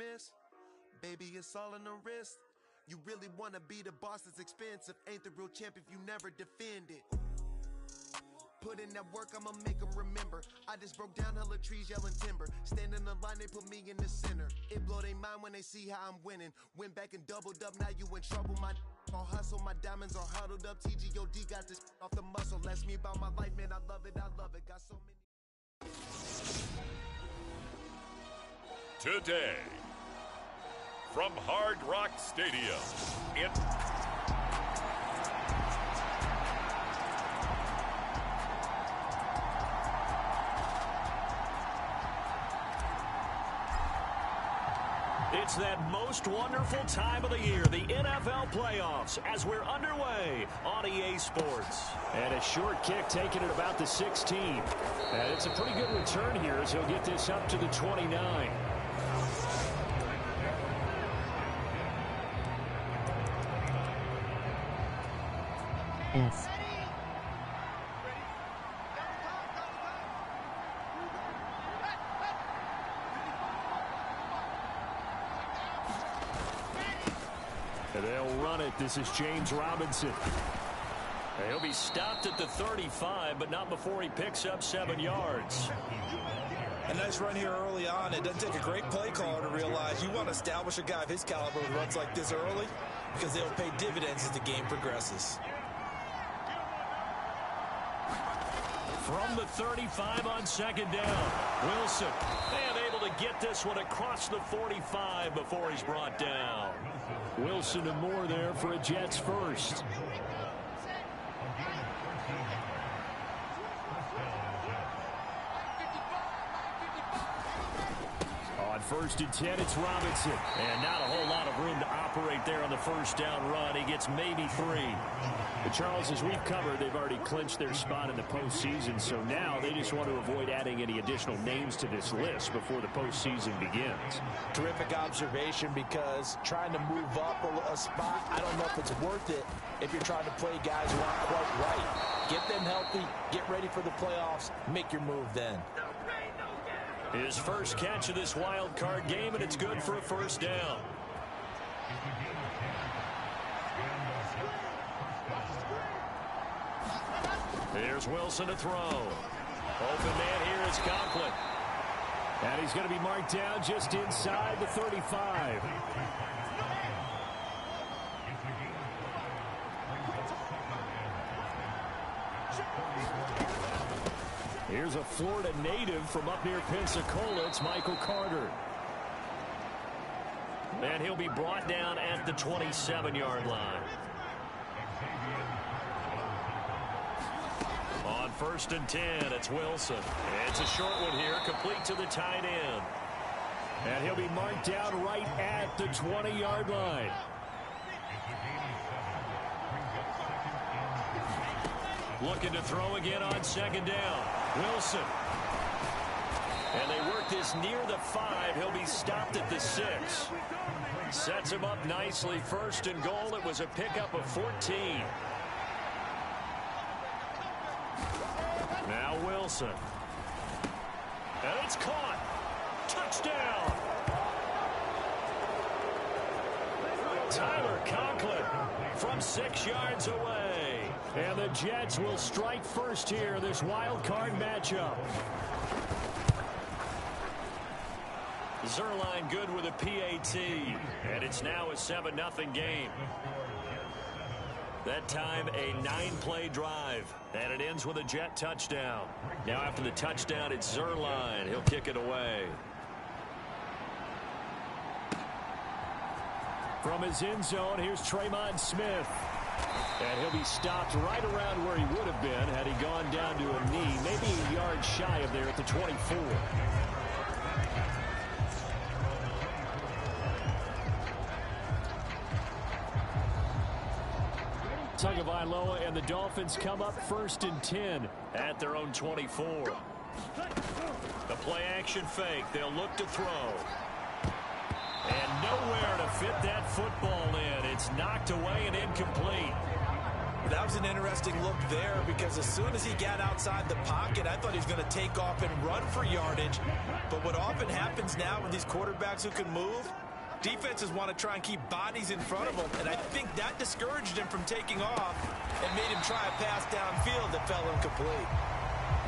miss? Baby, it's all in the wrist. You really wanna be the boss, it's expensive. Ain't the real champ if you never defend it. Put in that work, I'ma make them remember. I just broke down hella trees, yelling timber. Stand in the line, they put me in the center. It blow their mind when they see how I'm winning. Went back and doubled up, now you in trouble. My all hustle, my diamonds are huddled up. TGOD got this off the muscle. That's me about my life, man, I love it, I love it. Got so many. Today, from Hard Rock Stadium, It's that most wonderful time of the year, the NFL playoffs, as we're underway on EA Sports. And a short kick taken at about the 16. And it's a pretty good return here as he'll get this up to the 29. Yes. And they'll run it. This is James Robinson. He'll be stopped at the 35, but not before he picks up 7 yards. A nice run here early on. It doesn't take a great play caller to realize you want to establish a guy of his caliber who runs like this early because they'll pay dividends as the game progresses. From the 35 on second down, Wilson, and able to get this one across the 45 before he's brought down. Wilson and more there for a Jets first. On 1st and 10, it's Robinson. And not a whole lot of room to operate there on the first down run. He gets maybe 3. But Charles, as we've covered, they've already clinched their spot in the postseason, so now they just want to avoid adding any additional names to this list before the postseason begins. Terrific observation, because trying to move up a spot, I don't know if it's worth it if you're trying to play guys who aren't quite right. Get them healthy, get ready for the playoffs, make your move then. His first catch of this wild card game, and it's good for a first down. Here's Wilson to throw. Open man here is Conklin. And he's going to be marked down just inside the 35. Here's a Florida native from up near Pensacola. It's Michael Carter. And he'll be brought down at the 27-yard line. On 1st and 10, it's Wilson. It's a short one here, complete to the tight end. And he'll be marked down right at the 20-yard line. Looking to throw again on second down. Wilson. And they work this near the 5. He'll be stopped at the 6. Sets him up nicely. 1st and goal. It was a pickup of 14. Now Wilson. And it's caught. Touchdown. Tyler Conklin from 6 yards away. And the Jets will strike first here, this wild card matchup. Zuerlein good with a PAT. And it's now a 7-0 game. That time a 9-play drive. And it ends with a Jet touchdown. Now after the touchdown, it's Zuerlein. He'll kick it away. From his end zone, here's Tremon Smith. And he'll be stopped right around where he would have been had he gone down to a knee, maybe a yard shy of there at the 24. Tagovailoa and the Dolphins come up 1st and 10 at their own 24. The play action fake. They'll look to throw. And nowhere to fit that football in. It's knocked away and incomplete. That was an interesting look there because as soon as he got outside the pocket, I thought he was going to take off and run for yardage. But what often happens now with these quarterbacks who can move, defenses want to try and keep bodies in front of them, and I think that discouraged him from taking off and made him try a pass downfield that fell incomplete.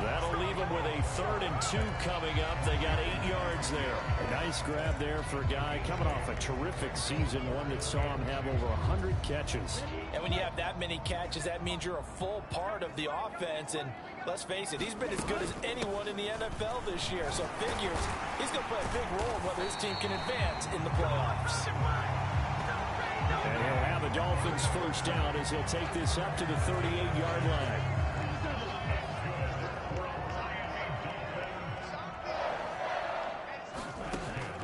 That'll leave them with a 3rd and 2 coming up. They got 8 yards there. A nice grab there for a guy coming off a terrific season, one that saw him have over 100 catches. And when you have that many catches, that means you're a full part of the offense. And let's face it, he's been as good as anyone in the NFL this year. So figures he's going to play a big role in whether his team can advance in the playoffs. And he'll have a Dolphins first down as he'll take this up to the 38-yard line.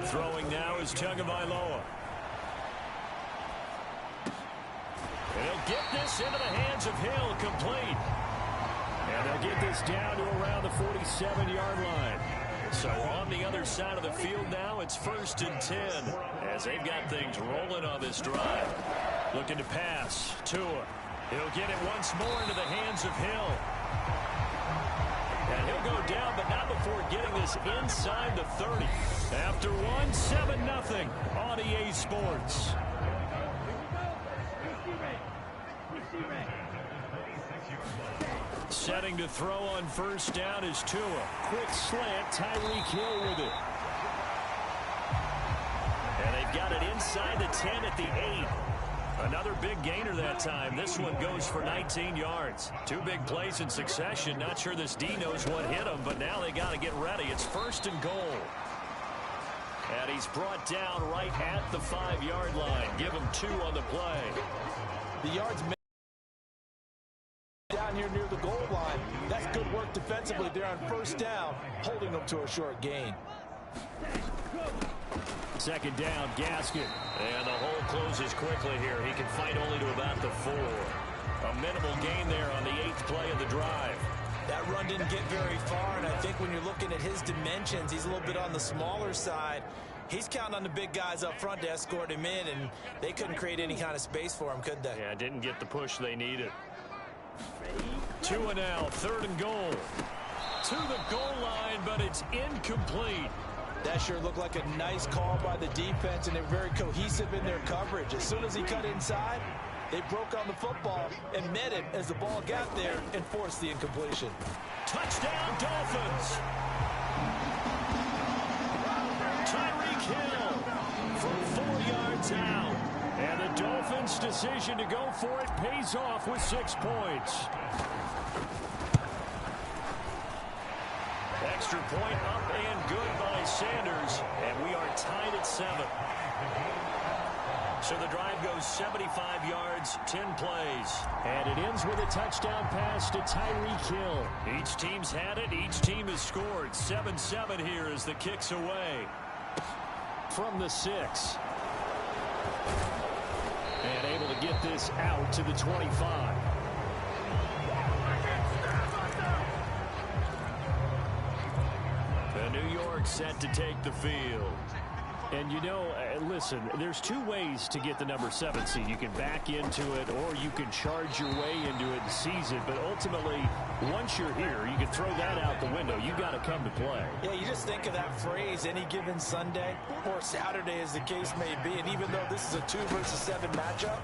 Throwing now is Tagovailoa. They'll get this into the hands of Hill, complete. And they'll get this down to around the 47-yard line. So on the other side of the field now, it's 1st and 10 as they've got things rolling on this drive. Looking to pass. Tua. He'll get it once more into the hands of Hill. And he'll go down, but not before getting this inside the 30. After 7-0 on EA Sports. Setting to throw on first down is Tua. Quick slant, Tyreek Hill with it. And they've got it inside the 10 at the 8. Another big gainer that time. This one goes for 19 yards. 2 big plays in succession. Not sure this D knows what hit him, but now they got to get ready. It's 1st and goal. And he's brought down right at the 5-yard line. Give him 2 on the play. The yards down here near the goal line. That's good work defensively there on first down, holding them to a short gain. 2nd down, Gaskin. And the hole closes quickly here. He can fight only to about the 4. A minimal gain there on the 8th play of the drive. That run didn't get very far, and I think when you're looking at his dimensions, he's a little bit on the smaller side. He's counting on the big guys up front to escort him in, and they couldn't create any kind of space for him, could they? Yeah, didn't get the push they needed. Tua now, 3rd and goal. To the goal line, but it's incomplete. That sure looked like a nice call by the defense, and they're very cohesive in their coverage. As soon as he cut inside, they broke on the football and met it as the ball got there and forced the incompletion. Touchdown, Dolphins! Tyreek Hill from 4 yards out. And the Dolphins' decision to go for it pays off with 6 points. Extra point up and good by Sanders, and we are tied at 7. So the drive goes 75 yards, 10 plays. And it ends with a touchdown pass to Tyreek Hill. Each team's had it. Each team has scored. 7-7 here as the kick's away. From the 6. And able to get this out to the 25. The New York set to take the field. And, you know, listen, there's 2 ways to get the number 7 seed. You can back into it or you can charge your way into it and seize it. But ultimately, once you're here, you can throw that out the window. You've got to come to play. Yeah, you just think of that phrase, any given Sunday or Saturday as the case may be. And even though this is a 2 versus 7 matchup,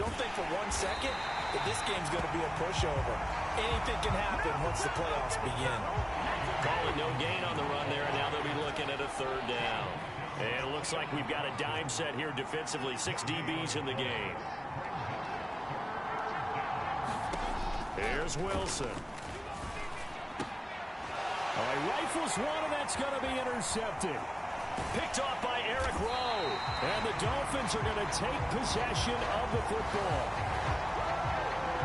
don't think for 1 second that this game's going to be a pushover. Anything can happen once the playoffs begin. Calling no gain on the run there, and now they'll be looking at a 3rd down. And it looks like we've got a dime set here defensively. 6 DBs in the game. Here's Wilson. He rifles one, and that's going to be intercepted. Picked off by Eric Rowe. And the Dolphins are going to take possession of the football.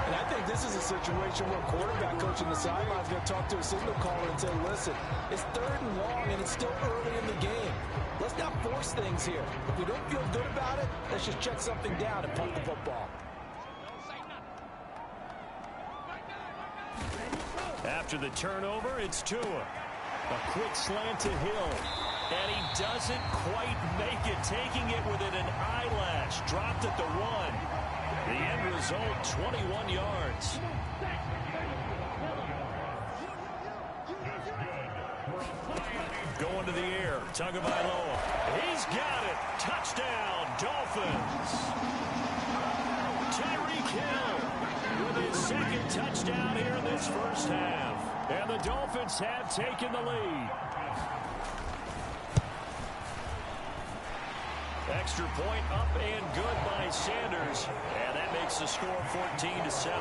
And I think this is a situation where a quarterback coach in the sideline is going to talk to a signal caller and say, listen, it's 3rd and long, and it's still early in the game. Let's not force things here. If we don't feel good about it, let's just check something down and punt the football. After the turnover, it's Tua. A quick slant to Hill. And he doesn't quite make it, taking it within an eyelash. Dropped at the 1. The end result, 21 yards. Going to the air, Tagovailoa. He's got it. Touchdown, Dolphins. Tyreek Hill with his second touchdown here in this first half. And the Dolphins have taken the lead. Extra point up and good by Sanders. And that makes the score 14-7.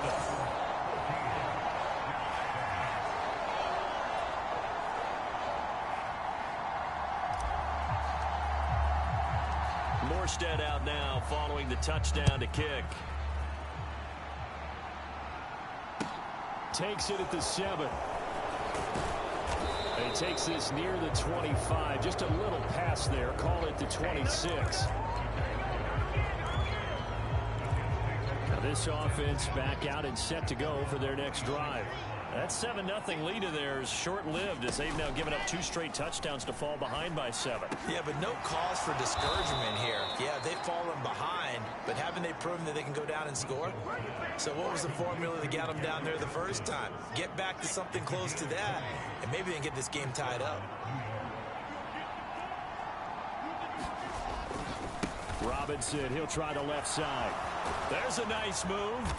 Morstead out now following the touchdown to kick. Takes it at the 7. He takes this near the 25. Just a little pass there. Call it the 26. Now this offense back out and set to go for their next drive. That 7-0 lead of theirs short-lived as they've now given up 2 straight touchdowns to fall behind by 7. Yeah, but no cause for discouragement here. Yeah, they've fallen behind, but haven't they proven that they can go down and score? So what was the formula that got them down there the first time? Get back to something close to that, and maybe they can get this game tied up. Robinson, he'll try the left side. There's a nice move.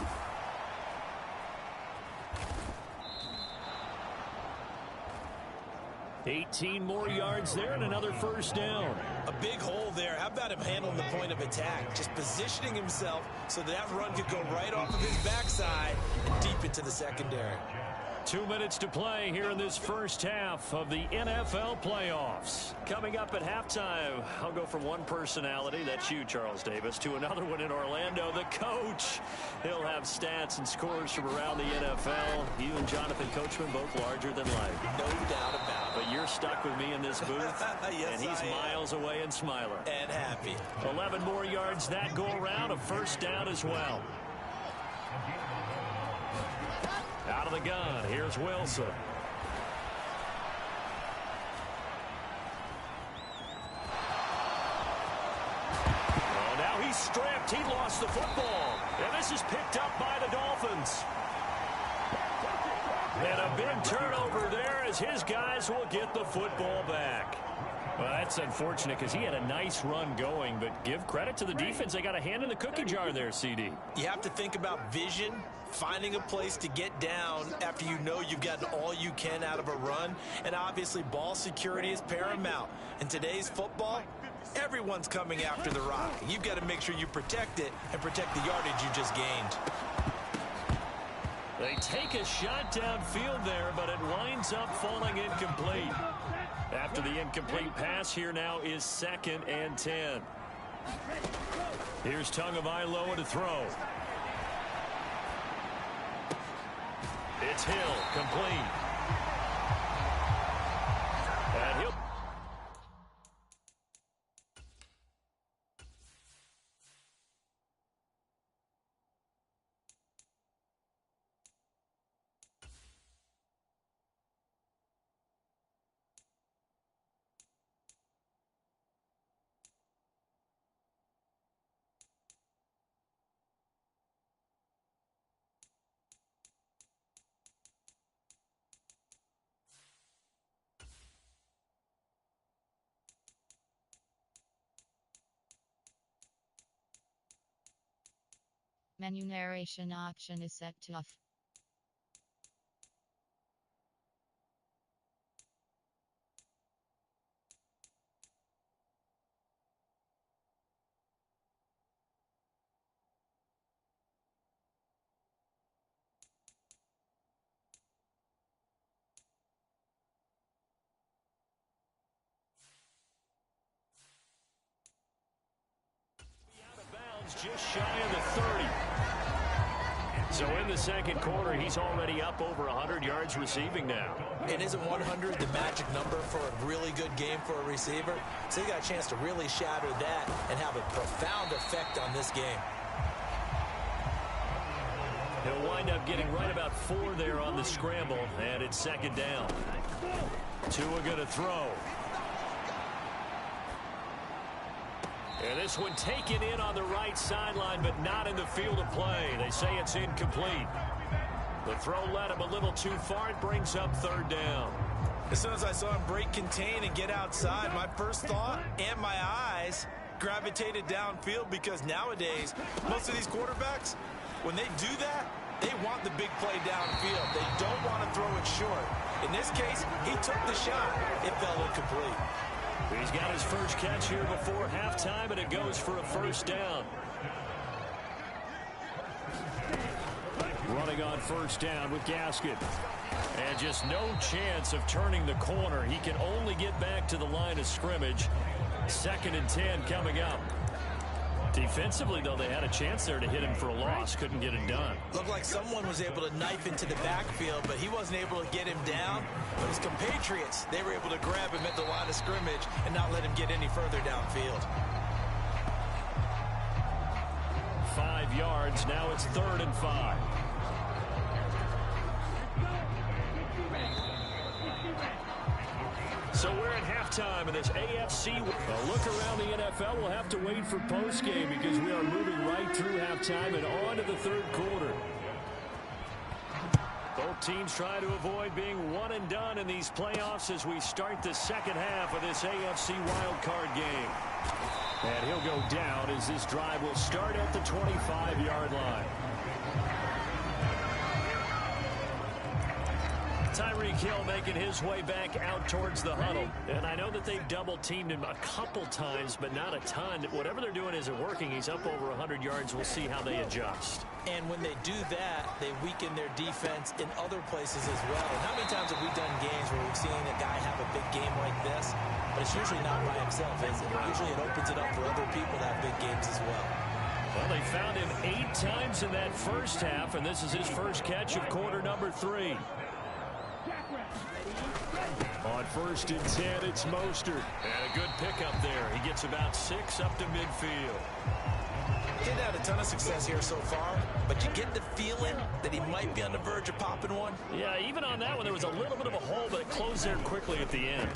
$18 more yards there and another first down. A big hole there. How about him handling the point of attack? Just positioning himself so that run could go right off of his backside and deep into the secondary. 2 minutes to play here in this first half of the NFL playoffs. Coming up at halftime, I'll go from one personality, that's you, Charles Davis, to another one in Orlando, the coach. He'll have stats and scores from around the NFL. You and Jonathan Coachman both larger than life. No doubt about it. But you're stuck with me in this booth, yes, and he's miles away and smiling. And happy. 11 more yards that go around, a first down as well. Out of the gun, here's Wilson. Oh, now he's stripped. He lost the football. And this is picked up by the Dolphins. And a big turnover there as his guys will get the football back. Well, that's unfortunate because he had a nice run going, but give credit to the defense. They got a hand in the cookie jar there, CD. You have to think about vision, finding a place to get down after you know you've gotten all you can out of a run, and obviously ball security is paramount. In today's football, everyone's coming after the rock. You've got to make sure you protect it and protect the yardage you just gained. They take a shot downfield there, but it winds up falling incomplete. After the incomplete pass, here now is 2nd and 10. Here's Tagovailoa to throw. It's Hill, complete. And he'll... Menu narration option is set to off. Just shy of the 30. So in the second quarter, he's already up over 100 yards receiving now. And isn't 100 the magic number for a really good game for a receiver? So he got a chance to really shatter that and have a profound effect on this game. He'll wind up getting right about 4 there on the scramble, and it's 2nd down. Tua going to throw. And this one taken in on the right sideline, but not in the field of play. They say it's incomplete. The throw led him a little too far. It brings up third down. As soon as I saw him break contain and get outside, my first thought and my eyes gravitated downfield, because nowadays, most of these quarterbacks, when they do that, they want the big play downfield. They don't want to throw it short. In this case, he took the shot. It fell incomplete. He's got his first catch here before halftime, and it goes for a first down. Running on first down with Gaskin. And just no chance of turning the corner. He can only get back to the line of scrimmage. 2nd and 10 coming up. Defensively, though, they had a chance there to hit him for a loss. Couldn't get it done. Looked like someone was able to knife into the backfield, but he wasn't able to get him down. But his compatriots, they were able to grab him at the line of scrimmage and not let him get any further downfield. 5 yards. Now it's 3rd and 5. So we're at halftime in this AFC. A look around the NFL. We'll have to wait for postgame because we are moving right through halftime and on to the 3rd quarter. Both teams try to avoid being one and done in these playoffs as we start the second half of this AFC wildcard game. And he'll go down as this drive will start at the 25-yard line. Tyreek Hill making his way back out towards the huddle. And I know that they've double-teamed him a couple times, but not a ton. Whatever they're doing isn't working. He's up over 100 yards. We'll see how they adjust. And when they do that, they weaken their defense in other places as well. And how many times have we done games where we've seen a guy have a big game like this? But it's usually not by himself, is it? Usually it opens it up for other people to have big games as well. Well, they found him 8 times in that first half, and this is his first catch of quarter number 3. On 1st and 10, it's Mostert. And a good pickup there. He gets about 6 up to midfield. Didn't have a ton of success here so far, but you get the feeling that he might be on the verge of popping one. Yeah, even on that one, there was a little bit of a hole, but it closed there quickly at the end.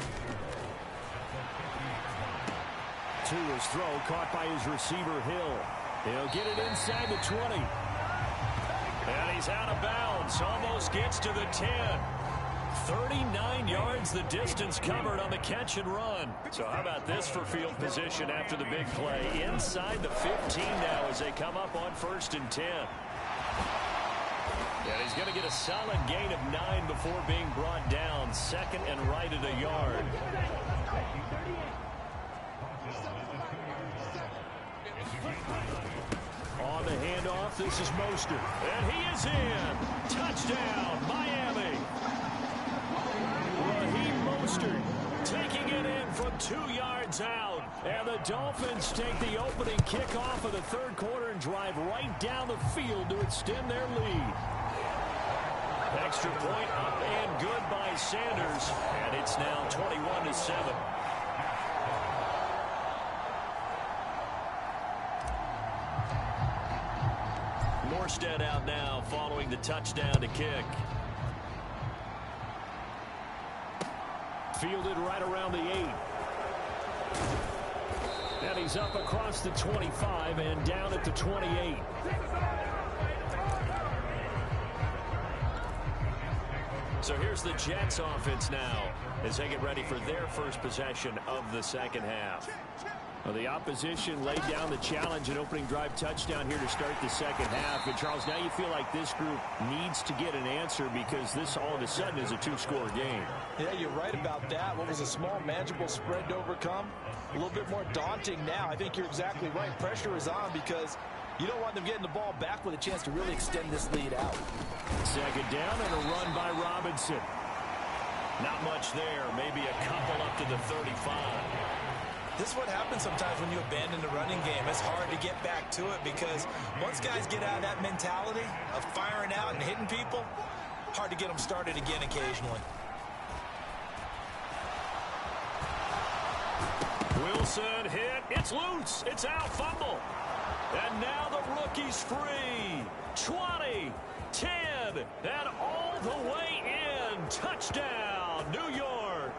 To his throw, caught by his receiver, Hill. He'll get it inside the 20. And he's out of bounds. Almost gets to the 10. 39 yards the distance covered on the catch and run. So how about this for field position after the big play? Inside the 15 now as they come up on 1st and 10. And he's going to get a solid gain of 9 before being brought down. 2nd and right at a yard. On the handoff, this is Mostert. And he is in. Touchdown, Miami. Raheem Mostert taking it in from 2 yards out. And the Dolphins take the opening kickoff of the 3rd quarter and drive right down the field to extend their lead. Extra point up and good by Sanders. And it's now 21-7. Morstead out now following the touchdown to kick. Fielded right around the 8. And he's up across the 25 and down at the 28. So here's the Jets offense now as they get ready for their first possession of the second half. Well, the opposition laid down the challenge and opening drive touchdown here to start the second half. And, Charles, now you feel like this group needs to get an answer because this all of a sudden is a 2-score game. Yeah, you're right about that. What was a small, manageable spread to overcome? A little bit more daunting now. I think you're exactly right. Pressure is on because you don't want them getting the ball back with a chance to really extend this lead out. Second down and a run by Robinson. Not much there. Maybe a couple up to the 35. This is what happens sometimes when you abandon the running game. It's hard to get back to it because once guys get out of that mentality of firing out and hitting people, hard to get them started again occasionally. Wilson hit. It's loose. It's out. Fumble. And now the rookie's free. 20, 10, and all the way in. Touchdown, New York.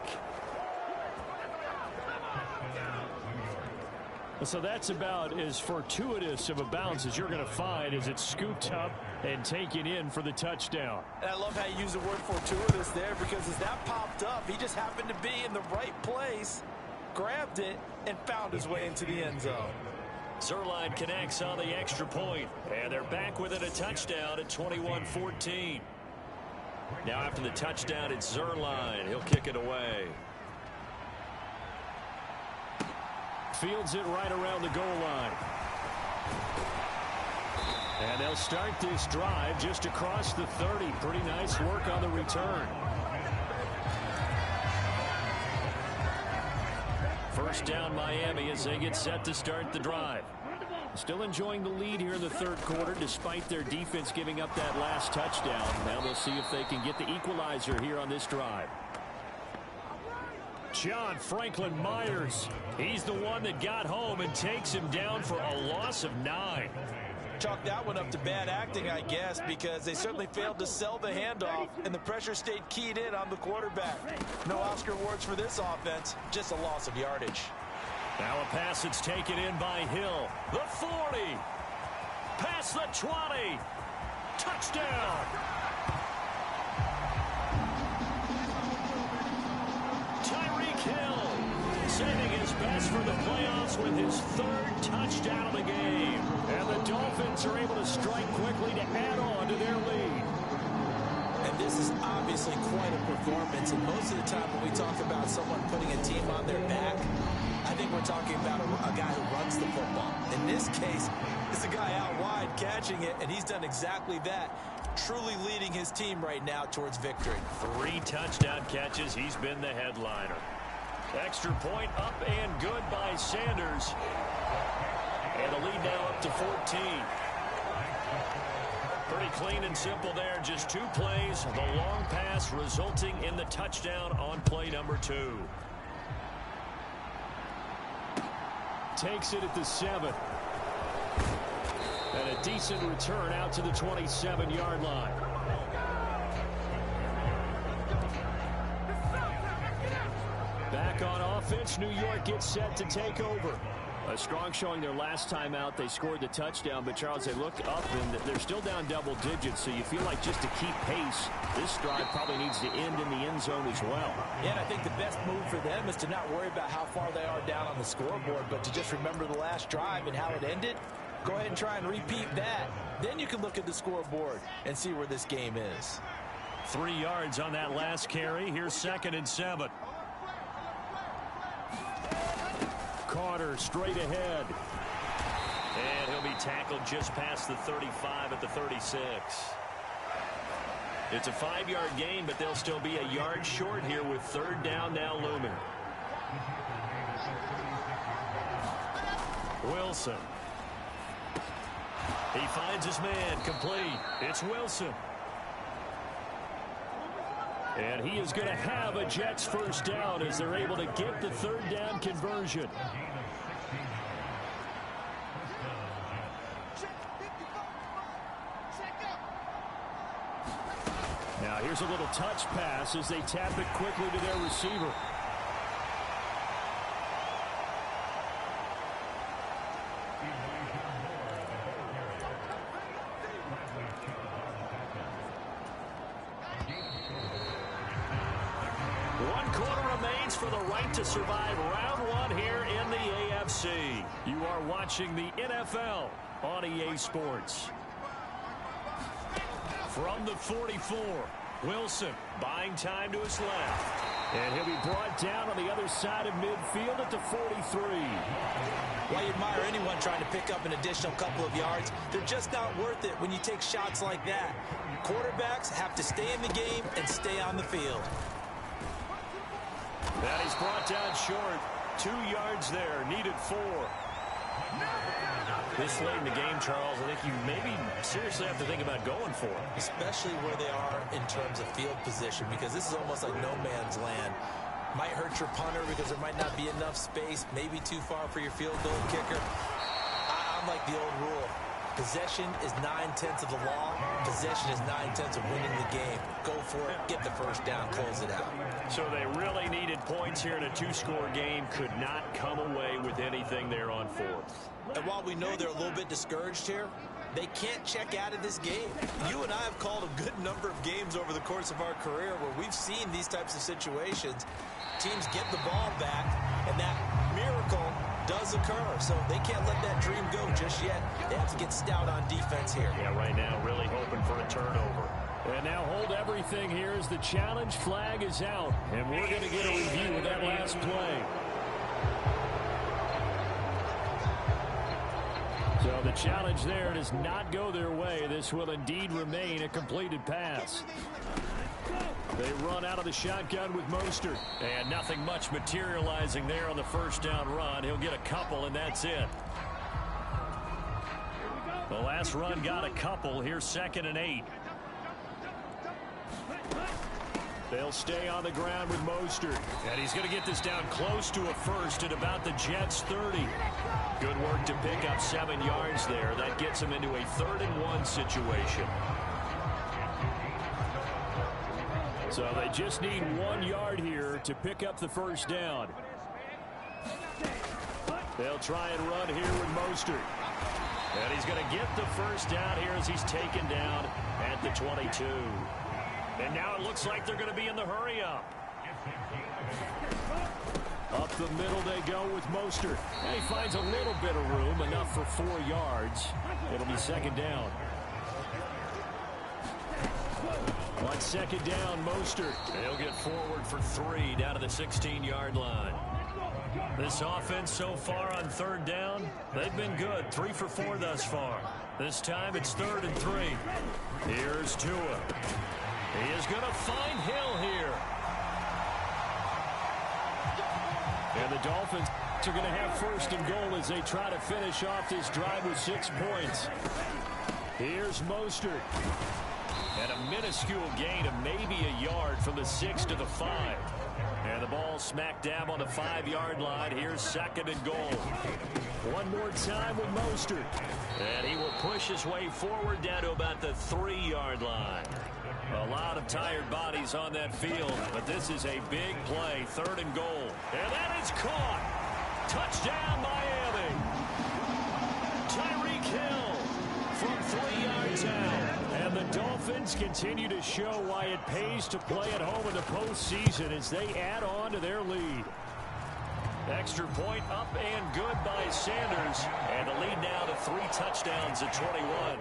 So that's about as fortuitous of a bounce as you're going to find as it's scooped up and taken in for the touchdown. And I love how you use the word fortuitous there, because as that popped up, he just happened to be in the right place, grabbed it, and found his way into the end zone. Zuerlein connects on the extra point, and they're back within a touchdown at 21-14. Now after the touchdown, it's Zuerlein. He'll kick it away. Fields it right around the goal line. And they'll start this drive just across the 30. Pretty nice work on the return. First down Miami as they get set to start the drive. Still enjoying the lead here in the third quarter despite their defense giving up that last touchdown. Now they'll see if they can get the equalizer here on this drive. John Franklin Myers. He's the one that got home and takes him down for a loss of 9. Chalk that one up to bad acting, I guess, because they certainly failed to sell the handoff, and the pressure stayed keyed in on the quarterback. No Oscar awards for this offense, just a loss of yardage. Now a pass that's taken in by Hill. The 40. Past the 20. Touchdown. Tyreek Hill saving his best for the playoffs with his 3rd touchdown of the game. And the Dolphins are able to strike quickly to add on to their lead. And this is obviously quite a performance. And most of the time when we talk about someone putting a team on their back, I think we're talking about a guy who runs the football. In this case, it's a guy out wide catching it, and he's done exactly that, truly leading his team right now towards victory. 3 touchdown catches. He's been the headliner. Extra point up and good by Sanders. And the lead now up to 14. Pretty clean and simple there. Just 2 plays. The long pass resulting in the touchdown on play number 2. Takes it at the 7. And a decent return out to the 27-yard line. Back on offense, New York gets set to take over. A strong showing their last time out. They scored the touchdown, but Charles, they look up and they're still down double digits, so you feel like just to keep pace, this drive probably needs to end in the end zone as well. Yeah, and I think the best move for them is to not worry about how far they are down on the scoreboard, but to just remember the last drive and how it ended. Go ahead and try and repeat that. Then you can look at the scoreboard and see where this game is. 3 yards on that last carry. Here's 2nd and 7. Carter straight ahead. And he'll be tackled just past the 35 at the 36. It's a 5-yard gain, but they'll still be a yard short here with 3rd down now looming. Wilson. He finds his man, complete. It's Wilson. And he is going to have a Jets first down as they're able to get the 3rd down conversion. Now here's a little touch pass as they tap it quickly to their receiver. For the right to survive round 1 here in the AFC. You are watching the NFL on EA Sports. From the 44, Wilson buying time to his left. And he'll be brought down on the other side of midfield at the 43. While you admire anyone trying to pick up an additional couple of yards, they're just not worth it when you take shots like that. Quarterbacks have to stay in the game and stay on the field. That he's brought down short. 2 yards there. Needed 4. This late in the game, Charles, I think you maybe seriously have to think about going for it. Especially where they are in terms of field position, because this is almost like no man's land. Might hurt your punter because there might not be enough space, maybe too far for your field goal kicker. I'm like the old rule. Possession is 9/10 of the law. Possession is 9/10 of winning the game. Go for it. Get the first down. Close it out. So they really needed points here in a two-score game. Could not come away with anything there on fourth. And while we know they're a little bit discouraged here, they can't check out of this game. You and I have called a good number of games over the course of our career where we've seen these types of situations. Teams get the ball back, and that miracle does occur. So they can't let that dream go just yet. They have to get stout on defense here. Yeah, right now really hoping for a turnover. And now hold everything here as the challenge flag is out. And we're going to get a review of that last play. So the challenge there does not go their way. This will indeed remain a completed pass. They run out of the shotgun with Mostert. And nothing much materializing there on the first down run. He'll get a couple, and that's it. The last run got a couple. Here's 2nd and 8. They'll stay on the ground with Mostert. And he's going to get this down close to a first at about the Jets' 30. Good work to pick up 7 yards there. That gets him into a 3rd and 1 situation. So they just need 1 yard here to pick up the first down. They'll try and run here with Mostert. And he's going to get the first down here as he's taken down at the 22. And now it looks like they're going to be in the hurry up. Up the middle they go with Mostert. And he finds a little bit of room, enough for 4 yards. It'll be 2nd down. On 2nd down, Mostert. He'll get forward for 3 down to the 16-yard line. This offense so far on 3rd down, they've been good. 3 for 4 thus far. This time it's 3rd and 3. Here's Tua. He is going to find Hill here. And the Dolphins are going to have 1st and goal as they try to finish off this drive with 6 points. Here's Mostert. And a minuscule gain of maybe a yard from the 6 to the 5. And the ball smack dab on the 5-yard line. Here's 2nd and goal. One more time with Mostert. And he will push his way forward down to about the 3-yard line. A lot of tired bodies on that field, but this is a big play. 3rd and goal. And that is caught. Touchdown, Miami. Tyreek Hill from 3 yards out. And the Dolphins continue to show why it pays to play at home in the postseason as they add on to their lead. Extra point up and good by Sanders. And the lead now to 3 touchdowns at 21.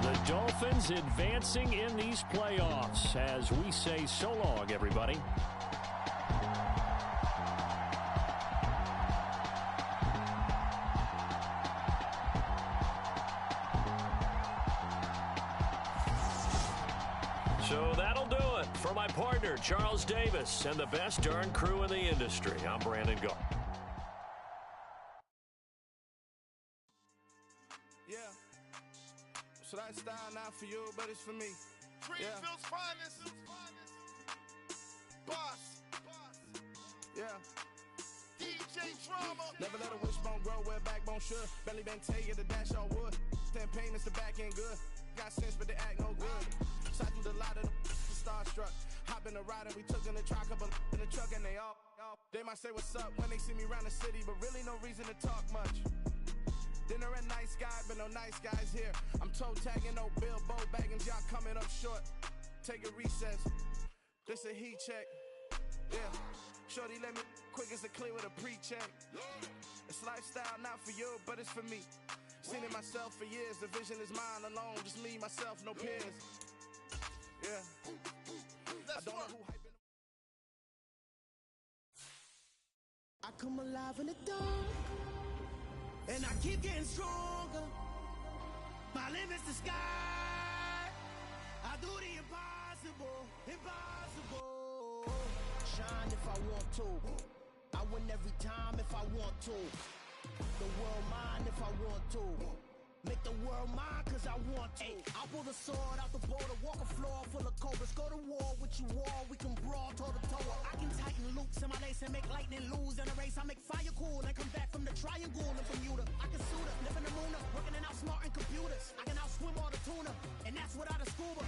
The Dolphins advancing in these playoffs as we say so long, everybody. So that'll do it for my partner, Charles Davis, and the best darn crew in the industry. I'm Brandon Gault. So that style not for you, but it's for me. Greenfield's finest. Boss. Yeah. DJ Drama. Never let a wishbone grow where backbone should. Belly been taking the dash all wood. Stand pain is the back end good. Got sense, but they act no good. Side through the lot of the starstruck. Hop in the ride and we took in the truck, couple in the truck, and they all. They might say what's up when they see me around the city, but really no reason to talk much. Dinner at nice guy, but no nice guys here. I'm toe tagging, no Bilbo baggins, y'all coming up short. Take a recess. This a heat check. Yeah. Shorty let me quick as a clear with a pre-check. It's lifestyle not for you, but it's for me. Seen it myself for years. The vision is mine alone. Just me, myself, no peers. Yeah. I don't know who hyping. I come alive in the dark. And I keep getting stronger. My limit's the sky. I do the impossible, impossible. Shine if I want to. I win every time if I want to. The world mine if I want to. Make the world mine cause I want to. I pull the a sword out the border, walk a floor full of cobras. Go to war with you all, we can brawl toe to toe. I can tighten loops in my lace and make lightning lose in a race. I make fire cool and come back from the triangle in Bermuda. I can suit up, live in the moon up, working and outsmarting computers. I can outswim all the tuna, and that's without a scuba.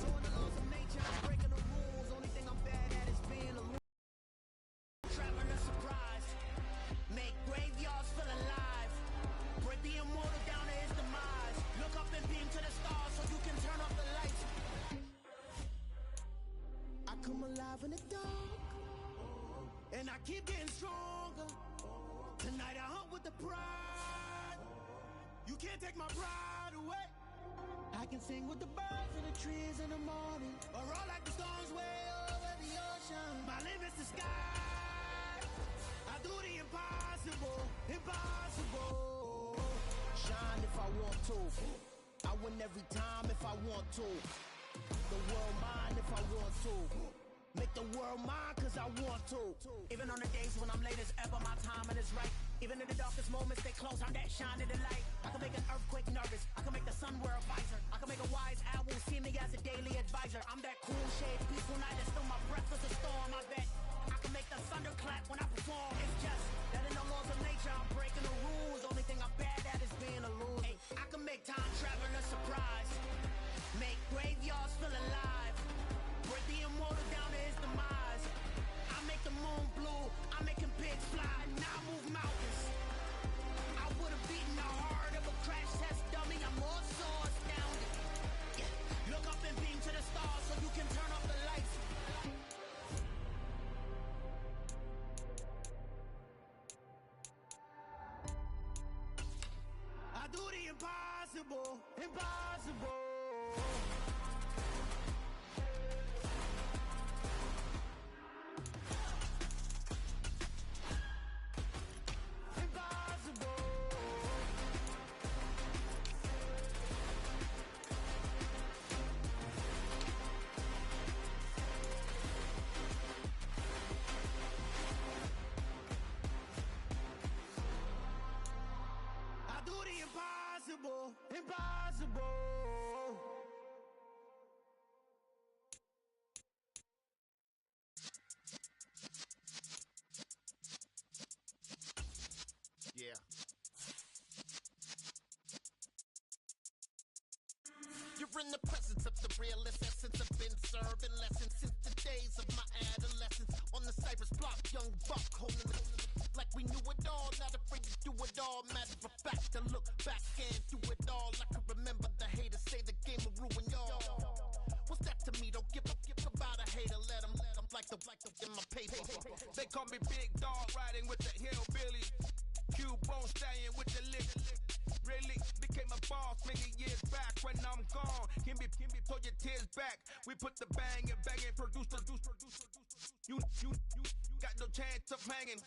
So in the laws of nature, I'm breaking the rules. Only thing I'm bad at is being a loser. Traveling a surprise, make graveyards feel alive. Break the immortal down to his demise. Look up and beam to the stars so you can turn off the lights. I come alive in the dark, and I keep getting stronger. Tonight I hunt with the pride. You can't take my pride away. I can sing with the birds and the trees in the morning, or roll like the storms way over the ocean. My limit's the sky. I do the impossible, impossible. Shine if I want to. I win every time if I want to. The world mine if I want to. Make the world mine cause I want to. Even on the days when I'm late as ever, my timing is right. Even in the darkest moments, stay close, I'm that shining the light. I can make an earthquake nervous, I can make the sun wear a visor. I can make a wise owl see me as a daily advisor. I'm that cool shade, peaceful night, and still my breath is a storm. I bet I can make the thunder clap when I perform. It's just that in the laws of nature, I'm breaking the rules. Only thing I'm bad at is being a loser. Hey, I can make time traveling a surprise. Make graveyards feel alive. Break the immortal down to his demise. I make the moon blue, I'm making pigs fly. Now I move mountains. I would've beaten the heart of a crash test dummy. I'm more so astounded. Yeah. Look up and beam to the stars so you can turn off the lights. I do the impossible, impossible. Impossible, impossible. Yeah. You're in the presence of the realest essence. I've been serving lessons since the days of my adolescence. On the Cypress block, young buck holding the like we knew it all, not afraid to do it all. Matter of fact, to look back and do it all. I can remember the haters say the game will ruin y'all. What's that to me? Don't give about a hater. Let them like the in my paper. They call me Big Dog, riding with the hillbilly. Q-Bone stallion with the lick. Really became a boss many years back. When I'm gone, can be pull your tears back. We put the bang and produce. You got no chance of hanging.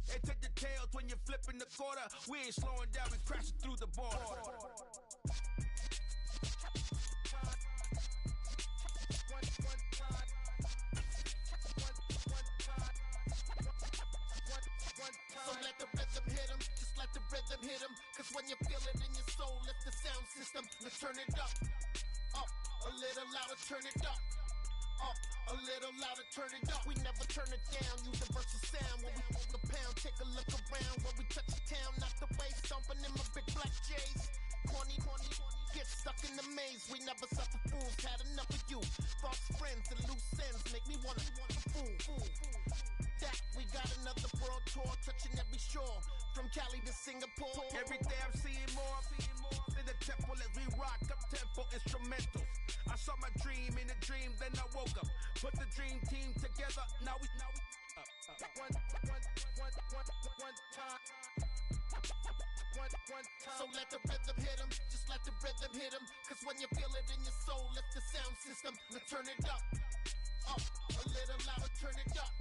They take the tails when you're flipping the quarter. We ain't slowing down, we crashing through the border. So let the rhythm hit him, just let the rhythm hit him. Cause when you feel it in your soul, lift the sound system. Let's turn it up, a little louder, turn it up. A little louder, turn it up. We never turn it down, universal sound. When we hold the pound, take a look around. When we touch the town, not the way, stomping in my big black J's. Corny, get stuck in the maze. We never suffer fools, had enough of you. False friends and loose ends make me wanna fool. That we got another world tour, touching every shore. From Cali to Singapore. Every day I'm seeing more in the temple as we rock up tempo instrumentals. I saw my dream in a dream, then I woke up. Put the dream team together, now we one time. So let the rhythm hit him, just let the rhythm hit him. Cause when you feel it in your soul, lift the sound system. Let's turn it up, a little louder, turn it up,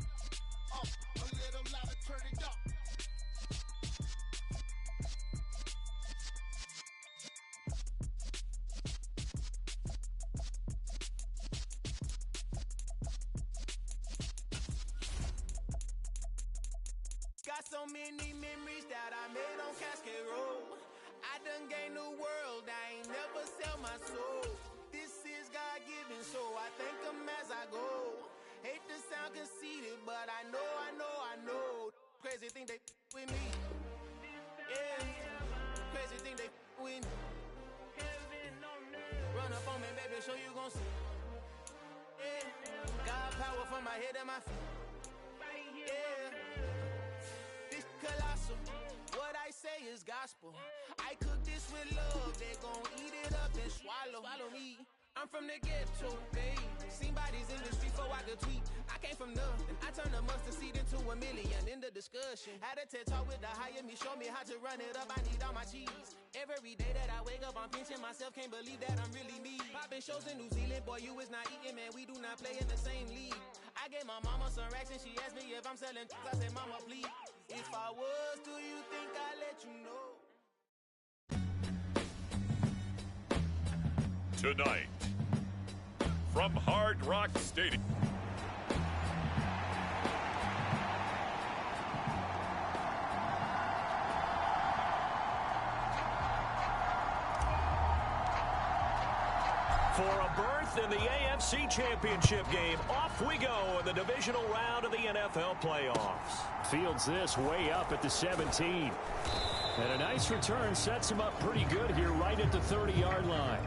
a little louder, turn it up. Got so many memories that I made on Cascade Road. I done gained the world, I ain't never sell my soul. make sure you gon' see. Yeah. God power from my head and my feet. Yeah. This colossal. What I say is gospel. I cook this with love. They gon' eat it up and swallow. Follow me. I'm from the ghetto, babe. Seen bodies in the street before I could tweet. I came from nothing. I turned a mustard seed into a million. In the discussion, had a TED talk with the higher me. Show me how to run it up. I need all my cheese. Every day that I wake up, I'm pinching myself. Can't believe that I'm really me. Popping shows in New Zealand, boy, you is not eating, man. We do not play in the same league. I gave my mama some racks and she asked me if I'm selling. I said, mama, please. If I was, do you think I'd let you know? Tonight, from Hard Rock Stadium. For a berth in the AFC Championship game, off we go in the divisional round of the NFL playoffs. Fields this way up at the 17. And a nice return sets him up pretty good here right at the 30-yard line.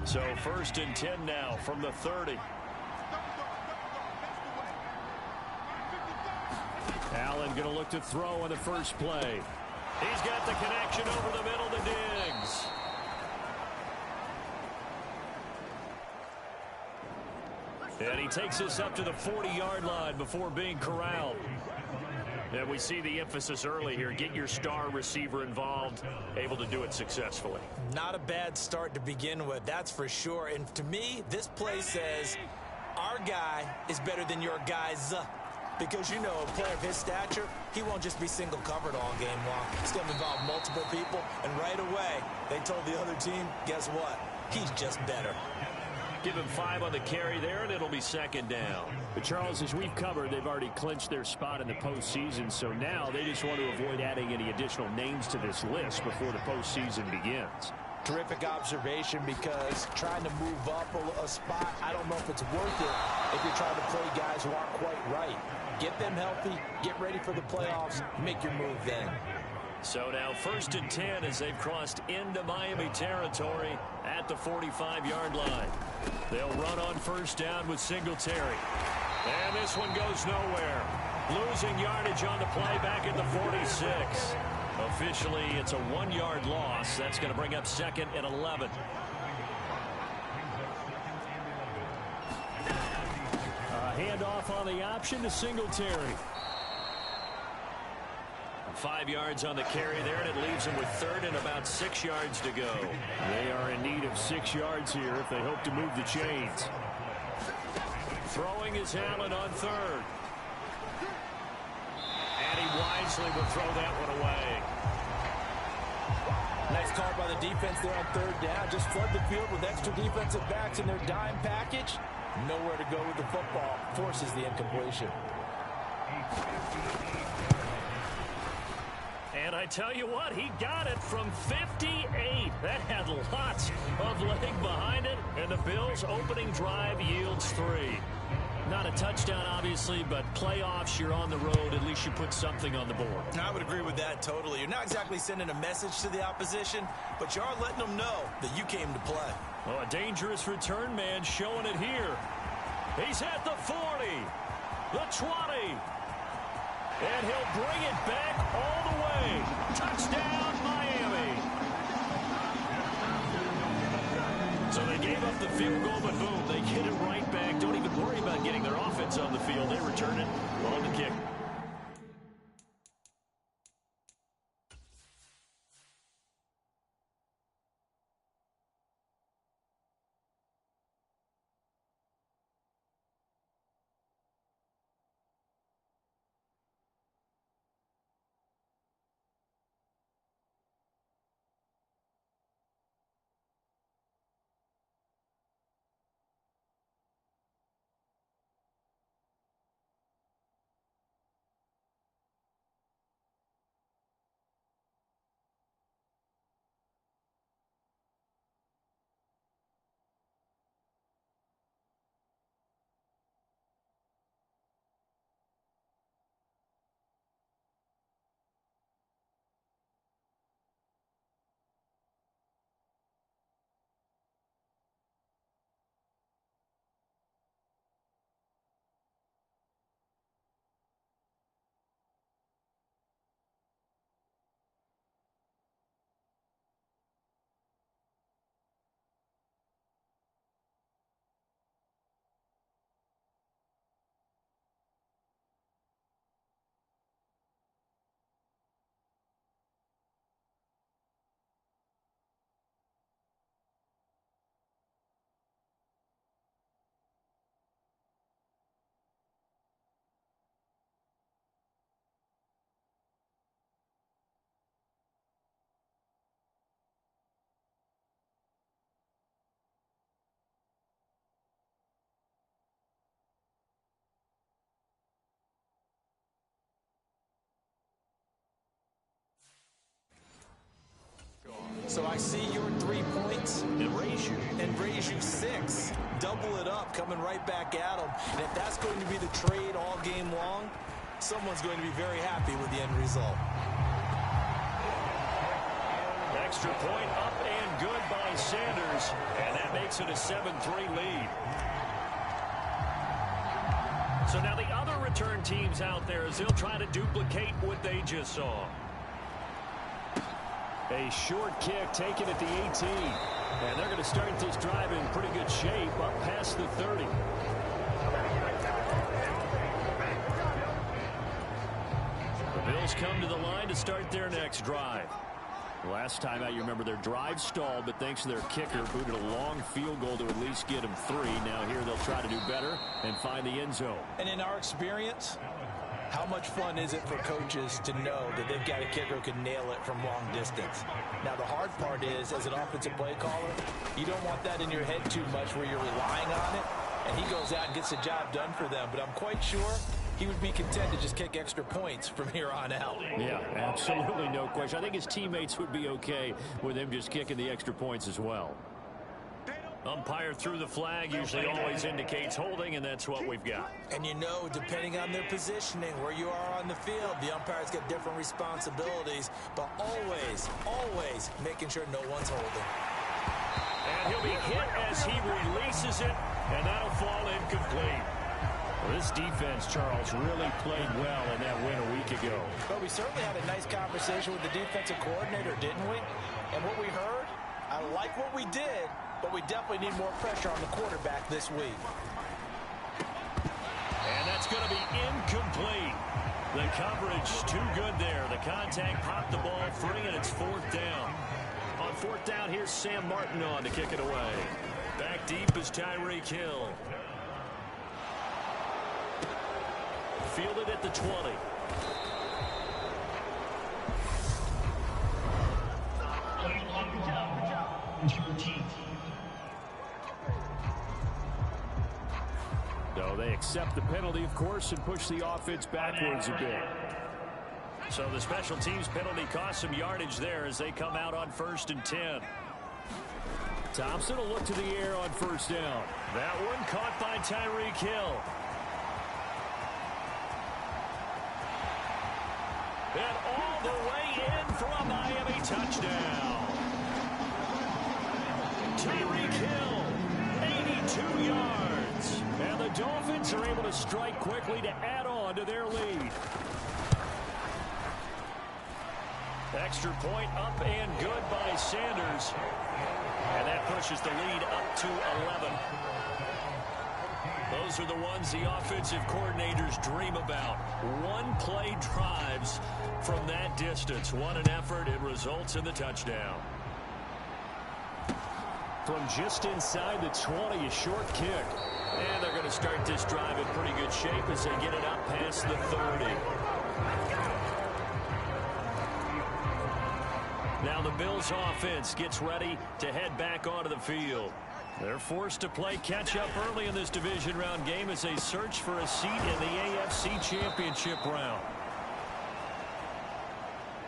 So 1st and 10 now from the 30. Allen going to look to throw on the first play. He's got the connection over the middle to Diggs. And he takes us up to the 40-yard line before being corralled. And we see the emphasis early here. Get your star receiver involved, able to do it successfully. Not a bad start to begin with, that's for sure. And to me, this play says our guy is better than your guys. Because, you know, a player of his stature, he won't just be single covered all game long. It's going to involve multiple people. And right away, they told the other team, guess what? He's just better. Give him 5 on the carry there, and it'll be 2nd down. But, Charles, as we've covered, they've already clinched their spot in the postseason, so now they just want to avoid adding any additional names to this list before the postseason begins. Terrific observation, because trying to move up a spot, I don't know if it's worth it if you're trying to play guys who aren't quite right. Get them healthy, get ready for the playoffs, make your move then. So now 1st and 10 as they've crossed into Miami territory at the 45-yard line. They'll run on 1st down with Singletary. And this one goes nowhere. Losing yardage on the play back at the 46. Officially, it's a 1-yard loss. That's going to bring up 2nd and 11. Handoff on the option to Singletary. 5 yards on the carry there, and it leaves them with 3rd and about 6 yards to go. They are in need of 6 yards here if they hope to move the chains. Throwing is Allen on 3rd. And he wisely will throw that one away. Nice call by the defense there on 3rd down. Just flood the field with extra defensive backs in their dime package. Nowhere to go with the football. Forces the incompletion. And I tell you what, he got it from 58. That had lots of leg behind it. And the Bills' opening drive yields 3. Not a touchdown, obviously, but playoffs, you're on the road. At least you put something on the board. I would agree with that totally. You're not exactly sending a message to the opposition, but you are letting them know that you came to play. Well, a dangerous return man showing it here. He's at the 40, the 20, and he'll bring it back all the way. Touchdown, Miami. So they gave up the field goal, but boom, they get it right back. Don't even worry about getting their offense on the field. They return it on the kick. So I see your 3 points and raise you 6. Double it up, coming right back at them. And if that's going to be the trade all game long, someone's going to be very happy with the end result. Extra point up and good by Sanders, and that makes it a 7-3 lead. So now the other return teams out there as they'll try to duplicate what they just saw. A short kick taken at the 18. And they're going to start this drive in pretty good shape up past the 30. The Bills come to the line to start their next drive. Last time out, you remember their drive stalled, but thanks to their kicker, booted a long field goal to at least get them 3. Now here they'll try to do better and find the end zone. And in our experience, how much fun is it for coaches to know that they've got a kicker who can nail it from long distance? Now, the hard part is, as an offensive play caller, you don't want that in your head too much where you're relying on it, and he goes out and gets the job done for them. But I'm quite sure he would be content to just kick extra points from here on out. Yeah, absolutely no question. I think his teammates would be okay with him just kicking the extra points as well. Umpire threw the flag, usually always indicates holding, and that's what we've got. And you know, depending on their positioning, where you are on the field, the umpires get different responsibilities, but always making sure no one's holding. And he'll be hit as he releases it, and that'll fall incomplete. Well, this defense, Charles, really played well in that win a week ago. But we certainly had a nice conversation with the defensive coordinator, didn't we? And what we heard, I like what we did, but we definitely need more pressure on the quarterback this week. And that's going to be incomplete. The coverage too good there. The contact popped the ball free, and it's 4th down. On 4th down, here's Sam Martin on to kick it away. Back deep is Tyreek Hill. Fielded at the 20. So they accept the penalty, of course, and push the offense backwards a bit. So the special teams penalty cost some yardage there as they come out on 1st and 10. Thompson will look to the air on 1st down. That one caught by Tyreek Hill. And all the way in for a Miami touchdown. Tyreek Hill, 82 yards. And the Dolphins are able to strike quickly to add on to their lead. Extra point up and good by Sanders. And that pushes the lead up to 11. Those are the ones the offensive coordinators dream about. One-play drives from that distance. What an effort. It results in the touchdown. From just inside the 20, a short kick. And they're going to start this drive in pretty good shape as they get it up past the 30. Now the Bills offense gets ready to head back onto the field. They're forced to play catch-up early in this division round game as they search for a seat in the AFC Championship round.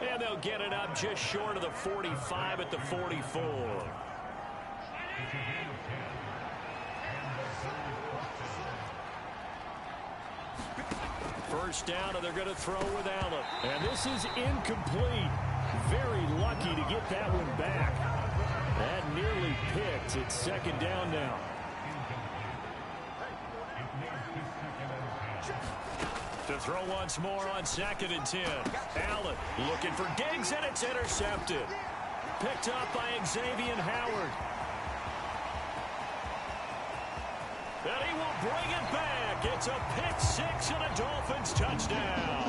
And they'll get it up just short of the 45 at the 44. First down, and they're going to throw without it. And this is incomplete. Very lucky to get that one back. That nearly picked. It's 2nd down now. To throw once more on 2nd and 10. Allen looking for Diggs, and it's intercepted. Picked up by Xavier Howard. And he will bring it back. It's a pick-6 and a Dolphins touchdown.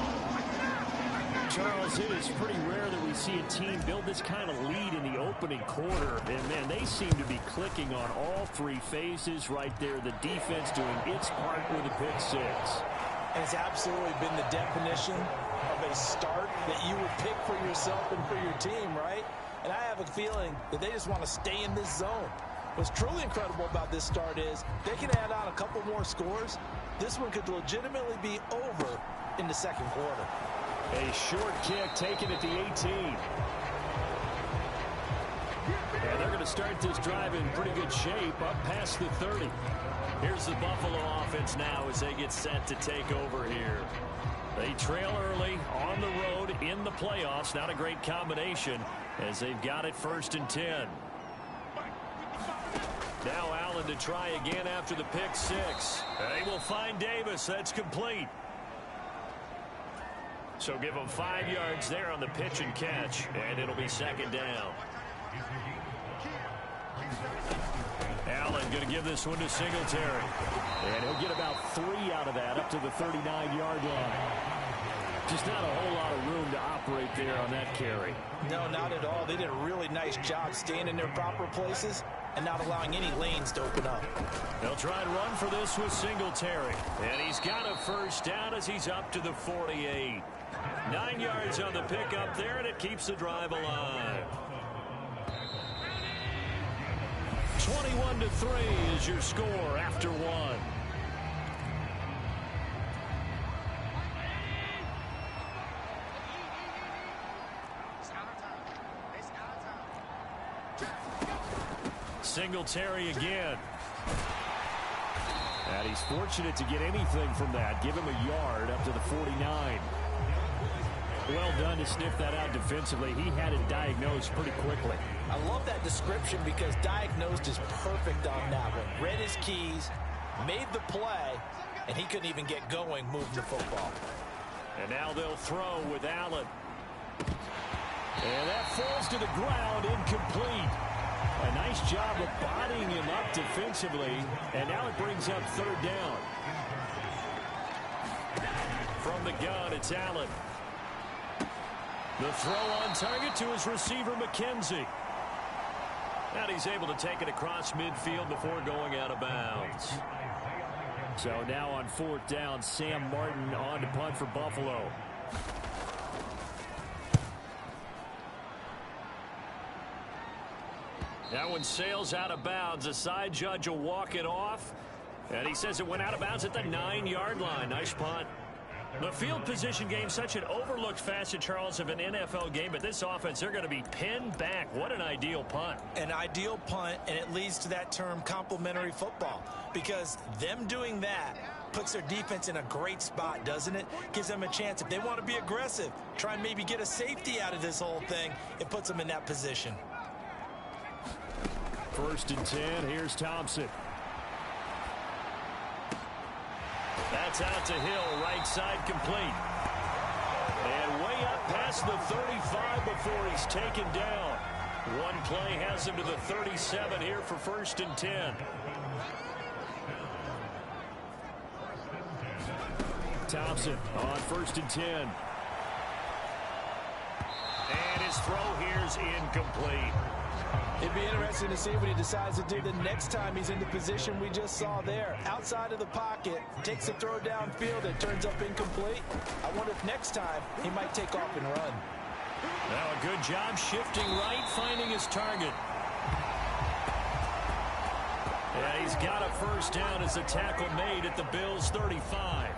Charles, it is pretty rare that we see a team build this kind of lead in the opening quarter. And, man, they seem to be clicking on all 3 phases right there. The defense doing its part with a pick-6. And it's absolutely been the definition of a start that you would pick for yourself and for your team, right? And I have a feeling that they just want to stay in this zone. What's truly incredible about this start is they can add on a couple more scores. This one could legitimately be over in the 2nd quarter. A short kick taken at the 18. to start this drive in pretty good shape, up past the 30. Here's the Buffalo offense now as they get set to take over here. They trail early on the road in the playoffs. Not a great combination as they've got it 1st and 10. Now Allen to try again after the pick six. They will find Davis. That's complete. So give them 5 yards there on the pitch and catch, and it'll be 2nd down. Allen going to give this one to Singletary. And he'll get about 3 out of that up to the 39-yard line. Just not a whole lot of room to operate there on that carry. No, not at all. They did a really nice job staying in their proper places and not allowing any lanes to open up. They'll try and run for this with Singletary. And he's got a 1st down as he's up to the 48. 9 yards on the pickup there, and it keeps the drive alive. 21-3 is your score after 1. Singletary again. And he's fortunate to get anything from that. Give him a yard up to the 49. Well done to sniff that out defensively. He had it diagnosed pretty quickly. I love that description because diagnosed is perfect on that one. Read his keys, made the play, and he couldn't even get going moving the football. And now they'll throw with Allen. And that falls to the ground, incomplete. A nice job of bodying him up defensively, and now it brings up 3rd down. From the gun, it's Allen. The throw on target to his receiver, McKenzie. And he's able to take it across midfield before going out of bounds. So now on 4th down, Sam Martin on to punt for Buffalo. That one sails out of bounds. The side judge will walk it off. And he says it went out of bounds at the 9-yard line. Nice punt. The field position game, such an overlooked facet, Charles, of an NFL game. But this offense, they're going to be pinned back. What an ideal punt. An ideal punt, and it leads to that term complementary football. Because them doing that puts their defense in a great spot, doesn't it? Gives them a chance. If they want to be aggressive, try and maybe get a safety out of this whole thing, it puts them in that position. 1st and 10. Here's Thompson. That's out to Hill, right side complete. And way up past the 35 before he's taken down. One play has him to the 37 here for 1st and 10. Thompson on 1st and 10. And his throw here's incomplete. It'd be interesting to see what he decides to do the next time he's in the position we just saw there. Outside of the pocket, takes a throw downfield, it turns up incomplete. I wonder if next time he might take off and run. Now a good job shifting right, finding his target. And he's got a 1st down as the tackle made at the Bills' 35.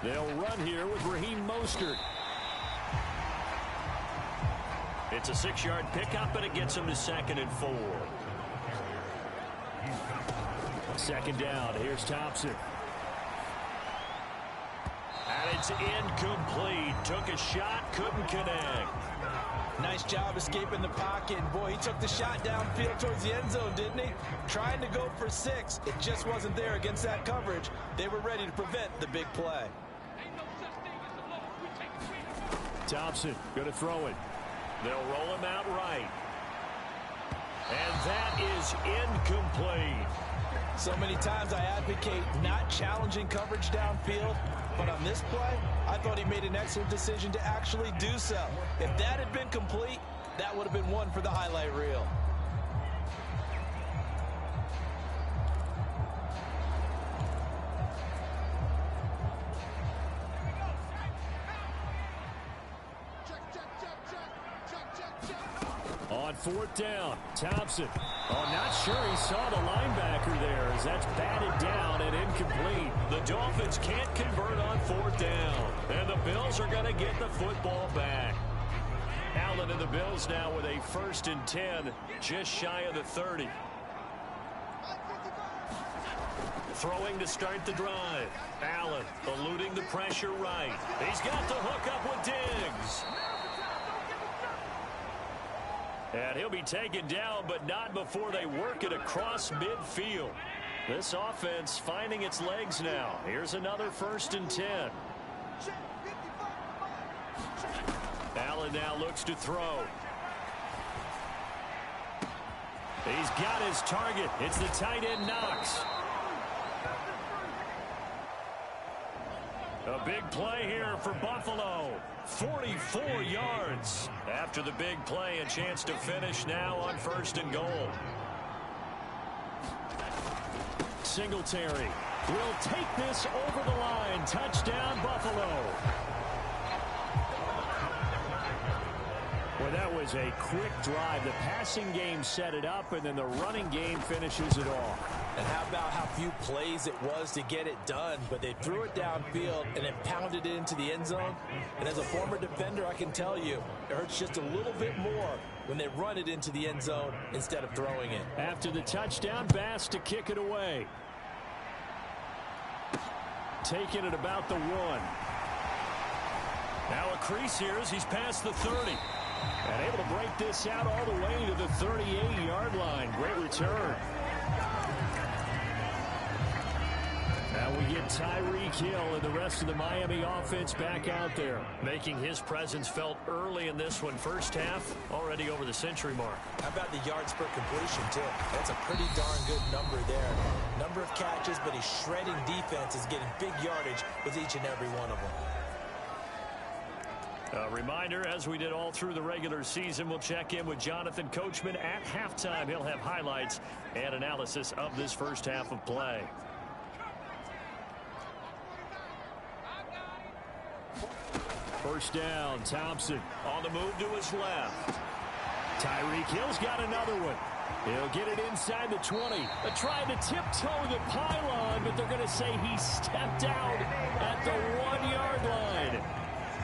They'll run here with Raheem Mostert. It's a 6-yard pickup, and it gets him to 2nd and 4. 2nd down. Here's Thompson. And it's incomplete. Took a shot, couldn't connect. Nice job escaping the pocket. And boy, he took the shot downfield towards the end zone, didn't he? Trying to go for 6. It just wasn't there against that coverage. They were ready to prevent the big play. Thompson going to throw it. They'll roll him out right. And that is incomplete. So many times I advocate not challenging coverage downfield, but on this play, I thought he made an excellent decision to actually do so. If that had been complete, that would have been one for the highlight reel. On 4th down, Thompson Oh, not sure he saw the linebacker there as that's batted down and incomplete. The Dolphins can't convert on 4th down, and the Bills are going to get the football back. Allen and the Bills now with a 1st and 10, just shy of the 30. Throwing to start the drive. Allen eluding the pressure right. He's got the hook up with Diggs. And he'll be taken down, but not before they work it across midfield. This offense finding its legs now. Here's another 1st and 10. Allen now looks to throw. He's got his target. It's the tight end Knox. A big play here for Buffalo. 44 yards. After the big play, a chance to finish now on 1st and goal. Singletary will take this over the line. Touchdown, Buffalo. Well, that was a quick drive. The passing game set it up, and then the running game finishes it off. And how about how few plays it was to get it done, but they threw it downfield and then pounded it into the end zone. And as a former defender, I can tell you, it hurts just a little bit more when they run it into the end zone instead of throwing it. After the touchdown, Bass to kick it away. Taking it about the 1. Now a crease here as he's past the 30. And able to break this out all the way to the 38-yard line. Great return. Now we get Tyreek Hill and the rest of the Miami offense back out there. Making his presence felt early in this one. First half, already over the century mark. How about the yards per completion, too? That's a pretty darn good number there. Number of catches, but he's shredding defenses, getting big yardage with each and every one of them. A reminder, as we did all through the regular season, we'll check in with Jonathan Coachman at halftime. He'll have highlights and analysis of this first half of play. First down, Thompson on the move to his left. Tyreek Hill's got another one. He'll get it inside the 20. They're trying to tiptoe the pylon, but they're going to say he stepped out at the 1-yard line.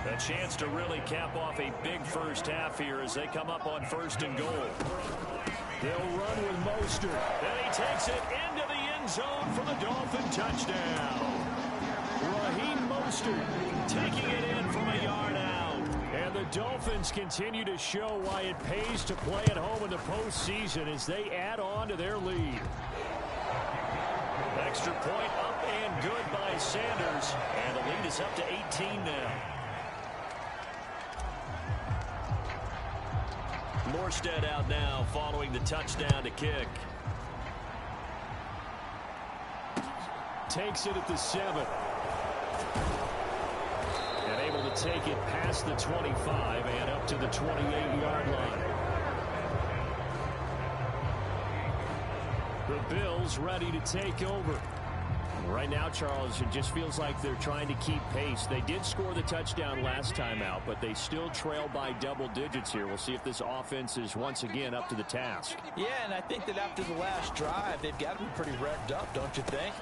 A chance to really cap off a big first half here as they come up on 1st and goal. They'll run with Mostert. And he takes it into the end zone for the Dolphin touchdown. Raheem Mostert taking it in from a yard out. And the Dolphins continue to show why it pays to play at home in the postseason as they add on to their lead. Extra point up and good by Sanders. And the lead is up to 18 now. Morstead out now following the touchdown to kick. Takes it at the 7. And able to take it past the 25 and up to the 28-yard line. The Bills ready to take over. Right now, Charles, it just feels like they're trying to keep pace. They did score the touchdown last time out, but they still trail by double digits here. We'll see if this offense is once again up to the task. Yeah, and I think that after the last drive, they've got to be pretty revved up, don't you think?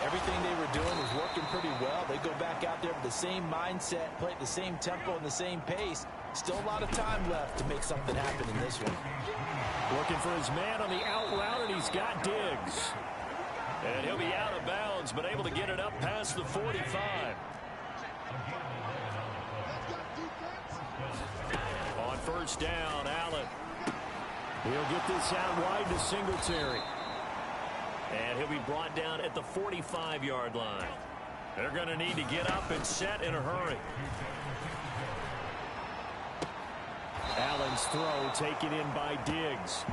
Everything they were doing was working pretty well. They go back out there with the same mindset, play at the same tempo and the same pace. Still a lot of time left to make something happen in this one. Looking for his man on the out route, and he's got Diggs. And he'll be out of bounds, but able to get it up past the 45. On 1st down, Allen. He'll get this out wide to Singletary. And he'll be brought down at the 45-yard line. They're going to need to get up and set in a hurry. Allen's throw taken in by Diggs.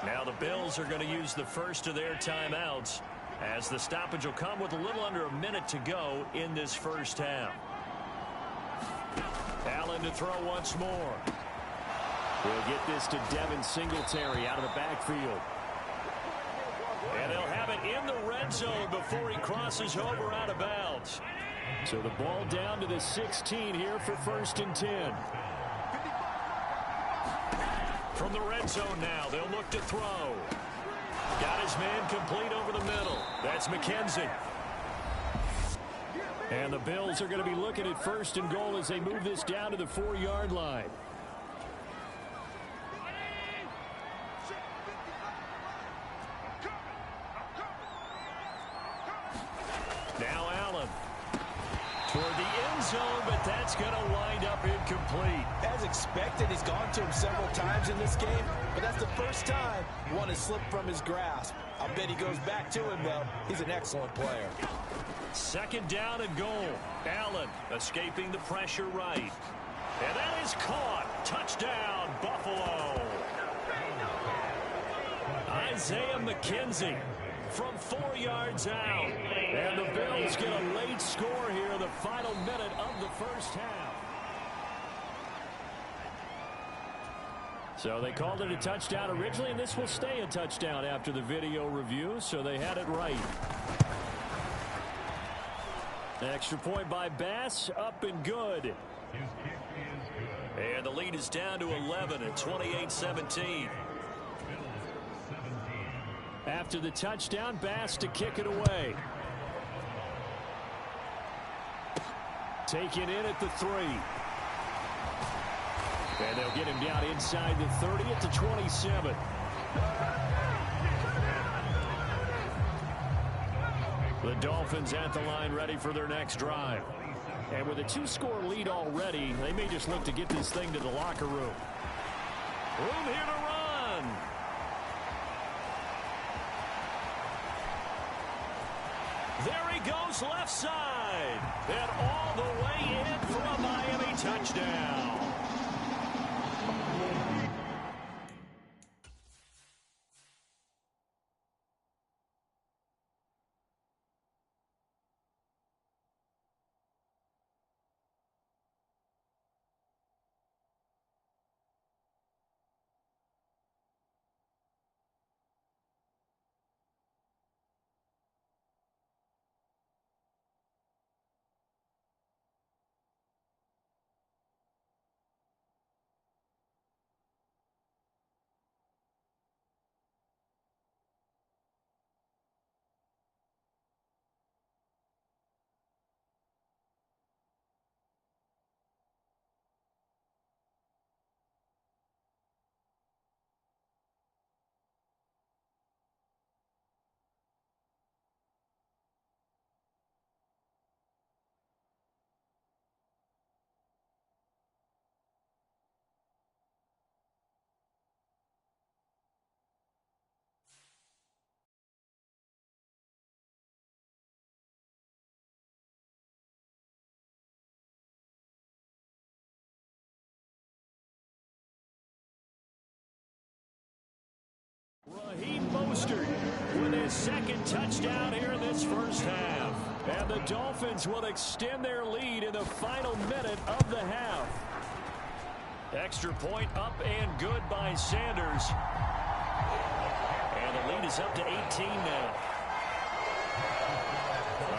Now the Bills are going to use the first of their timeouts as the stoppage will come with a little under a minute to go in this first half. Allen to throw once more. We'll get this to Devin Singletary out of the backfield. And they'll have it in the red zone before he crosses over out of bounds. So the ball down to the 16 here for 1st and 10. From the red zone now, they'll look to throw. Got his man complete over the middle. That's McKenzie. And the Bills are going to be looking at 1st and goal as they move this down to the 4-yard line. Now Allen toward the end zone, but that's going to wind up incomplete. As expected, he's gone to him several times in this game, but that's the first time one has slipped from his grasp. I'll bet he goes back to him, though. He's an excellent player. 2nd down and goal. Allen escaping the pressure right. And that is caught. Touchdown, Buffalo. Isaiah McKenzie from 4 yards out. And the Bills get a late score here in the final minute of the first half. So they called it a touchdown originally, and this will stay a touchdown after the video review, so they had it right. Extra point by Bass, up and good. And the lead is down to 11 at 28-17. After the touchdown, Bass to kick it away. Taken in at the 3. And they'll get him down inside the 30 at the 27. The Dolphins at the line ready for their next drive. And with a 2-score lead already, they may just look to get this thing to the locker room. Room here to run. There he goes left side. And all the way in for a Miami touchdown. Raheem Mostert with his 2nd touchdown here in this first half. And the Dolphins will extend their lead in the final minute of the half. Extra point up and good by Sanders. And the lead is up to 18 now.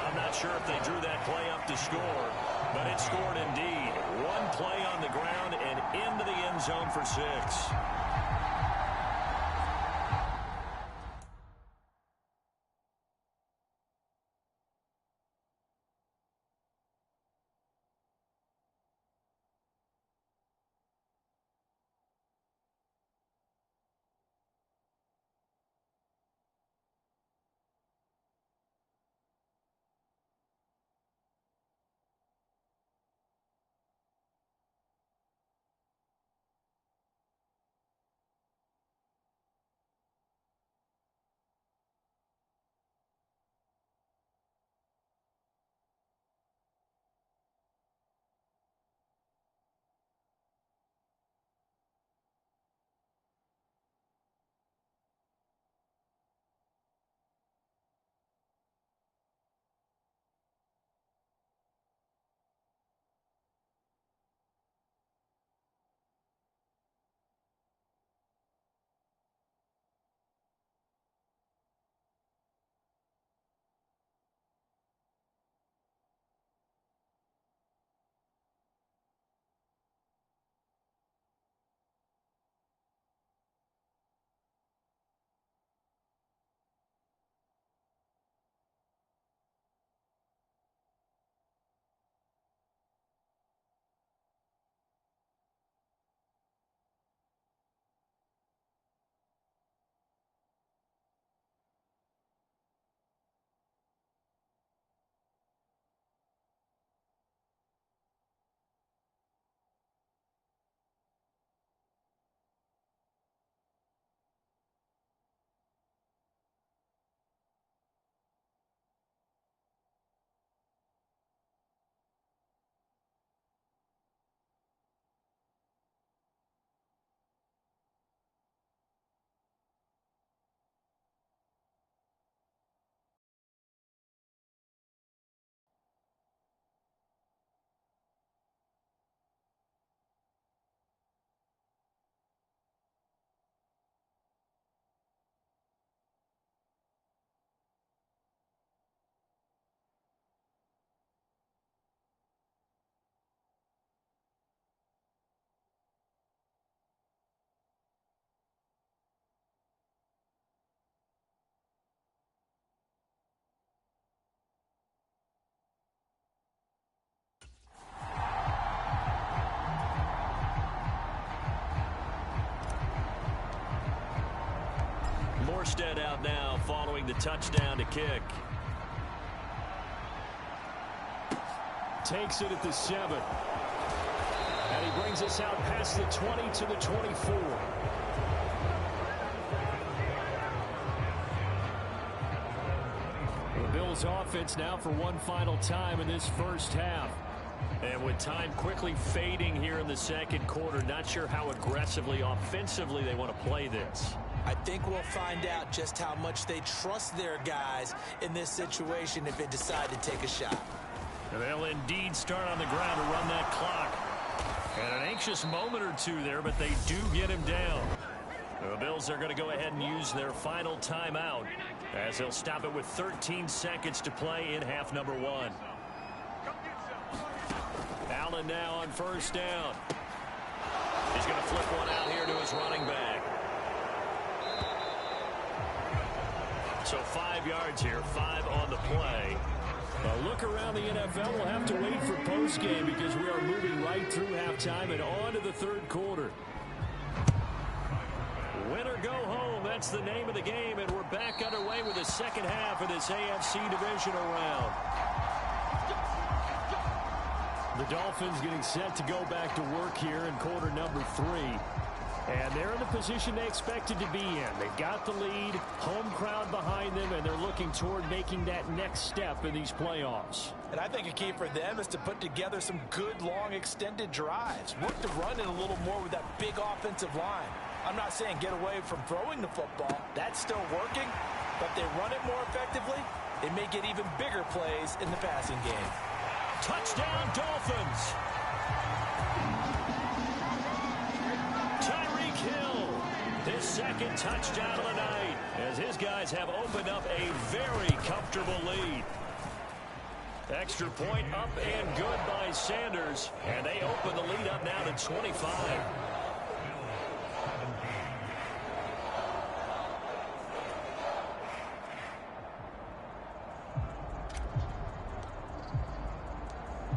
I'm not sure if they drew that play up to score, but it scored indeed. One play on the ground and into the end zone for 6. Morstead out now following the touchdown to kick. Takes it at the 7. And he brings us out past the 20 to the 24. The Bills offense now for one final time in this first half. And with time quickly fading here in the second quarter, not sure how aggressively, offensively they want to play this. I think we'll find out just how much they trust their guys in this situation if they decide to take a shot. They'll indeed start on the ground to run that clock. And an anxious moment or two there, but they do get him down. The Bills are going to go ahead and use their final timeout as they'll stop it with 13 seconds to play in half number 1. Allen now on first down. He's going to flip one out here to his running back. So 5 yards here, 5 on the play. A look around the NFL. We'll have to wait for postgame because we are moving right through halftime and on to the third quarter. Win or go home, that's the name of the game, and we're back underway with the second half of this AFC divisional round. The Dolphins getting set to go back to work here in quarter number 3. And they're in the position they expected to be in. They've got the lead, home crowd behind them, and they're looking toward making that next step in these playoffs. And I think a key for them is to put together some good, long, extended drives. Work the run in a little more with that big offensive line. I'm not saying get away from throwing the football. That's still working. But they run it more effectively, they may get even bigger plays in the passing game. Touchdown, Dolphins! Tyreek Hill, his second touchdown of the night, as his guys have opened up a very comfortable lead. Extra point up and good by Sanders, and they open the lead up now to 25.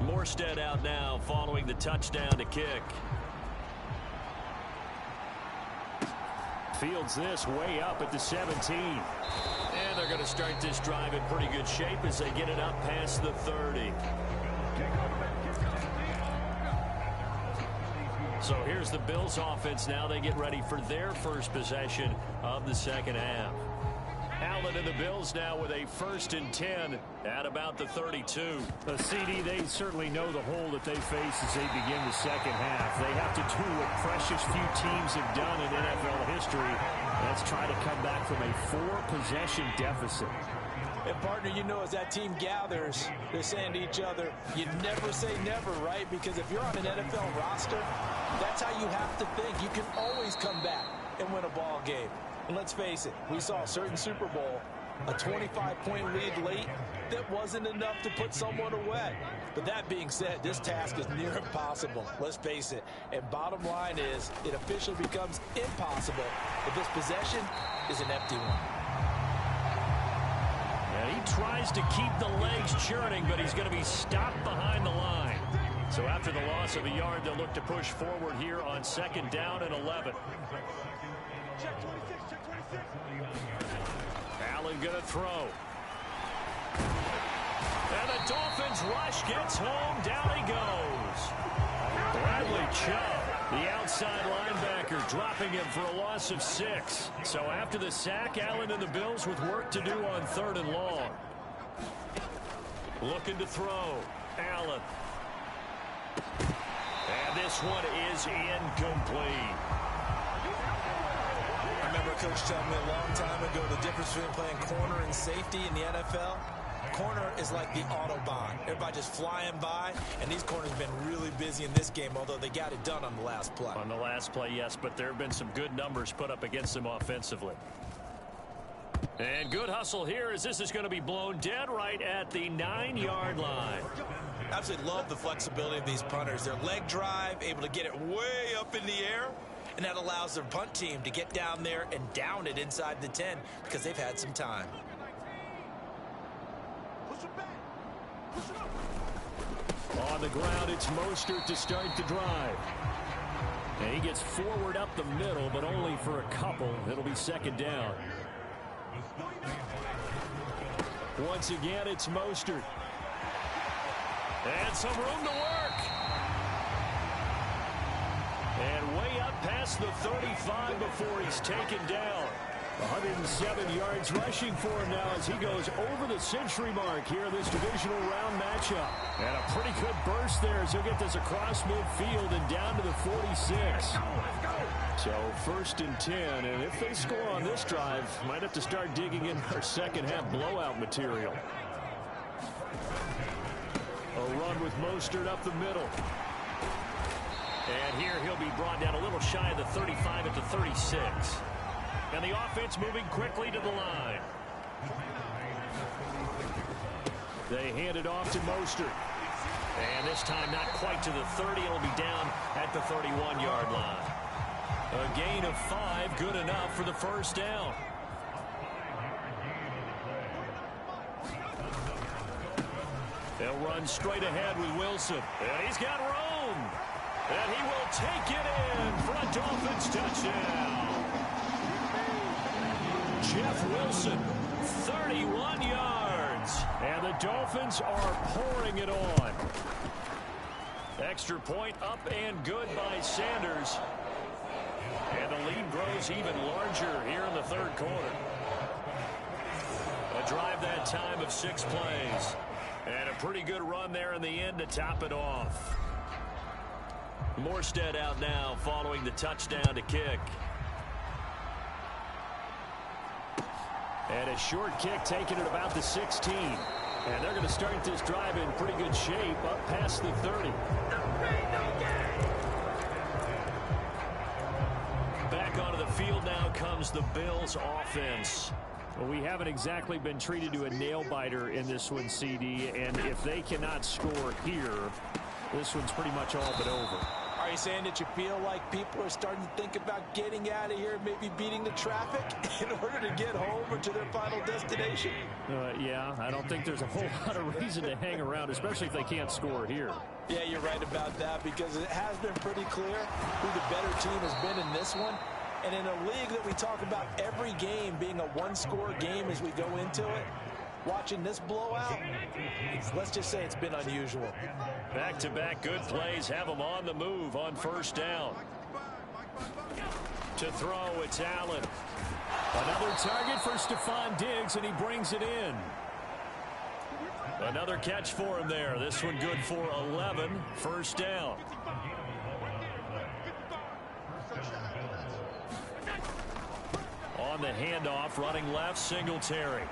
Morstead out now following the touchdown to kick. Fields this way up at the 17. And they're going to start this drive in pretty good shape as they get it up past the 30. So here's the Bills offense now. They get ready for their first possession of the second half. Allen and the Bills now with a 1st and 10 at about the 32. CD, they certainly know the hole that they face as they begin the second half. They have to do what precious few teams have done in NFL history. That's try to come back from a 4-possession deficit. And, partner, you know, as that team gathers, they're saying to each other, you never say never, right? Because if you're on an NFL roster, that's how you have to think. You can always come back and win a ball game. And let's face it, we saw a certain Super Bowl, a 25-point lead late that wasn't enough to put someone away. But that being said, this task is near impossible. Let's face it. And bottom line is, it officially becomes impossible if this possession is an empty one. And he tries to keep the legs churning, but he's going to be stopped behind the line. So after the loss of a yard, they'll look to push forward here on 2nd down and 11. Allen going to throw. And the Dolphins rush gets home. Down he goes. Bradley Chubb, the outside linebacker, dropping him for a loss of 6. So after the sack, Allen and the Bills with work to do on 3rd and long. Looking to throw. Allen. And this one is incomplete. I remember Coach telling me a long time ago the difference between playing corner and safety in the NFL. Corner is like the Autobahn. Everybody just flying by, and these corners have been really busy in this game, although they got it done on the last play. On the last play, yes, but there have been some good numbers put up against them offensively. And good hustle here as this is going to be blown dead right at the 9-yard line. Absolutely love the flexibility of these punters. Their leg drive, able to get it way up in the air, and that allows their punt team to get down there and down it inside the 10 because they've had some time. On the ground, it's Mostert to start the drive. And he gets forward up the middle, but only for a couple. It'll be 2nd down. Once again, it's Mostert. And some room to work. And way up past the 35 before he's taken down. 107 yards rushing for him now as he goes over the century mark here in this divisional round matchup. And a pretty good burst there as he'll get this across midfield and down to the 46. So 1st and 10, and if they score on this drive, might have to start digging in our second half blowout material. A run with Mostert up the middle. And here he'll be brought down a little shy of the 35 at the 36. And the offense moving quickly to the line. They hand it off to Mostert. And this time not quite to the 30. It'll be down at the 31-yard line. A gain of 5, good enough for the first down. They'll run straight ahead with Wilson. And he's got room. And he will take it in for a Dolphins touchdown. Jeff Wilson, 31 yards. And the Dolphins are pouring it on. Extra point up and good by Sanders. And the lead grows even larger here in the third quarter. A drive that time of 6 plays. And a pretty good run there in the end to top it off. Morstead out now following the touchdown to kick. And a short kick taken at about the 16. And they're going to start this drive in pretty good shape up past the 30. Back onto the field now comes the Bills offense. Well, we haven't exactly been treated to a nail-biter in this one, CD. And if they cannot score here, this one's pretty much all but over. Are you saying that you feel like people are starting to think about getting out of here, maybe beating the traffic in order to get home or to their final destination? Yeah, I don't think there's a whole lot of reason to hang around, especially if they can't score here. Yeah, you're right about that because it has been pretty clear who the better team has been in this one. And in a league that we talk about every game being a one-score game as we go into it, watching this blowout, let's just say it's been unusual. Back-to-back good plays have them on the move on first down. To throw, it's Allen. Another target for Stephon Diggs, and he brings it in. Another catch for him there. This one good for 11. First down. On the handoff, running left, Singletary.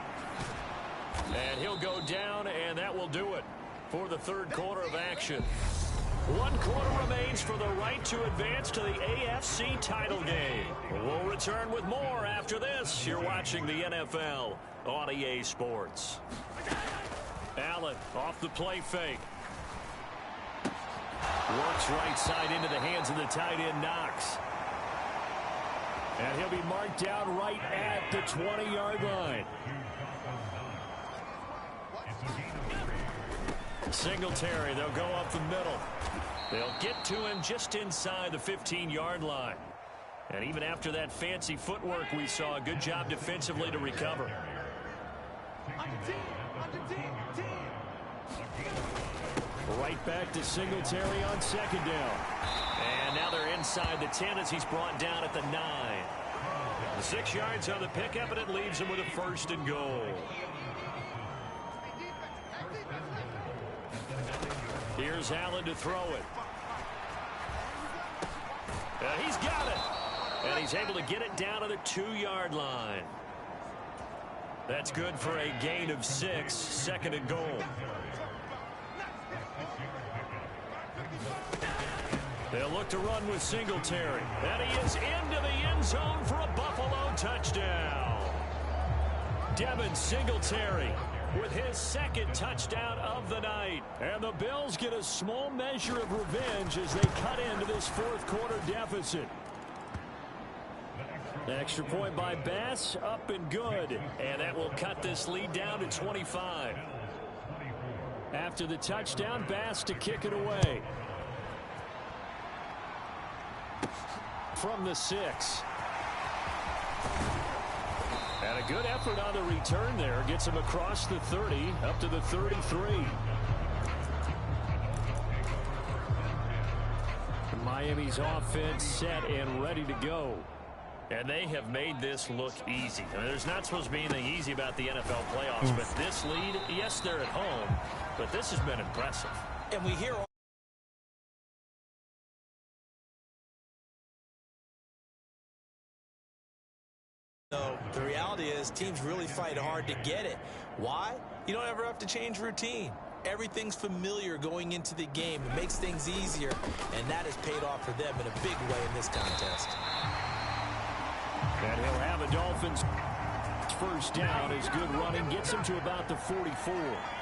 And he'll go down, and that will do it for the third quarter of action. 1 quarter remains for the right to advance to the AFC title game. We'll return with more after this. You're watching the NFL on EA Sports. Allen off the play fake. Works right side into the hands of the tight end, Knox. And he'll be marked down right at the 20-yard line. Singletary, they'll go up the middle. They'll get to him just inside the 15-yard line. And even after that fancy footwork we saw, a good job defensively to recover. Right back to Singletary on second down. And now they're inside the 10 as he's brought down at the 9. 6 yards on the pickup, and it leaves him with a 1st and goal. Here's Allen to throw it. And he's got it. And he's able to get it down to the 2-yard line. That's good for a gain of 6, 2nd and goal. They'll look to run with Singletary. And he is into the end zone for a Buffalo touchdown. Devin Singletary with his 2nd touchdown of the night. And the Bills get a small measure of revenge as they cut into this 4th quarter deficit. Extra point by Bass, up and good. And that will cut this lead down to 25. After the touchdown, Bass to kick it away. From the 6. And a A good effort on the return there. Gets him across the 30, up to the 33. Miami's offense set and ready to go. And they have made this look easy. I mean, there's not supposed to be anything easy about the NFL playoffs, but this lead, yes, they're at home, but this has been impressive. And we hear the reality is teams really fight hard to get it. Why? You don't ever have to change routine. Everything's familiar going into the game. It makes things easier, and that has paid off for them in a big way in this contest. And he'll have a Dolphins first down as good running gets him to about the 44.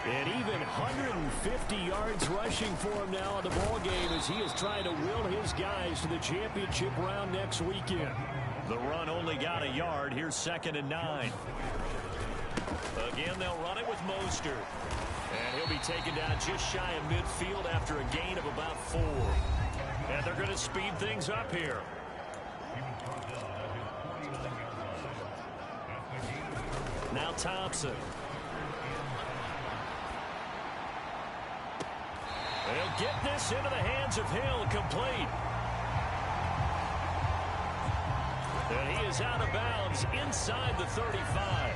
And even 150 yards rushing for him now in the ball game as he is trying to will his guys to the championship round next weekend. The run only got a yard. Here's 2nd and 9. Again, they'll run it with Mostert. And he'll be taken down just shy of midfield after a gain of about 4. And they're going to speed things up here. Now Thompson. They'll get this into the hands of Hill, complete. And he is out of bounds inside the 35.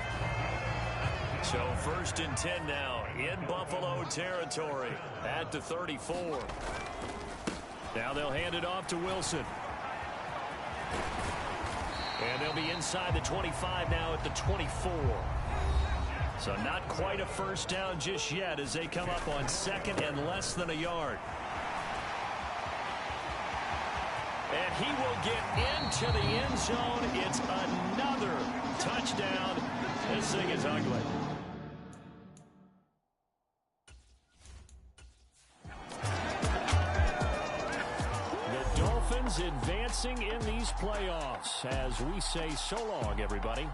So 1st and 10 now in Buffalo territory at the 34. Now they'll hand it off to Wilson. And they'll be inside the 25 now at the 24. So not quite a first down just yet as they come up on 2nd and less than a yard. And he will get into the end zone. It's another touchdown. This thing is ugly. The Dolphins advancing in these playoffs as we say so long, everybody.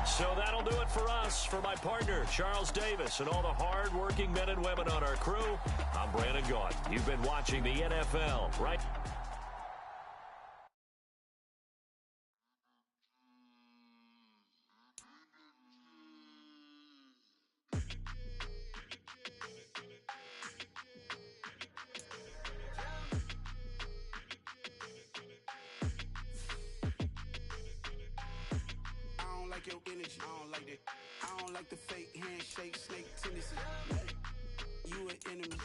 So that'll do it for us. For my partner, Charles Davis, and all the hard-working men and women on our crew, I'm Brandon Gaudin. You've been watching the NFL, right? Your energy, I don't like that. I don't like the fake handshake, snake tendency. You an enemy.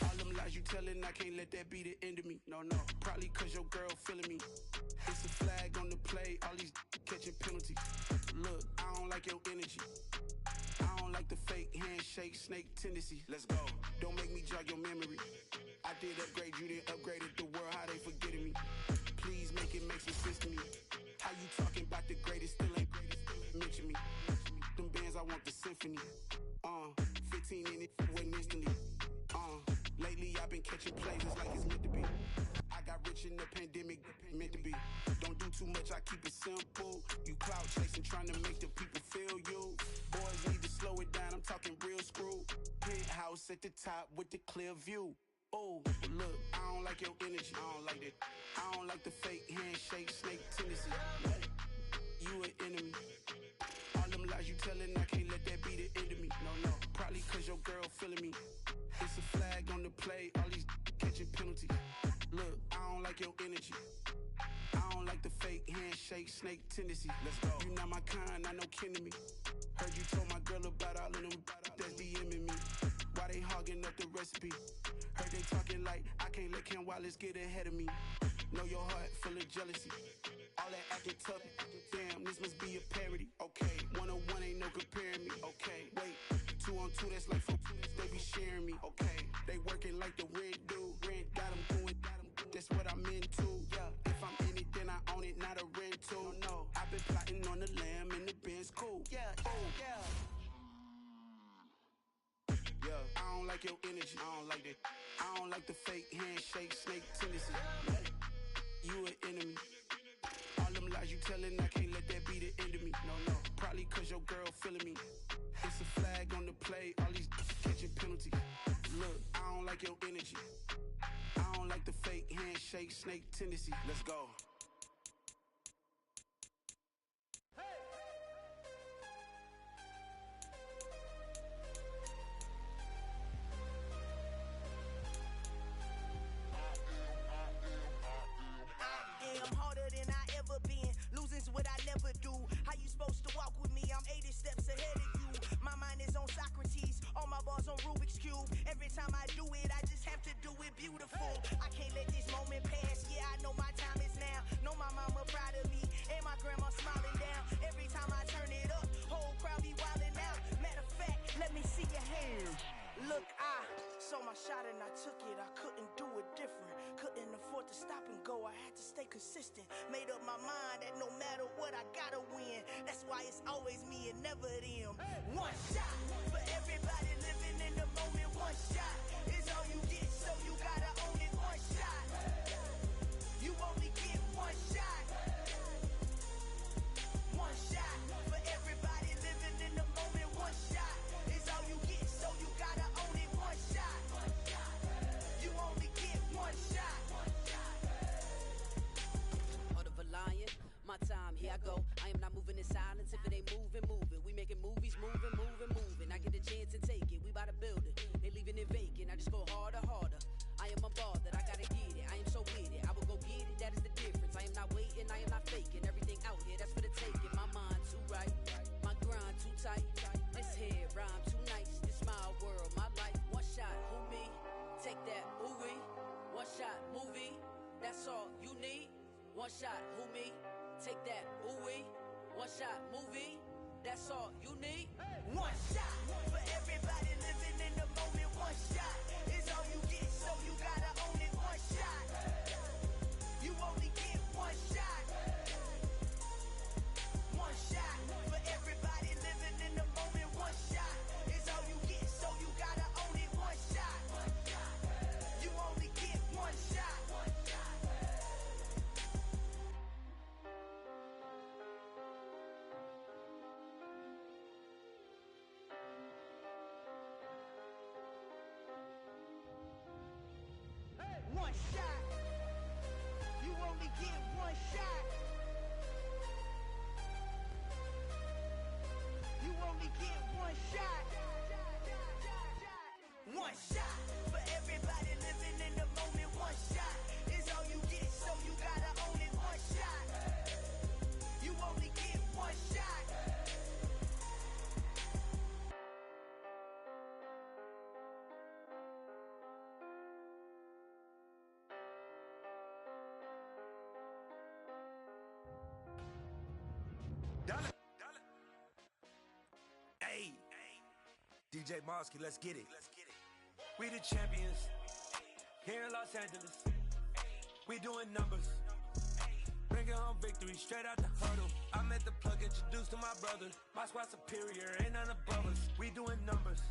All them lies you telling, I can't let that be the end of me. No, probably cause your girl feeling me. It's a flag on the play, all these catching penalties. Look, I don't like your energy. I don't like the fake handshake, snake tendency. Let's go. Don't make me jog your memory. I did upgrade, you didn't upgrade it. The world, how they forgetting me. Please make it make some sense to me. How you talking about the greatest, still ain't greatest, mention me. Them bands, I want the symphony. 15 in it, went instantly. Lately I've been catching plays, it's like it's meant to be. I got rich in the pandemic, meant to be. Don't do too much, I keep it simple. You cloud chasing, trying to make the people feel you. Boys need to slow it down, I'm talking real screw. Penthouse at the top with the clear view. Oh, look, I don't like your energy. I don't like that. I don't like the fake handshake, snake tendency. You an enemy. All them lies you telling, I can't let that be the end of me. No, probably cause your girl feeling me. It's a flag on the play, all these catching penalties. Look, I don't like your energy. I don't like the fake handshake, snake tendency. Let's go. You not my kind, I know kin to me. Heard you told my girl about all of them that's DMing me. Why they hogging up the recipe? Heard they talking like I can't let Ken Wallace get ahead of me. Know your heart full of jealousy. All that acting tough, damn, this must be a parody. Okay, 1-on-1 ain't no comparing me. Okay, wait, 2-on-2, that's like 4-2, they be sharing me. Okay, they working like the rent do. Rent got them going, that's what I'm into. Yeah, if I'm in it, then I own it, not a rental. No, I've been plotting on the lamb and the Benz cool. Yeah, yeah. I don't like your energy. I don't like that. I don't like the fake handshake, snake tendency. You an enemy. All them lies you telling, I can't let that be the end of me. No, probably cause your girl feeling me. It's a flag play all these catching penalties. Look, I don't like your energy. I don't like the fake handshake, snake tendency. Let's go. I'm harder than I ever been. Losing's what I never do. How you supposed to walk with me? I'm 80 steps ahead of you. My mind is on Socrates. All my bars on Rubik's Cube. Every time I do it, I just have to do it beautiful. I can't let this moment pass. Yeah, I know my time is now. Know my mama proud of me. And my grandma smiling down. Every time I turn it up, whole crowd be wilding out. Matter of fact, let me see your hands. Look, I saw my shot and I took it. I couldn't do it different. Couldn't afford to stop and go. I had to stay consistent. Made up my mind that no matter what, I gotta win. That's why it's always me and never them. One shot for everybody living in the moment. One shot is all you get, so you gotta own it. One shot. You only get one shot. One shot for everybody living in the moment. One shot is all you get, so you gotta own it. One shot. You only get one shot. Heart of a lion, my time, here I go. I am not moving in silence. If it ain't moving, moving. We making movies, moving, moving, moving. I get a chance to take it. We bout to build it. They leaving it vacant. I just go harder, harder. I am a ball that I gotta get it. I am so with it. I will go get it. That is the difference. I am not waiting. I am not faking. Everything out here, that's for the taking. My mind too right. My grind too tight. This head rhyme too nice. This my world, my life. One shot, who me? Take that, ooh-wee. One shot, movie. That's all you need. One shot, who me? Take that, ooh-wee. One shot, movie. That's all you need. One shot for everybody living in the moment. One shot is all you get, so you gotta own it. One shot. You only get one shot. One shot for everybody living in the moment. One shot is all you get, so you gotta own it. One shot. You only get one shot. One shot. You only get one shot. You only get one shot. One shot for everybody living in the moment. One shot is all you get, so you gotta own it. One shot. You only get one shot. Hey, DJ Mosky, let's get it. We the champions here in Los Angeles. We doing numbers, bringing home victory straight out the huddle. I met the plug, introduced to my brother. My squad superior, ain't none above us. We doing numbers,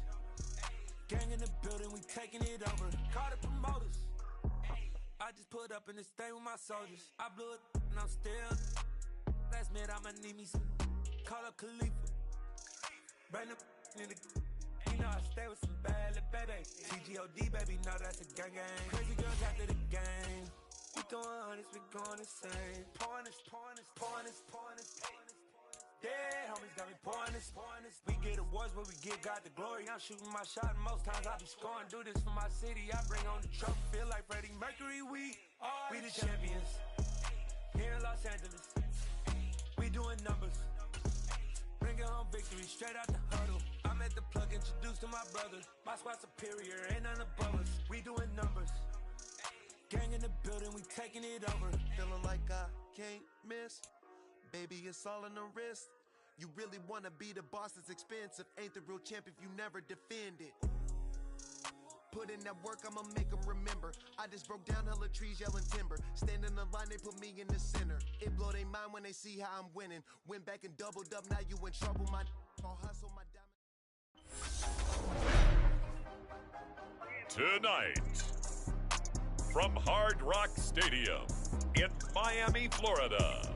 gang in the building, we taking it over. Call the promoters. I just put up in this thing with my soldiers. I blew it and I'm still. Last minute I'ma need me some. Call up Khalifa. Bring the in the. You know I stay with some bad little baby. TGOD baby, know that's a gang gang. Crazy girls after the game. We throwing hundreds, we going insane. Pouring this. Dead homies got me pouring this. We get awards, but we give God the glory. I'm shooting my shot, and most times I be scoring. Do this for my city, I bring on the trophy. Feel like Freddie Mercury, we the champions here in Los Angeles. We doing numbers, bringing home victory straight out the huddle. I met the plug, introduced to my brother. My squad superior, ain't none above us. We doing numbers, gang in the building, we taking it over. Feeling like I can't miss. Baby, it's all in the wrist. You really wanna be the boss, it's expensive. Ain't the real champ if you never defend it. Put in that work, I'ma make them remember. I just broke down hella trees, yelling timber. Stand in the line, they put me in the center. It blow their mind when they see how I'm winning. Went back and doubled up, now you in trouble. My all hustle, my diamond. Tonight, from Hard Rock Stadium in Miami, Florida.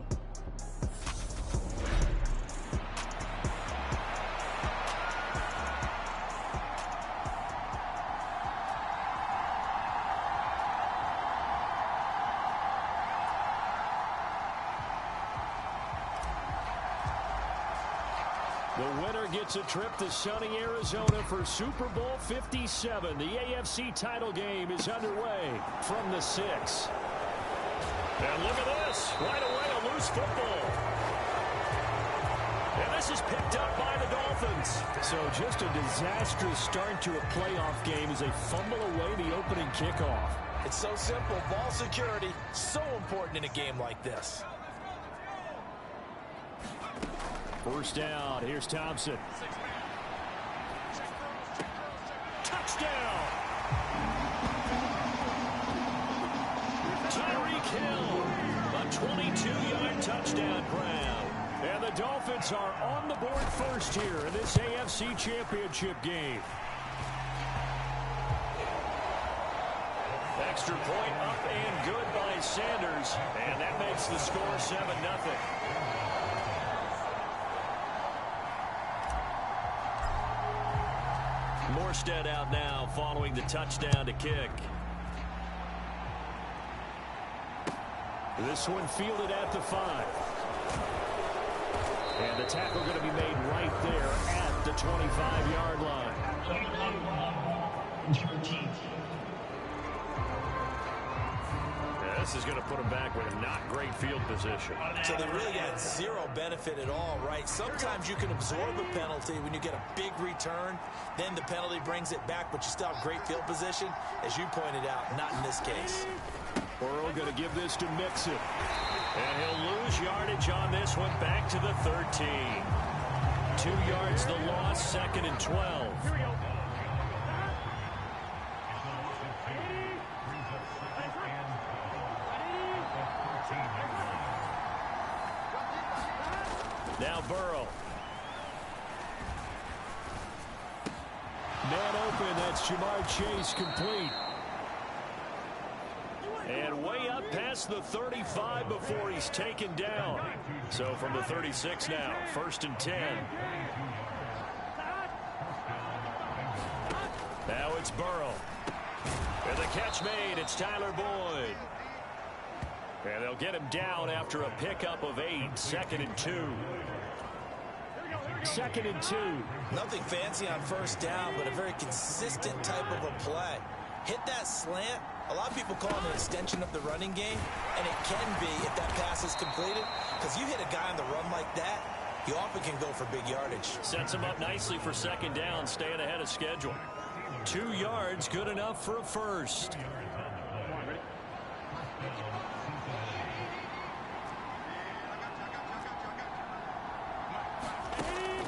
gets a trip to sunny Arizona for Super Bowl 57. The AFC title game is underway from the 6. And look at this. Right away, a loose football. And this is picked up by the Dolphins. So just a disastrous start to a playoff game as they fumble away the opening kickoff. It's so simple. Ball security, so important in a game like this. First down. Here's Thompson. Touchdown. Tyreek Hill. A 22-yard touchdown grab. And the Dolphins are on the board first here in this AFC Championship game. Extra point up and good by Sanders. And that makes the score 7-0. Morstead out now following the touchdown to kick. This one fielded at the 5. And the tackle going to be made right there at the 25-yard line. This is going to put them back with a not great field position. So they really got zero benefit at all, right? Sometimes you can absorb a penalty when you get a big return. Then the penalty brings it back, but you still have great field position. As you pointed out, not in this case. Burrow going to give this to Mixon. And he'll lose yardage on this one back to the 13. 2 yards the loss, 2nd and 12. Now Burrow. Man open, that's Jamar Chase complete. And way up past the 35 before he's taken down. So from the 36 now, 1st and 10. Now it's Burrow. And the catch made, it's Tyler Boyd. And they'll get him down after a pickup of 8, 2nd and 2. 2nd and 2. Nothing fancy on first down, but a very consistent type of a play. Hit that slant. A lot of people call it an extension of the running game, and it can be if that pass is completed, because you hit a guy on the run like that, he often can go for big yardage. Sets him up nicely for 2nd down, staying ahead of schedule. 2 yards, good enough for a first.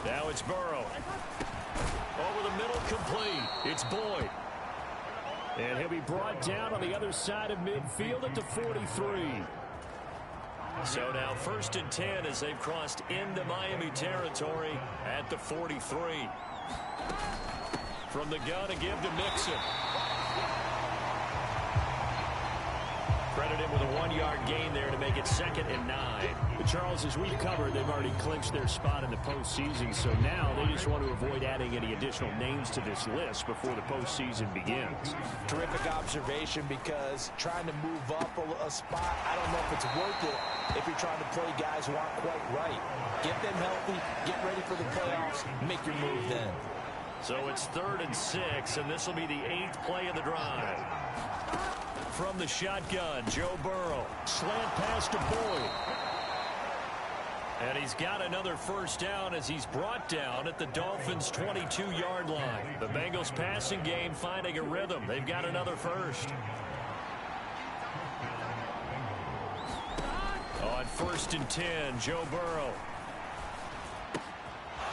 Now it's Burrow. Over the middle, complete. It's Boyd. And he'll be brought down on the other side of midfield at the 43. So now 1st and 10 as they've crossed into Miami territory at the 43. From the gun, a give to Mixon. Credited with a 1-yard gain there to make it 2nd and 9. Charles, as we've covered, they've already clinched their spot in the postseason, so now they just want to avoid adding any additional names to this list before the postseason begins. Terrific observation, because trying to move up a spot, I don't know if it's worth it if you're trying to play guys who aren't quite right. Get them healthy, get ready for the playoffs, make your move then. So it's 3rd and 6, and this will be the 8th play of the drive. From the shotgun, Joe Burrow. Slant pass to Boyd. And he's got another first down as he's brought down at the Dolphins' 22-yard line. The Bengals passing game finding a rhythm. They've got another first. On 1st and 10, Joe Burrow.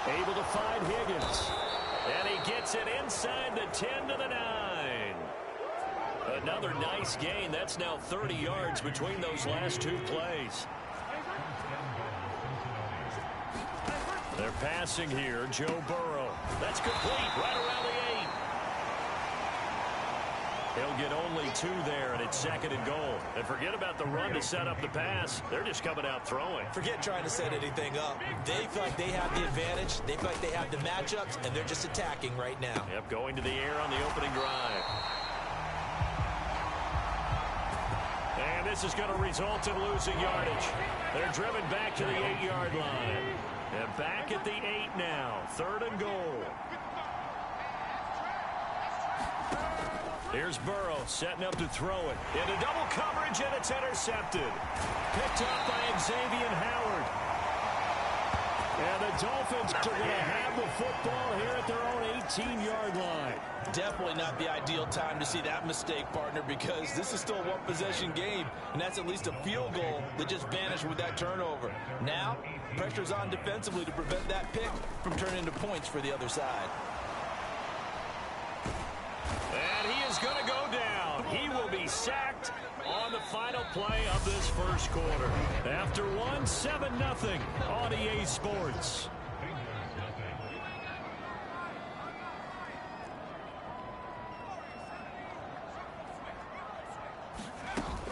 Able to find Higgins. And he gets it inside the 10 to the 9. Another nice gain. That's now 30 yards between those last 2 plays. They're passing here, Joe Burrow. That's complete, right around the 8. He'll get only 2 there, and it's 2nd and goal. And forget about the run to set up the pass. They're just coming out throwing. Forget trying to set anything up. They feel like they have the advantage. They feel like they have the matchups, and they're just attacking right now. Yep, going to the air on the opening drive. And this is going to result in losing yardage. They're driven back to the 8-yard line. And back at the 8 now. 3rd and goal. Here's Burrow setting up to throw it. Into double coverage, and it's intercepted. Picked up by Xavier Howard. And the Dolphins are going to have the football here at their own 18-yard line. Definitely not the ideal time to see that mistake, partner, because this is still a one-possession game, and that's at least a field goal that just vanished with that turnover. Now, pressure's on defensively to prevent that pick from turning into points for the other side. And he is going to go down. He will be sacked on the final play of this first quarter. After 7-0 on EA Sports.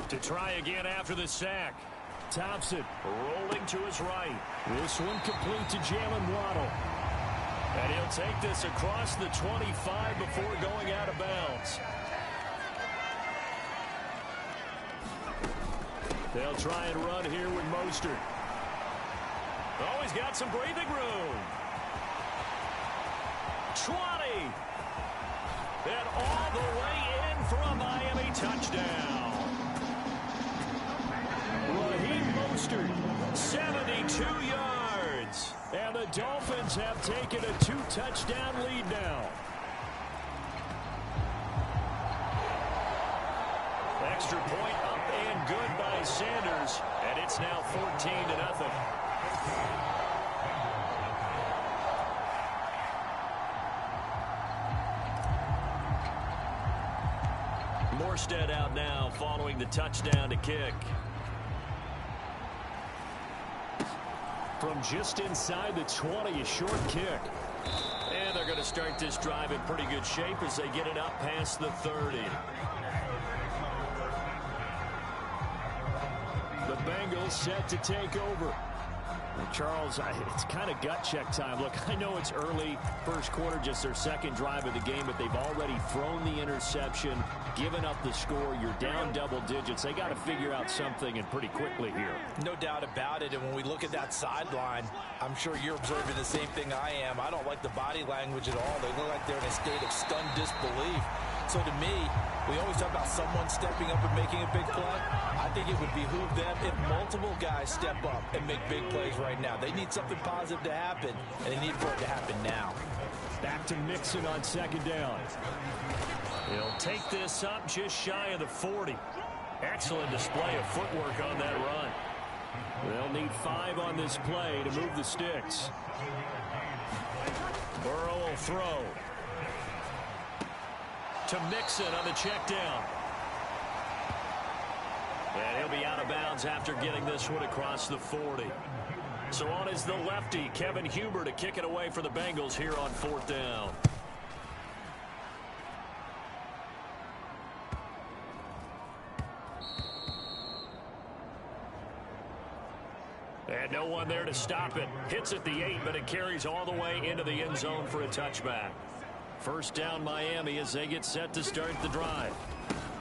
To try again after the sack. Thompson rolling to his right. This one complete to Jalen Waddle. And he'll take this across the 25 before going out of bounds. They'll try and run here with Mostert. Oh, he's got some breathing room. 20. And all the way in for a Miami touchdown. Raheem Mostert, 72 yards. And the Dolphins have taken a 2-touchdown lead now. Extra point up and good by Sanders. And it's now 14-0. Morstead out now following the touchdown to kick. From just inside the 20, a short kick. And they're going to start this drive in pretty good shape as they get it up past the 30. The Bengals set to take over. And Charles, it's kind of gut check time. Look, I know it's early, first quarter, just their second drive of the game, but they've already thrown the interception, given up the score. You're down double digits. They got to figure out something, and pretty quickly here. No doubt about it, and when we look at that sideline, I'm sure you're observing the same thing I am. I don't like the body language at all. They look like they're in a state of stunned disbelief. So to me, we always talk about someone stepping up and making a big play. I think it would behoove them if multiple guys step up and make big plays right now. They need something positive to happen, and they need for it to happen now. Back to Mixon on second down. He'll take this up just shy of the 40. Excellent display of footwork on that run. They'll need 5 on this play to move the sticks. Burrow will throw. To Mixon on the check down. And he'll be out of bounds after getting this one across the 40. So on is the lefty, Kevin Huber, to kick it away for the Bengals here on 4th down. And no one there to stop it. Hits at the 8, but it carries all the way into the end zone for a touchback. First down Miami as they get set to start the drive.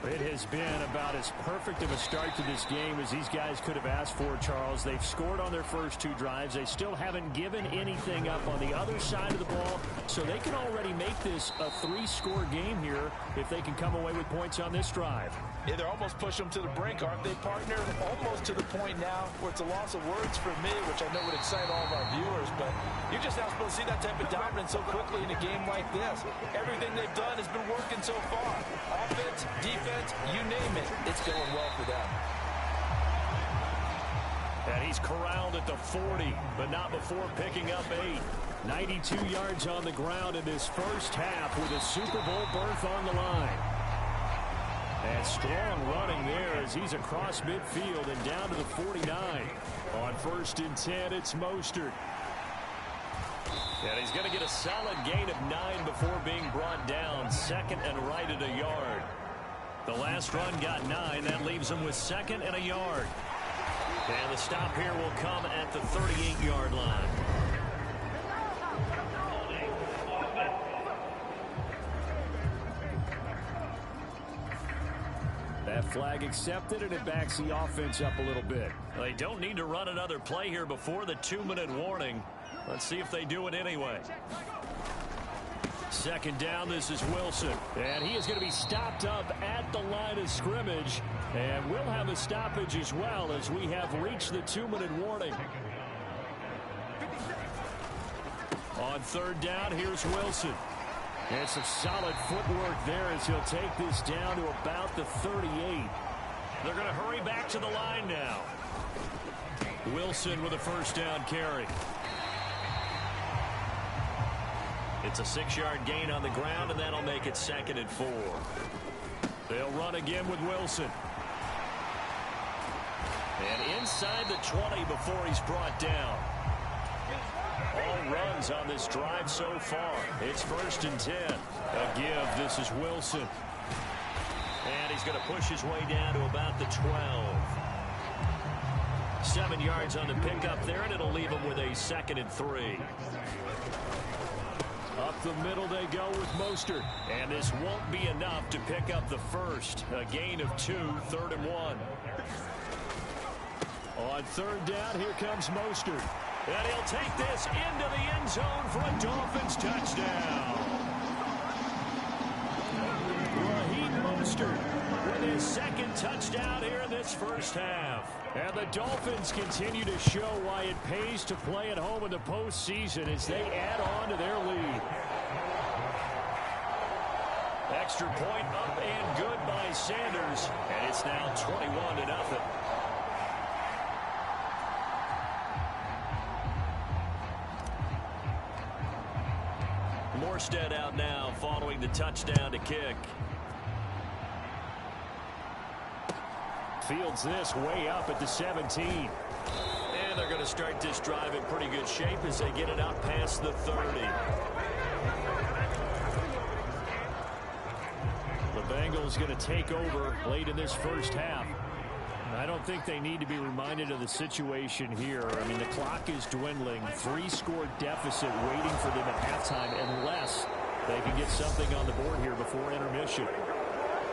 It has been about as perfect of a start to this game as these guys could have asked for, Charles. They've scored on their first 2 drives. They still haven't given anything up on the other side of the ball, so they can already make this a 3-score game here if they can come away with points on this drive. Yeah, they're almost pushing them to the brink, aren't they, partner? Almost to the point now where it's a loss of words for me, which I know would excite all of our viewers, but you're just not supposed to see that type of dominance so quickly in a game like this. Everything they've done has been working so far. Offense, defense, you name it, it's going well for them. And he's corralled at the 40, but not before picking up 8. 92 yards on the ground in this first half with a Super Bowl berth on the line. And strong running there as he's across midfield and down to the 49. On 1st and 10, it's Mostert. And he's going to get a solid gain of 9 before being brought down. 2nd and right at a yard. The last run got 9. That leaves him with 2nd and a yard. And the stop here will come at the 38-yard line. That flag accepted, and it backs the offense up a little bit. They don't need to run another play here before the 2-minute warning. Let's see if they do it anyway. Second down, this is Wilson. And he is going to be stopped up at the line of scrimmage. And we'll have a stoppage as well as we have reached the 2-minute warning. On third down, here's Wilson. And some solid footwork there as he'll take this down to about the 38. They're going to hurry back to the line now. Wilson with a first down carry. It's a 6-yard gain on the ground, and that'll make it 2nd and 4. They'll run again with Wilson. And inside the 20 before he's brought down. All runs on this drive so far. It's 1st and 10. A give. This is Wilson. And he's going to push his way down to about the 12. 7 yards on the pickup there, and it'll leave him with a 2nd and 3. Up the middle they go with Mostert. And this won't be enough to pick up the first. A gain of 2, 3rd and 1. On third down, here comes Mostert. And he'll take this into the end zone for a Dolphins touchdown. Raheem Mostert with his 2nd touchdown here in this first half. And the Dolphins continue to show why it pays to play at home in the postseason as they add on to their lead. Extra point up and good by Sanders. And it's now 21-0. Morstead out now following the touchdown to kick. Fields this way up at the 17. And they're going to start this drive in pretty good shape as they get it out past the 30. The Bengals going to take over late in this first half. I don't think they need to be reminded of the situation here. I mean, the clock is dwindling. 3-score deficit waiting for them at halftime unless they can get something on the board here before intermission.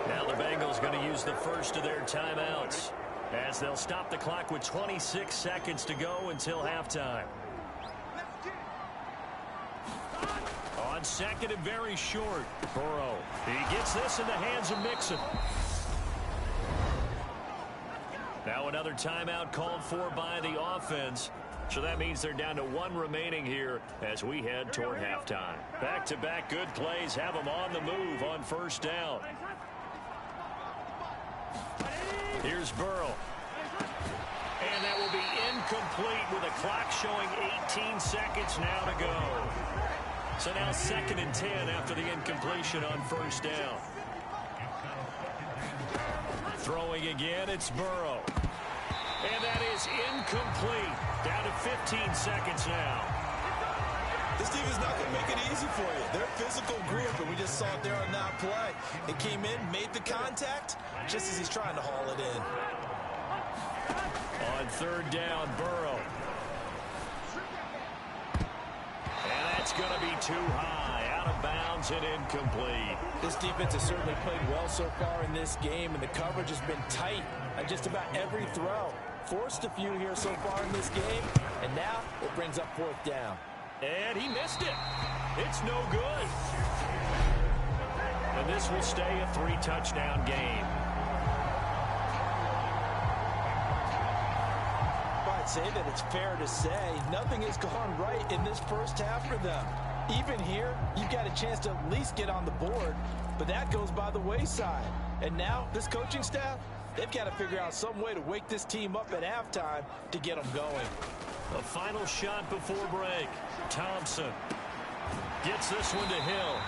Now the Bengals going to use the first of their timeouts as they'll stop the clock with 26 seconds to go until halftime. On 2nd and very short, Burrow. He gets this in the hands of Mixon. Now another timeout called for by the offense. So that means they're down to 1 remaining here as we head toward halftime. Back-to-back good plays have them on the move on first down. Here's Burrow. And that will be incomplete with a clock showing 18 seconds now to go. So now 2nd and 10 after the incompletion on first down. Throwing again, it's Burrow. And that is incomplete. Down to 15 seconds now. This team is not going to make it easy for you. They're a physical group, and we just saw it there on that play. It came in, made the contact, just as he's trying to haul it in. On third down, Burrow. And that's going to be too high. Out of bounds and incomplete. This defense has certainly played well so far in this game, and the coverage has been tight on just about every throw. Forced a few here so far in this game, and now it brings up 4th down. And he missed it. It's no good. And this will stay a 3-touchdown game. I'd say that it's fair to say nothing has gone right in this first half for them. Even here, you've got a chance to at least get on the board, but that goes by the wayside. And now, this coaching staff, they've got to figure out some way to wake this team up at halftime to get them going. A final shot before break. Thompson gets this one to Hill.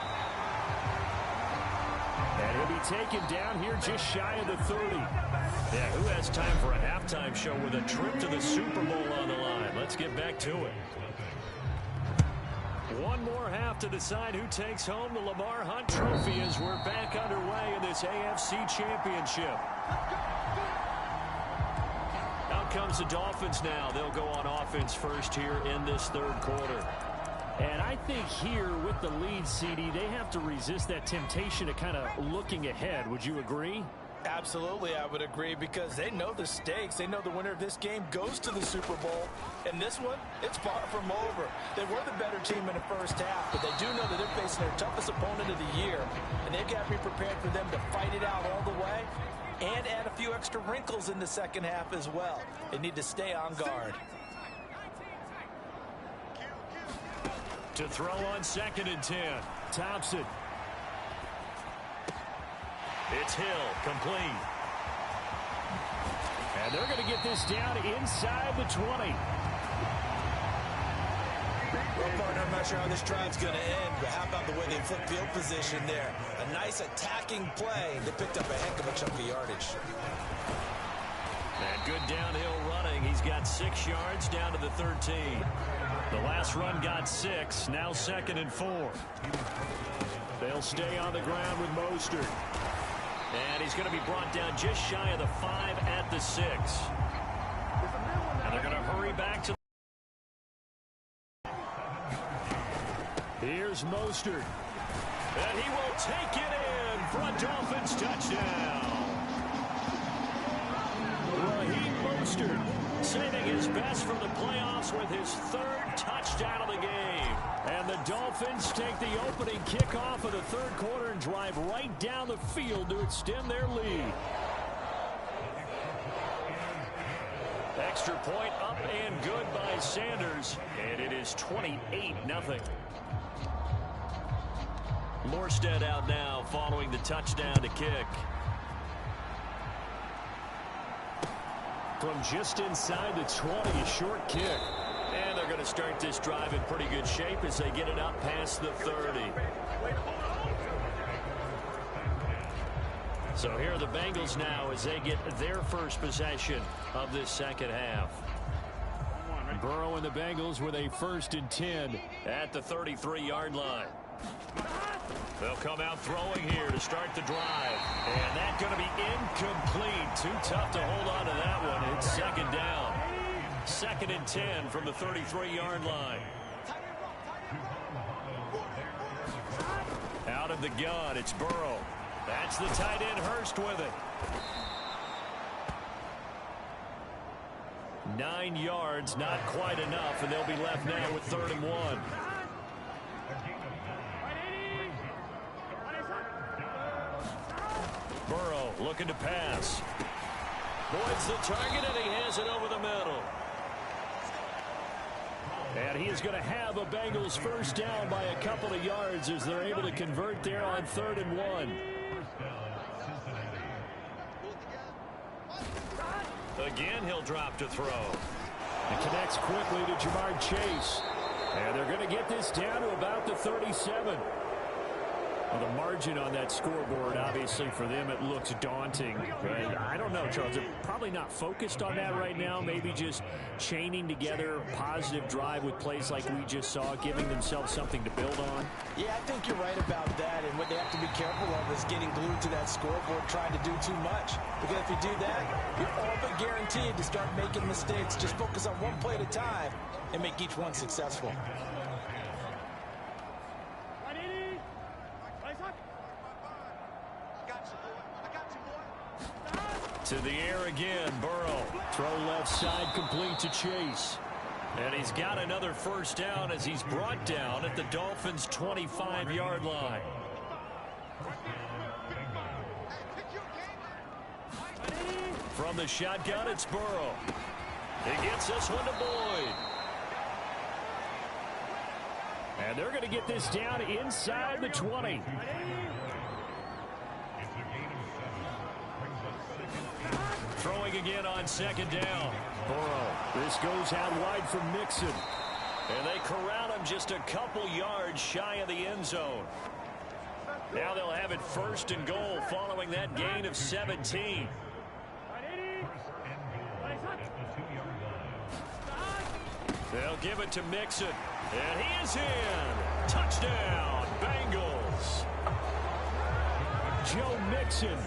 And he'll be taken down here just shy of the 30. Yeah, who has time for a halftime show with a trip to the Super Bowl on the line? Let's get back to it. One more half to decide who takes home the Lamar Hunt Trophy as we're back underway in this AFC Championship. Out comes the Dolphins now. They'll go on offense first here in this third quarter. And I think here with the lead, CD, they have to resist that temptation of kind of looking ahead. Would you agree? Absolutely, I would agree, because they know the stakes. They know the winner of this game goes to the Super Bowl. And this one, it's far from over. They were the better team in the first half, but they do know that they're facing their toughest opponent of the year. And they've got to be prepared for them to fight it out all the way and add a few extra wrinkles in the second half as well. They need to stay on guard. To throw on 2nd and 10. Thompson. It's Hill, complete. And they're going to get this down inside the 20. Well, partner, I'm not sure how this drive's going to end, but how about the way they flip field position there? A nice attacking play. They picked up a heck of a chunk of yardage. And good downhill running. He's got 6 yards down to the 13. The last run got 6. Now 2nd and 4. They'll stay on the ground with Mostert. And he's going to be brought down just shy of the 5 at the 6. And they're going to hurry back to. Here's Mostert. And he will take it in for a Dolphins touchdown. Raheem Mostert saving his best for the playoffs with his 3rd touchdown of the game. And the Dolphins take the opening kickoff of the 3rd quarter and drive right down the field to extend their lead. Extra point up and good by Sanders. And it is 28-0. Morstead out now following the touchdown to kick. From just inside the 20, a short kick. And they're going to start this drive in pretty good shape as they get it up past the 30. So here are the Bengals now as they get their first possession of this second half. Burrow and the Bengals with a 1st and 10 at the 33-yard line. They'll come out throwing here to start the drive. And that's going to be incomplete. Too tough to hold on to that one. It's 2nd down. 2nd and 10 from the 33-yard line. Out of the gun, it's Burrow. That's the tight end, Hurst, with it. 9 yards, not quite enough, and they'll be left now with 3rd and 1. Burrow looking to pass. Boyd's the target, and he has it over the middle. And he is going to have a Bengals first down by a couple of yards as they're able to convert there on 3rd and 1. Again, he'll drop to throw. And connects quickly to Jamar Chase. And they're going to get this down to about the 37. Well, the margin on that scoreboard, obviously, for them, it looks daunting. But I don't know, Charles. They're probably not focused on that right now. Maybe just chaining together a positive drive with plays like we just saw, giving themselves something to build on. Yeah, I think you're right about that. And what they have to be careful of is getting glued to that scoreboard, trying to do too much. Because if you do that, you're all but guaranteed to start making mistakes. Just focus on one play at a time and make each one successful. To the air again, Burrow. Throw left side complete to Chase. And he's got another first down as he's brought down at the Dolphins' 25-yard line. From the shotgun, it's Burrow. He gets this one to Boyd. And they're going to get this down inside the 20. Throwing again on 2nd down. Burrow. This goes out wide from Mixon. And they corral him just a couple yards shy of the end zone. Now they'll have it 1st and goal following that gain of 17. They'll give it to Mixon. And he is in. Touchdown, Bengals. Joe Mixon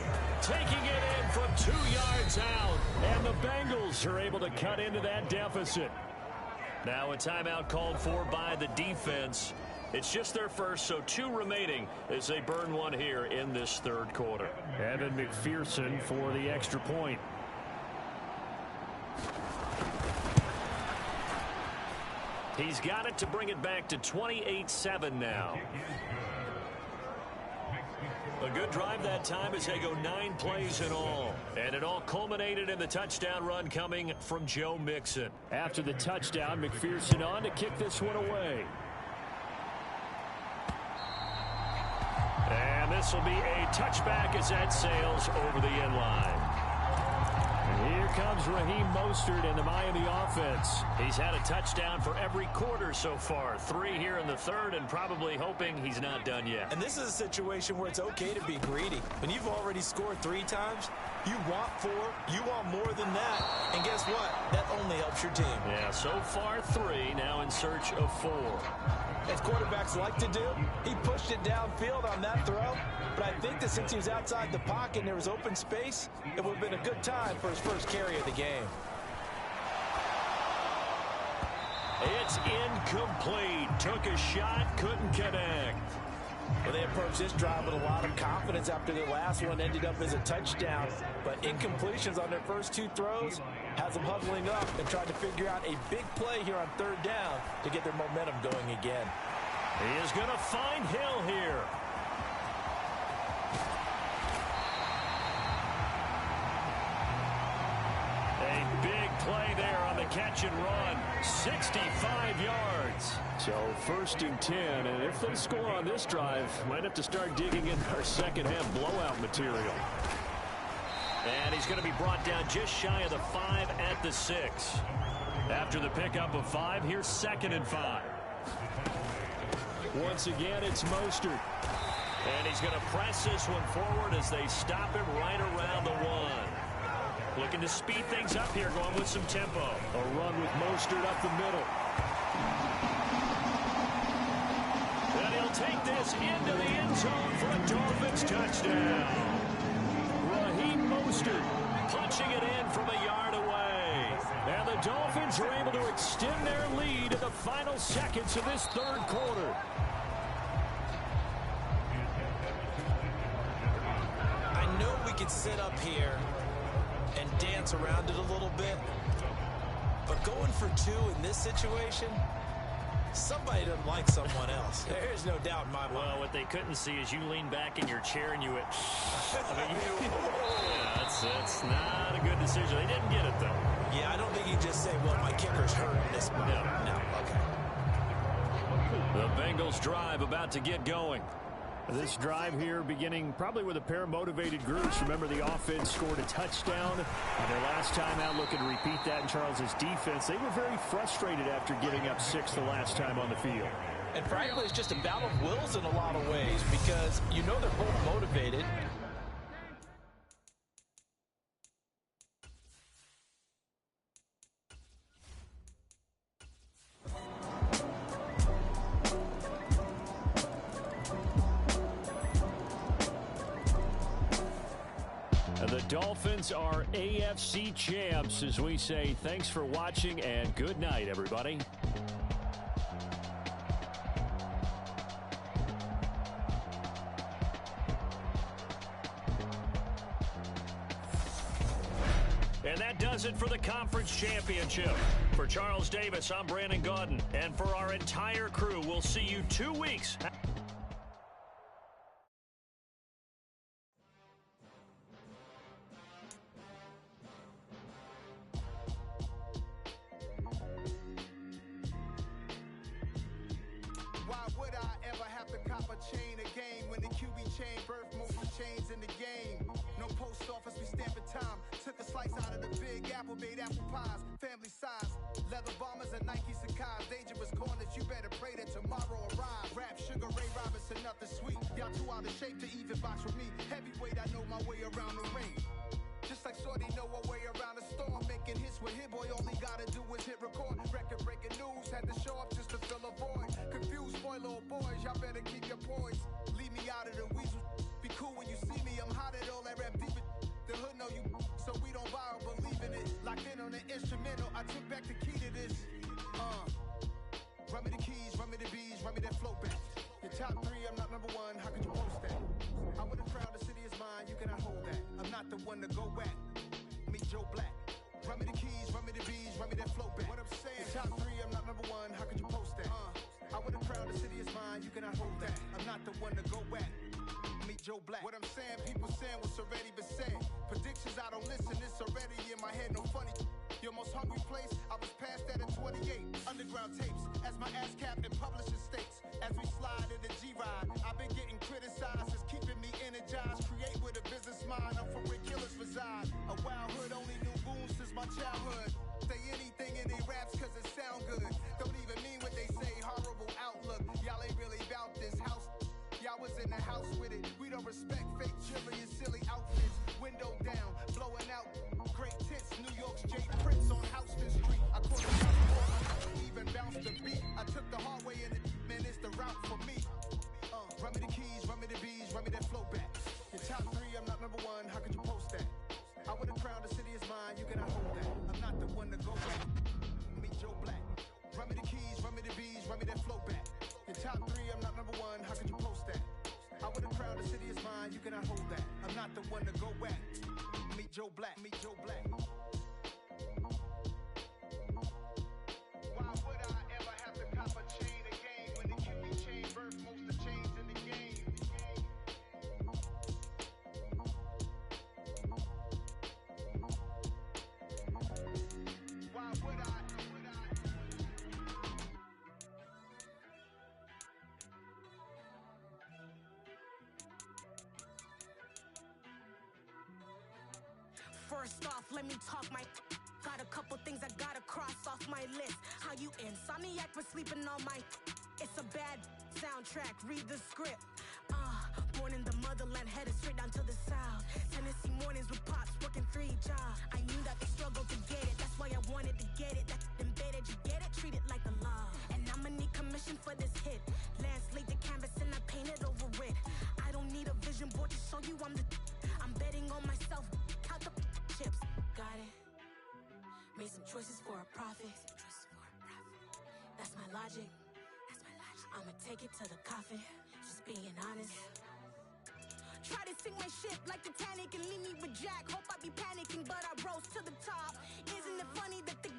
taking it in from 2 yards out. And the Bengals are able to cut into that deficit. Now a timeout called for by the defense. It's just their first, so 2 remaining as they burn one here in this third quarter. Evan McPherson for the extra point. He's got it to bring it back to 28-7 now. A good drive that time as they go 9 plays in all. And it all culminated in the touchdown run coming from Joe Mixon. After the touchdown, McPherson on to kick this one away. And this will be a touchback as that sails over the end line. And here comes Raheem Mostert and the Miami offense. He's had a touchdown for every quarter so far. 3 here in the third, and probably hoping he's not done yet. And this is a situation where it's okay to be greedy. When you've already scored 3 times, you want 4, you want more than that. And guess what? That only helps your team. Yeah, so far 3, now in search of 4. As quarterbacks like to do, he pushed it downfield on that throw. But I think that since he was outside the pocket and there was open space, it would have been a good time for his first carry of the game. It's incomplete. Took a shot, couldn't connect. Well, they approached this drive with a lot of confidence after their last one ended up as a touchdown. But incompletions on their first 2 throws has them huddling up and trying to figure out a big play here on 3rd down to get their momentum going again. He is going to find Hill here. A big play there on the catch and run. 65 yards. So 1st and 10, and if they score on this drive, might have to start digging in our second half blowout material. And he's going to be brought down just shy of the 5 at the 6. After the pickup of 5, here's 2nd and 5. Once again, it's Mostert. And he's going to press this one forward as they stop him right around the 1. Looking to speed things up here, going with some tempo. A run with Mostert up the middle. And he'll take this into the end zone for a Dolphins touchdown. Raheem Mostert punching it in from a yard away. And the Dolphins are able to extend their lead in the final seconds of this third quarter. I know we could sit up here and dance around it a little bit, but going for 2 in this situation, somebody doesn't like someone else. There's no doubt in my mind. Well, what they couldn't see is you lean back in your chair and you went, yeah, that's not a good decision. They didn't get it, though. Yeah, I don't think you just say, well, my kicker's hurt in this spot. No, okay. The Bengals drive about to get going. This drive here beginning probably with a pair of motivated groups. Remember, the offense scored a touchdown. Their last time out, looking to repeat that in Charles's defense. They were very frustrated after giving up 6 the last time on the field. And frankly, it's just a battle of wills in a lot of ways because you know they're both motivated. The Dolphins are AFC champs as we say thanks for watching and good night, everybody. And that does it for the conference championship. For Charles Davis, I'm Brandon Gaudin. And for our entire crew, we'll see you 2 weeks. Run me the keys, run me the bees, run me that flow back. Joe Black. Run me the keys, run me the bees, run me that flow back. What I'm saying, top 3, I'm not number 1, how could you post that? I would have crowned the city is mine, you cannot hold that. I'm not the one to go at. Meet Joe Black. What I'm saying, people saying what's already been said. Predictions, I don't listen, it's already in my head, no funny. Your most hungry place, I was past that at 28. Underground tapes, as my ass cap in publishing states. As we slide in the G-Ride, I've been getting criticized, it's keeping me energized. Create with a business mind, I'm from where killers reside. A wild hood, only knew goons since my childhood. Say anything in they raps cause it sound good. Don't even mean what they say, horrible outlook. Y'all ain't really about this house. Y'all was in the house with it. We don't respect fake jewelry and silly outfits. Window down, blowing out great tits. New York's Jay Prince on Houston Street. I caught the house even bounced the beat. I took the hard way and man, it's the route for me. Run me the keys, run me the bees, run me that flow back. Your top 3, I'm not number 1, how could you post that? I would have crowned the city is mine, you cannot hold that. I'm not the one to go back. Meet Joe Black. Run me the keys, run me the bees, run me that flow back. Your top 3, I'm not number 1, how could you post that? I would have crowned the city is mine, you cannot hold that. I'm not the one to go back. Meet Joe Black, meet Joe Black. Why would I ever have to cop a chain again when the QB chain birth most of the chains in the game? Why would I? First off, let me talk my. Got a couple things I gotta cross off my list. How you insomniac for sleeping on my. It's a bad soundtrack, read the script. Born in the motherland, headed straight down to the south. Tennessee mornings with pops, working 3 jobs. I knew that they struggled to get it, that's why I wanted to get it. That embedded, you get it, treat it like a law. And I'ma need commission for this hit. Lance laid the canvas and I painted over it. I don't need a vision board to show you I'm the. I'm betting on myself, count the chips. Got it. Made some choices for a profit. That's my logic. I'ma take it to the coffin. Just being honest. Try to sing my shit like Titanic and leave me with Jack. Hope I be panicking, but I rose to the top. Isn't it funny that the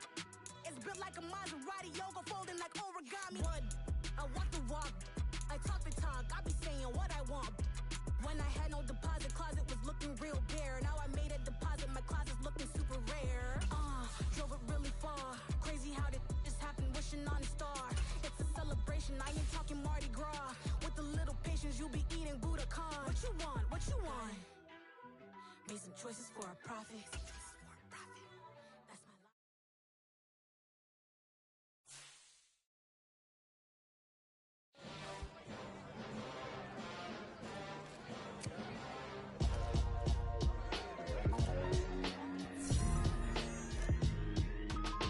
is built like a Maserati, yoga folding like origami? What? I walk the walk. I talk the talk. I be saying what I want. When I had no deposit, closet was looking real bare. Now I made a deposit, my closet's looking super rare. Drove it really far. Crazy how did this happen, wishing on a star. It's a celebration, I ain't talking Mardi Gras. With a little patience, you'll be eating Budokan. What you want? What you want? Made some choices for a profit. That's my life.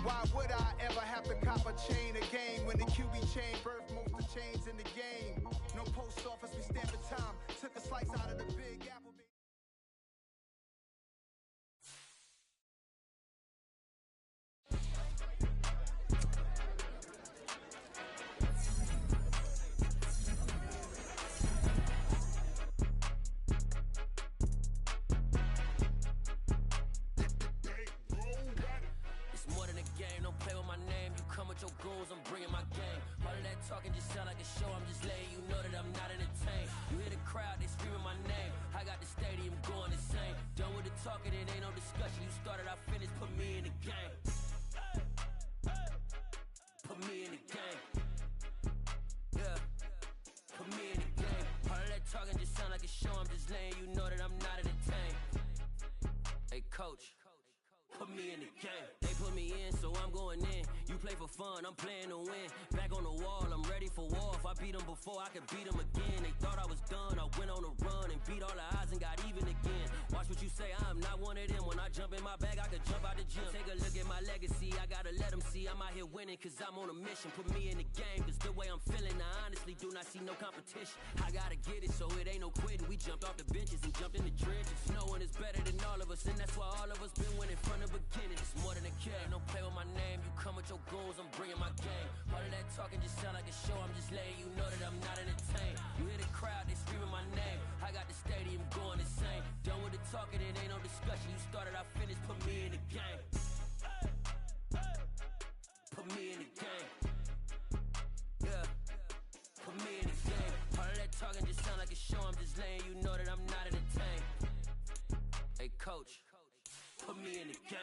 Why would I ever have to cop a chain again when the QB chain birthed most of the chains in the game? No post office, we stamping time. Took a slice out of the Big Apple. I'm bringing my game. All of that talking just sound like a show. I'm just letting you know that I'm not entertained. You hear the crowd, they screaming my name. I got the stadium going insane. Done with the talking, it ain't no discussion. You started, I finished, put me in the game. Put me in the game. Yeah. Put me in the game. All of that talking just sound like a show. I'm just letting you know that I'm not entertained. Hey, coach. Put me in the game. They put me in, so I'm going in. You play for fun, I'm playing to win. Back on the wall, I'm ready for war. If I beat them before, I could beat them again. They thought I was done, I went on a run and beat all the odds and got even again. Watch what you say, I'm not one of them. When I jump in my bag, I could jump out the gym. Take a look at my legacy, I gotta let them see I'm out here winning, cause I'm on a mission. Put me in the game, cause the way I'm feeling, I honestly do not see no competition. I gotta get it, so it ain't no quitting. We jumped off the benches and jumped in the trenches. No one is better than all of us, and that's why all of us been winning from the beginning. It's more than a care, don't play with my name. You come with your goons, I'm bringing my game. All of that talking just sound like a show. I'm just letting you know that I'm not entertained. You hear the crowd, they screaming my name. I got the stadium going insane. Done with the talk. talking, it ain't no discussion. You started, I finished, put me in the game. Put me in the game. Yeah. Put me in the game. All of that talking just sound like a show. I'm just letting you know that I'm not entertained. Hey, coach, put me in the game.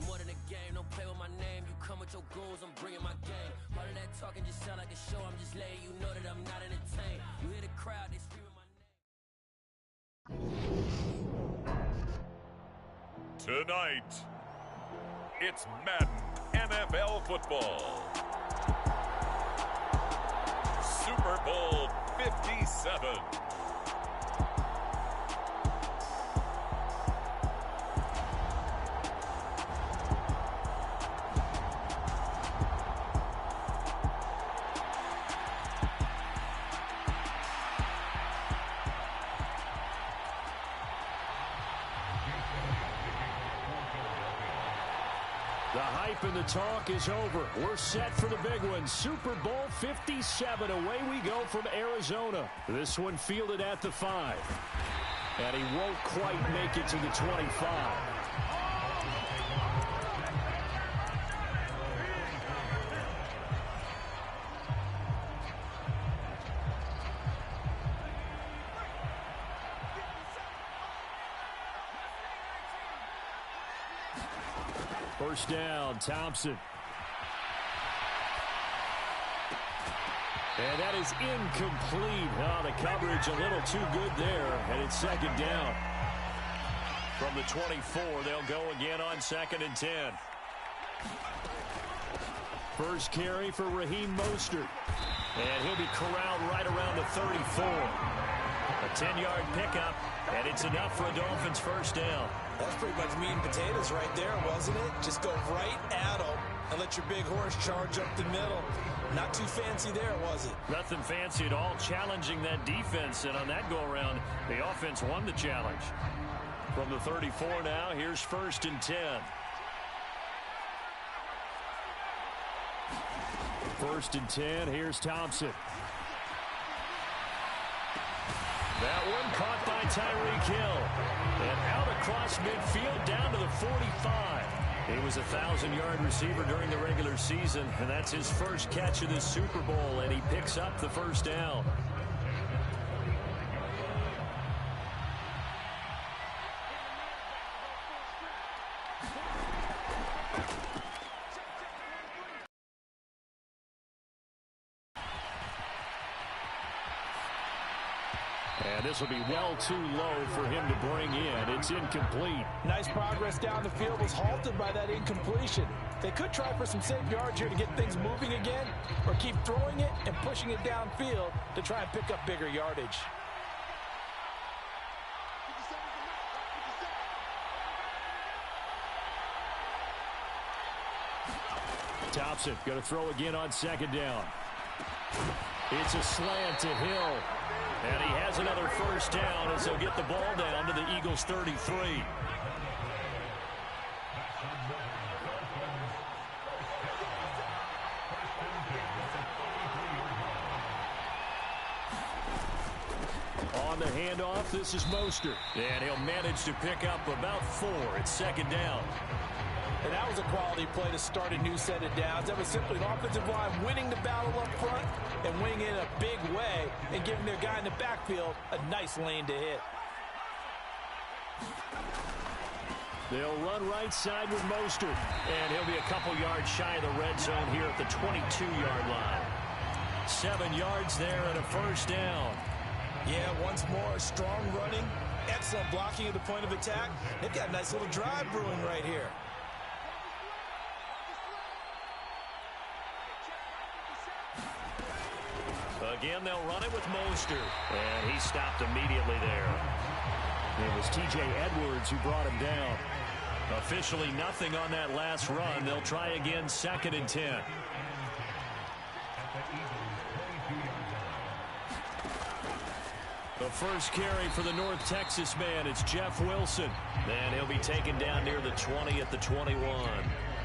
More than a game, don't play with my name. You come with your goons, I'm bringing my game. All of that talking just sound like a show. I'm just letting you know that I'm not entertained. You hear the crowd, they screaming my name. Tonight, it's Madden NFL football. Super Bowl 57. The hype and the talk is over. We're set for the big one. Super Bowl 57. Away we go from Arizona. This one fielded at the 5. And he won't quite make it to the 25. First down, Thompson. And that is incomplete. Oh, the coverage a little too good there, and it's second down. From the 24, they'll go again on 2nd and 10. First carry for Raheem Mostert. And he'll be corralled right around the 34. A 10-yard pickup, and it's enough for a Dolphins first down. That's pretty much meat and potatoes right there, wasn't it? Just go right at them and let your big horse charge up the middle. Not too fancy there, was it? Nothing fancy at all, challenging that defense, and on that go-around, the offense won the challenge. From the 34 now, here's 1st and 10. 1st and 10, here's Thompson. That one caught by Tyreek Hill. And out across midfield down to the 45. He was a 1,000-yard receiver during the regular season, and that's his first catch of this Super Bowl, and he picks up the first down. And this will be well too low for him to bring in. It's incomplete. Nice progress down the field was halted by that incompletion. They could try for some safe yards here to get things moving again, or keep throwing it and pushing it downfield to try and pick up bigger yardage. Thompson going to throw again on 2nd down. It's a slant to Hill. And he has another first down as he'll get the ball down to the Eagles' 33. On the handoff, this is Mostert. And he'll manage to pick up about 4. It's 2nd down. And that was a quality play to start a new set of downs. That was simply an offensive line winning the battle up front and winning it in a big way and giving their guy in the backfield a nice lane to hit. They'll run right side with Mostert. And he'll be a couple yards shy of the red zone here at the 22-yard line. 7 yards there and a first down. Yeah, once more, strong running, excellent blocking at the point of attack. They've got a nice little drive brewing right here. Again, they'll run it with Mostert. And he stopped immediately there. It was T.J. Edwards who brought him down. Officially nothing on that last run. They'll try again, 2nd and 10. The first carry for the North Texas man, it's Jeff Wilson. And he'll be taken down near the 20 at the 21.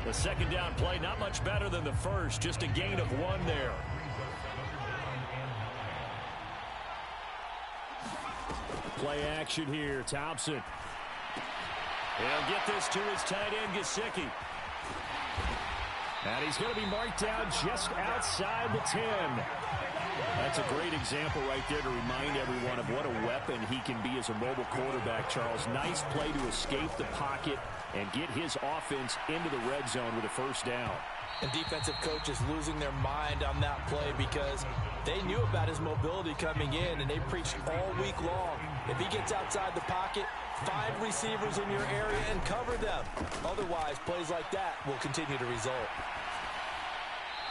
The second down play, not much better than the first, just a gain of 1 there. Play action here, Thompson. He'll get this to his tight end, Gesicki. And he's going to be marked down just outside the 10. That's a great example right there to remind everyone of what a weapon he can be as a mobile quarterback, Charles. Nice play to escape the pocket and get his offense into the red zone with a first down. And defensive coaches losing their mind on that play because they knew about his mobility coming in, and they preached all week long. If he gets outside the pocket, find receivers in your area and cover them. Otherwise, plays like that will continue to result.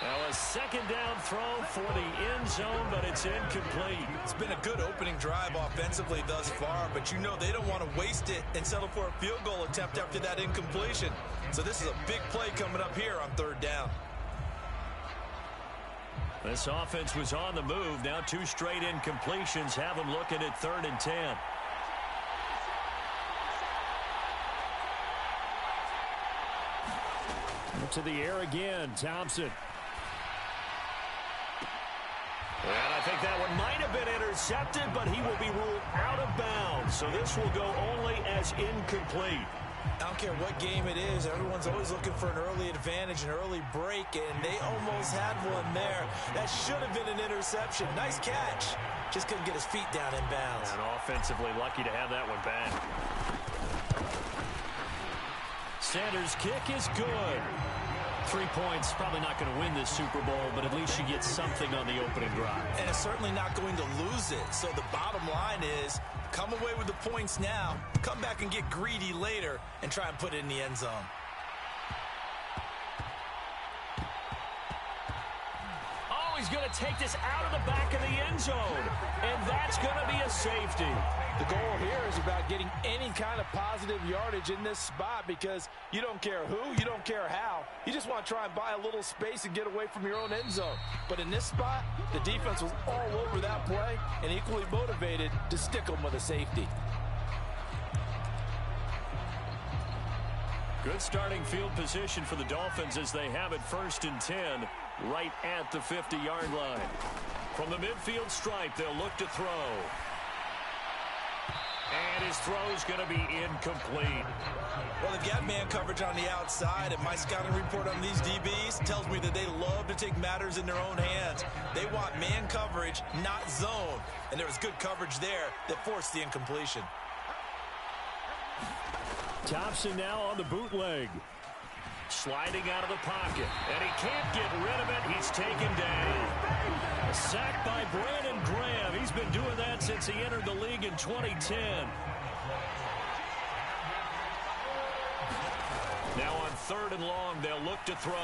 Now a second down throw for the end zone, but it's incomplete. It's been a good opening drive offensively thus far, but you know they don't want to waste it and settle for a field goal attempt after that incompletion. So this is a big play coming up here on 3rd down. This offense was on the move. Now 2 straight incompletions have them looking at 3rd and 10. To the air again, Thompson. And I think that one might have been intercepted, but he will be ruled out of bounds. So this will go only as incomplete. I don't care what game it is. Everyone's always looking for an early advantage, an early break, and they almost had one there. That should have been an interception. Nice catch. Just couldn't get his feet down in bounds. And offensively lucky to have that one back. Sanders' kick is good. 3 points, probably not going to win this Super Bowl, but at least you get something on the opening drive. And it's certainly not going to lose it. So the bottom line is, come away with the points now, come back and get greedy later, and try and put it in the end zone. Oh, he's going to take this out of the back of the end zone, and that's going to be a safety. The goal here is about getting any kind of positive yardage in this spot because you don't care who, you don't care how. You just want to try and buy a little space and get away from your own end zone. But in this spot, the defense was all over that play and equally motivated to stick them with a safety. Good starting field position for the Dolphins as they have it 1st and 10 right at the 50-yard line. From the midfield stripe, they'll look to throw. And his throw's going to be incomplete. Well, they've got man coverage on the outside, and my scouting report on these DBs tells me that they love to take matters in their own hands. They want man coverage, not zone. And there was good coverage there that forced the incompletion. Thompson now on the bootleg. Sliding out of the pocket. And he can't get rid of it. He's taken down. A sack by Brandon Graham. He's been doing that since he entered the league in 2010. Now on 3rd and long, they'll look to throw.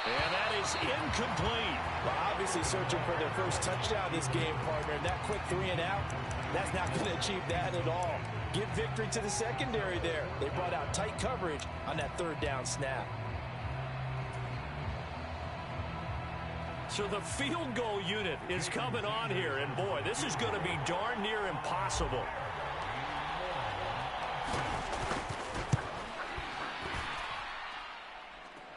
And that is incomplete. Well, obviously searching for their first touchdown this game, partner. And that quick 3 and out, that's not going to achieve that at all. Give victory to the secondary there. They brought out tight coverage on that 3rd down snap. So the field goal unit is coming on here. And, boy, this is going to be darn near impossible.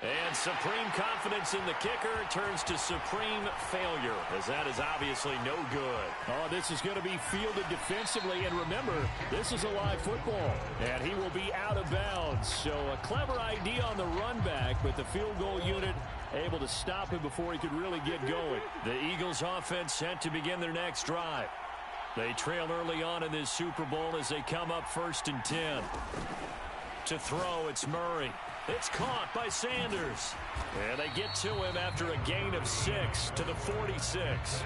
And supreme confidence in the kicker turns to supreme failure, as that is obviously no good. Oh, this is going to be fielded defensively, and remember, this is a live football, and he will be out of bounds. So a clever idea on the run back, but the field goal unit able to stop him before he could really get going. The Eagles offense set to begin their next drive. They trail early on in this Super Bowl as they come up 1st and 10. To throw, it's Murray. It's caught by Sanders. And they get to him after a gain of 6 to the 46.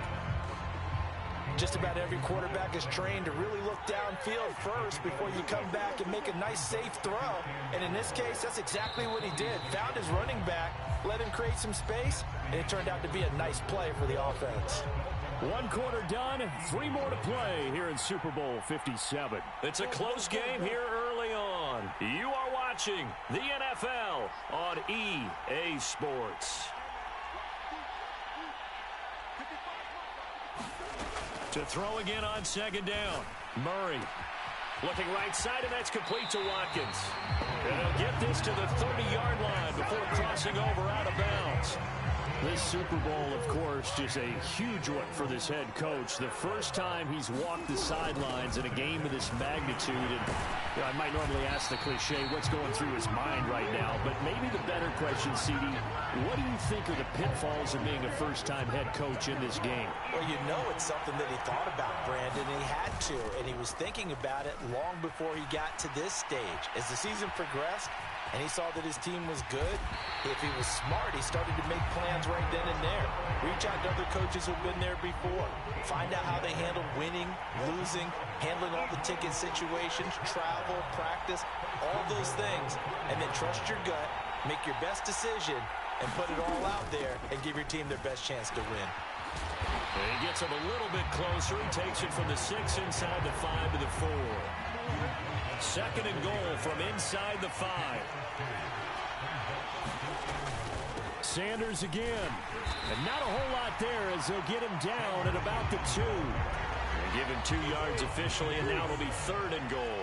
Just about every quarterback is trained to really look downfield first before you come back and make a nice, safe throw. And in this case, that's exactly what he did. Found his running back, let him create some space, and it turned out to be a nice play for the offense. One quarter done, 3 more to play here in Super Bowl 57. It's a close game here early on. You are watching the NFL on EA Sports. To throw again on second down. Murray looking right side, and that's complete to Watkins. And he'll get this to the 30-yard line before crossing over out of bounds. This Super Bowl, of course, just a huge one for this head coach. The first time he's walked the sidelines in a game of this magnitude. And I might normally ask the cliche, what's going through his mind right now? But maybe the better question, CD, what do you think are the pitfalls of being a first-time head coach in this game? Well, you know it's something that he thought about, Brandon, and he had to. And he was thinking about it long before he got to this stage. As the season progressed, and he saw that his team was good, if he was smart, he started to make plans right then and there. Reach out to other coaches who've been there before. Find out how they handle winning, losing, handling all the ticket situations, travel, practice, all those things. And then trust your gut, make your best decision, and put it all out there and give your team their best chance to win. And he gets him a little bit closer. He takes it from the 6 inside the 5 to the 4. Second and goal from inside the 5. Sanders again. And not a whole lot there as they'll get him down at about the 2. And give him 2 yards officially, and now it'll be third and goal.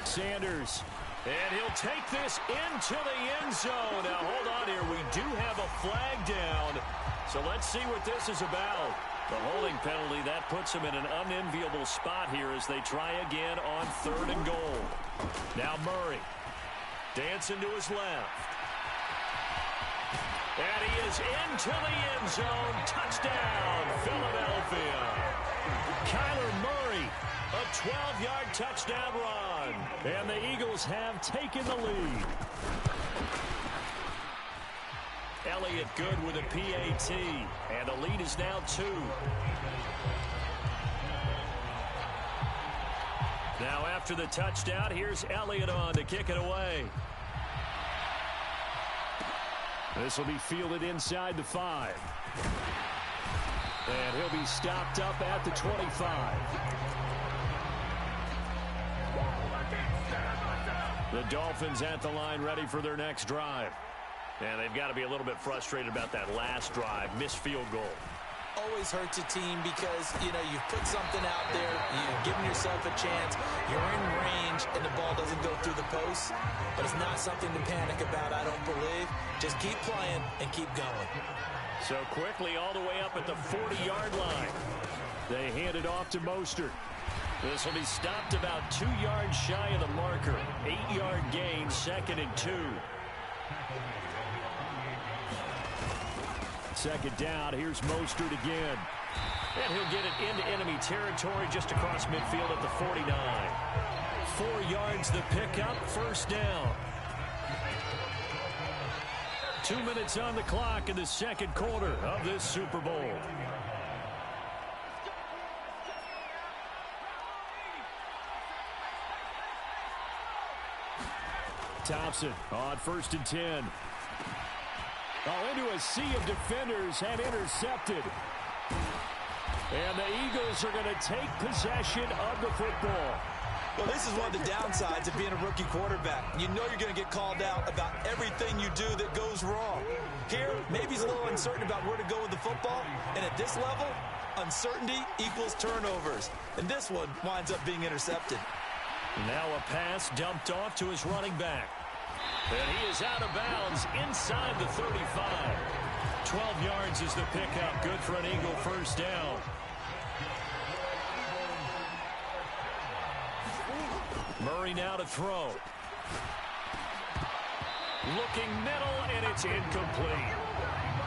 Sanders. And he'll take this into the end zone. Now, hold on here. We do have a flag down. So let's see what this is about. The holding penalty, that puts him in an unenviable spot here as they try again on third and goal. Now Murray dancing to his left. And he is into the end zone. Touchdown, Philadelphia. Kyler Murray, a 12-yard touchdown run. And the Eagles have taken the lead. Elliott good with a PAT, and the lead is now 2. Now after the touchdown, here's Elliott on to kick it away. This will be fielded inside the 5. And he'll be stopped up at the 25. The Dolphins at the line ready for their next drive. And they've got to be a little bit frustrated about that last drive, missed field goal. Always hurts a team because, you've put something out there, you've given yourself a chance, you're in range, and the ball doesn't go through the post. But it's not something to panic about, I don't believe. Just keep playing and keep going. So quickly all the way up at the 40-yard line. They hand it off to Mostert. This will be stopped about 2 yards shy of the marker. 8-yard gain, second and 2. Second down, here's Mostert again. And he'll get it into enemy territory just across midfield at the 49. 4 yards the pickup, first down. 2 minutes on the clock in the second quarter of this Super Bowl. Thompson on 1st and 10. Into a sea of defenders and intercepted. And the Eagles are going to take possession of the football. Well, this is one of the downsides of being a rookie quarterback. You know you're going to get called out about everything you do that goes wrong. Here, maybe he's a little uncertain about where to go with the football. And at this level, uncertainty equals turnovers. And this one winds up being intercepted. Now a pass dumped off to his running back. And he is out of bounds inside the 35. 12 yards is the pickup. Good for an Eagle first down. Murray now to throw. Looking middle, and it's incomplete.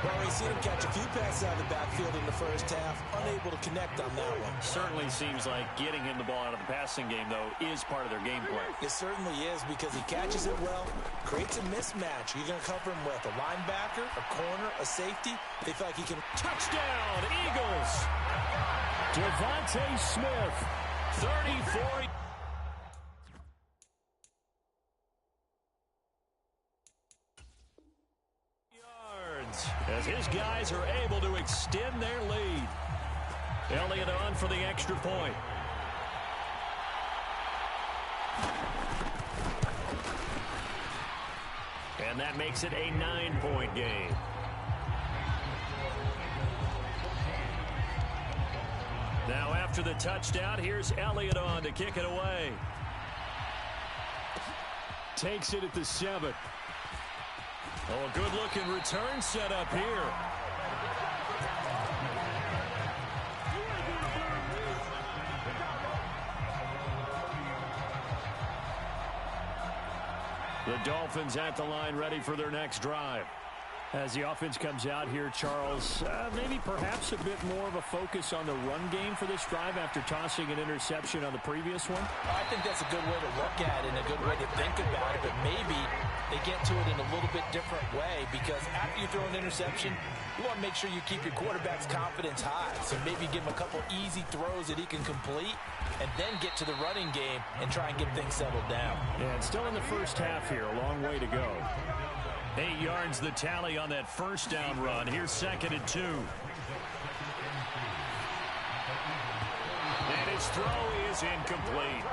Well, we've seen him catch a few passes out of the backfield in the first half, unable to connect on that one. Certainly seems like getting him the ball out of the passing game, though, is part of their game plan. It certainly is because he catches it well, creates a mismatch. You're going to cover him with a linebacker, a corner, a safety. They feel like he can. Touchdown, Eagles! Devontae Smith, 34. As his these guys are able to extend their lead. Elliott on for the extra point. And that makes it a 9-point game. Now after the touchdown, here's Elliott on to kick it away. Takes it at the 7. Oh, a good-looking return set up here. The Dolphins at the line ready for their next drive. As the offense comes out here, Charles, maybe perhaps a bit more of a focus on the run game for this drive after tossing an interception on the previous one? I think that's a good way to look at it and a good way to think about it, but maybe they get to it in a little bit different way because after you throw an interception, you want to make sure you keep your quarterback's confidence high. So maybe give him a couple easy throws that he can complete and then get to the running game and try and get things settled down. Yeah, it's still in the first half here. A long way to go. 8 yards the tally on that first down run. Here's 2nd and 2. And his throw is incomplete.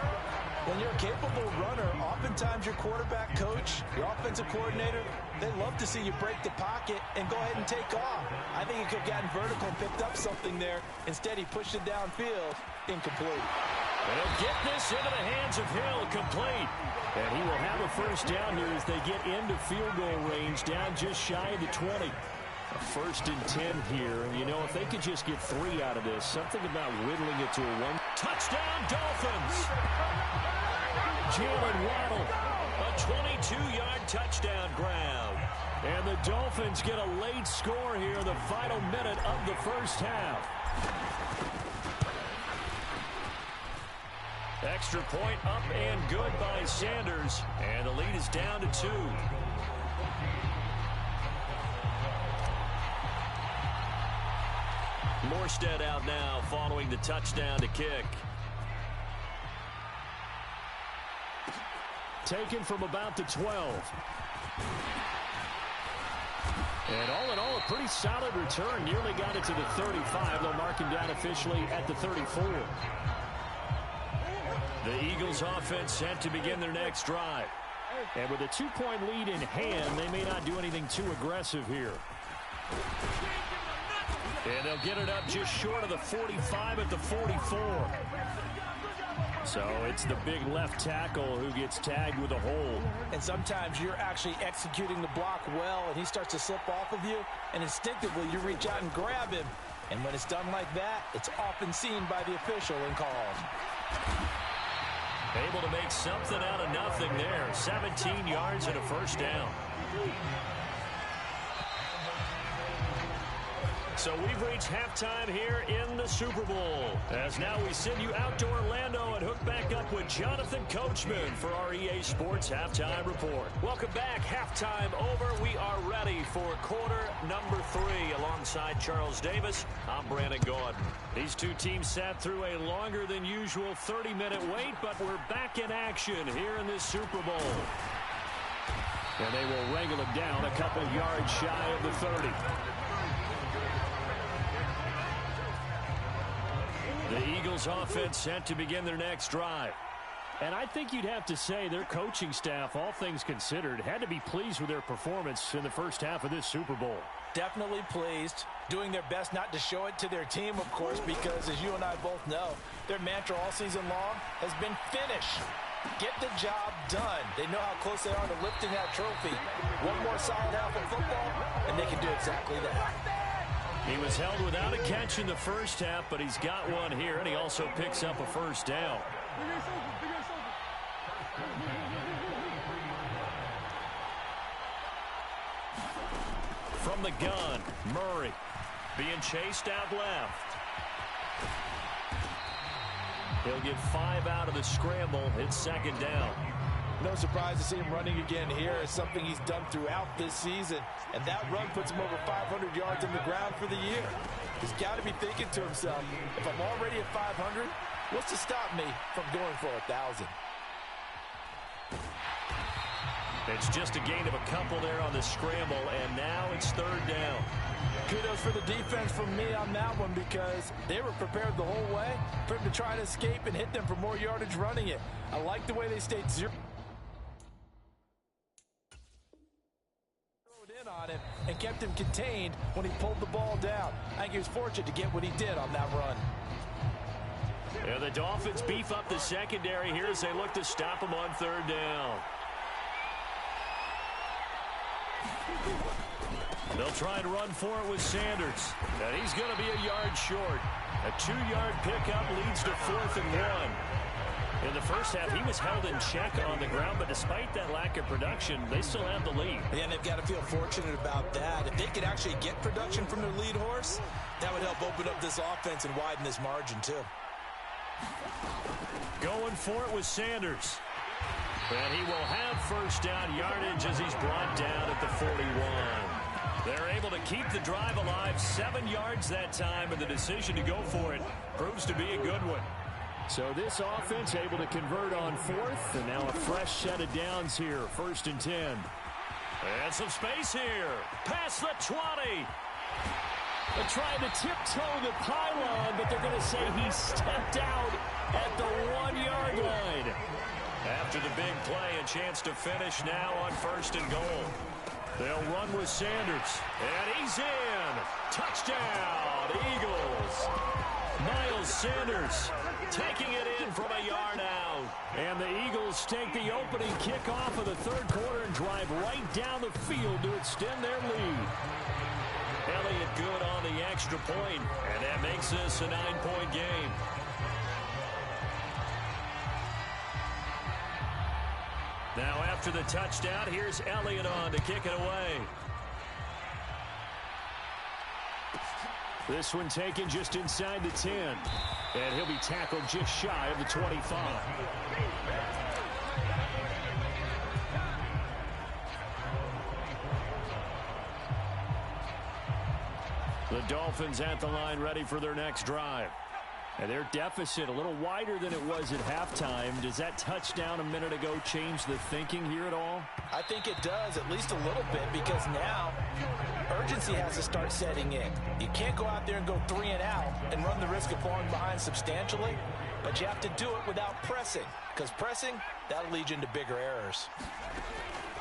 When you're a capable runner, oftentimes your quarterback coach, your offensive coordinator, they love to see you break the pocket and go ahead and take off. I think he could have gotten vertical and picked up something there. Instead, he pushed it downfield. Incomplete. And he'll get this into the hands of Hill. Complete. And he will have a first down here as they get into field goal range, down just shy of the 20. A 1st and 10 here. And, you know, if they could just get 3 out of this, something about whittling it to a 1. Touchdown, Dolphins. Jalen Waddle, a 22-yard touchdown grab. And the Dolphins get a late score here in the final minute of the first half. Extra point up and good by Sanders. And the lead is down to 2. Morstead out now following the touchdown to kick. Taken from about the 12. And all in all, a pretty solid return. Nearly got it to the 35. They'll mark him down officially at the 34. The Eagles offense set to begin their next drive. And with a 2-point lead in hand, they may not do anything too aggressive here. And they'll get it up just short of the 45 at the 44. So it's the big left tackle who gets tagged with a hold. And sometimes you're actually executing the block well, and he starts to slip off of you, and instinctively you reach out and grab him. And when it's done like that, it's often seen by the official and called. Able to make something out of nothing there. 17 yards and a first down. So we've reached halftime here in the Super Bowl. As now we send you out to Orlando and hook back up with Jonathan Coachman for our EA Sports Halftime Report. Welcome back. Halftime over. We are ready for quarter number 3 alongside Charles Davis. I'm Brandon Gordon. These two teams sat through a longer than usual 30-minute wait, but we're back in action here in this Super Bowl. And they will wrangle it down a couple yards shy of the 30. The Eagles offense set to begin their next drive. And I think you'd have to say their coaching staff, all things considered, had to be pleased with their performance in the first half of this Super Bowl. Definitely pleased, doing their best not to show it to their team, of course, because as you and I both know, their mantra all season long has been finish. Get the job done. They know how close they are to lifting that trophy. One more solid half of football, and they can do exactly that. He was held without a catch in the first half, but he's got one here, and he also picks up a first down. From the gun, Murray being chased out left. He'll get 5 out of the scramble. It's second down. No surprise to see him running again here. It's something he's done throughout this season. And that run puts him over 500 yards on the ground for the year. He's got to be thinking to himself, if I'm already at 500, what's to stop me from going for 1,000? It's just a gain of a couple there on the scramble, and now it's third down. Kudos for the defense from me on that one because they were prepared the whole way for him to try to escape and hit them for more yardage running it. I like the way they stayed zero in on him and kept him contained when he pulled the ball down. I think he was fortunate to get what he did on that run. And the Dolphins beef up the secondary here as they look to stop him on third down. They'll try and run for it with Sanders. And he's going to be a yard short. A 2-yard pickup leads to 4th and 1. In the first half, he was held in check on the ground, but despite that lack of production, they still have the lead. Yeah, and they've got to feel fortunate about that. If they could actually get production from their lead horse, that would help open up this offense and widen this margin, too. Going for it with Sanders. And he will have first down yardage as he's brought down at the 41. They're able to keep the drive alive, 7 yards that time, and the decision to go for it proves to be a good one. So this offense able to convert on 4th, and now a fresh set of downs here, 1st and 10. And some space here, past the 20. They're trying to tiptoe the pylon, but they're going to say he stepped out at the 1-yard line. After the big play, a chance to finish now on 1st and goal. They'll run with Sanders, and he's in. Touchdown, Eagles. Miles Sanders taking it in from a yard out. And the Eagles take the opening kickoff of the third quarter and drive right down the field to extend their lead. Elliott good on the extra point, and that makes this a 9-point game. Now after the touchdown, here's Elliott on to kick it away. This one taken just inside the 10. And he'll be tackled just shy of the 25. The Dolphins at the line ready for their next drive. And their deficit a little wider than it was at halftime. Does that touchdown a minute ago change the thinking here at all? I think it does, at least a little bit, because now urgency has to start setting in. You can't go out there and go 3 and out and run the risk of falling behind substantially, but you have to do it without pressing, because pressing, that'll lead you into bigger errors.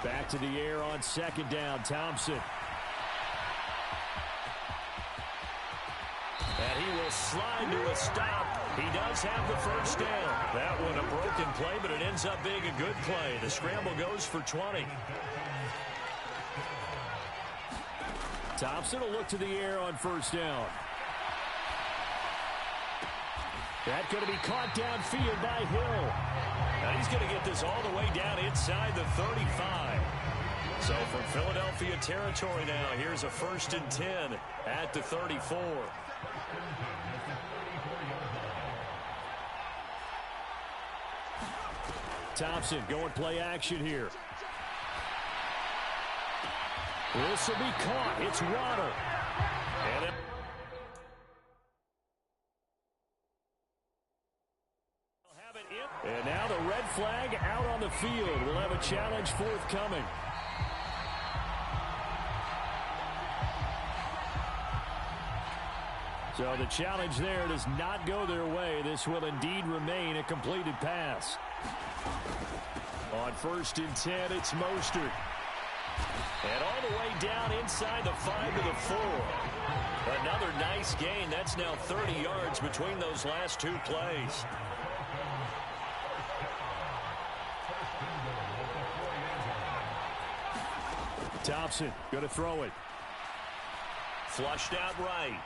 Back to the air on 2nd down, Thompson. And he will slide to a stop. He does have the first down. That one a broken play, but it ends up being a good play. The scramble goes for 20. Thompson will look to the air on 1st down. That's going to be caught downfield by Hill. Now he's going to get this all the way down inside the 35. So from Philadelphia territory now, here's a 1st and 10 at the 34. Thompson going play action here. This will be caught. It's Waddle. And now the red flag out on the field. We'll have a challenge forthcoming. So the challenge there does not go their way. This will indeed remain a completed pass. On 1st and 10, it's Mostert. And all the way down inside the 5 to the 4. Another nice gain. That's now 30 yards between those last 2 plays. Thompson going to throw it. Flushed out right.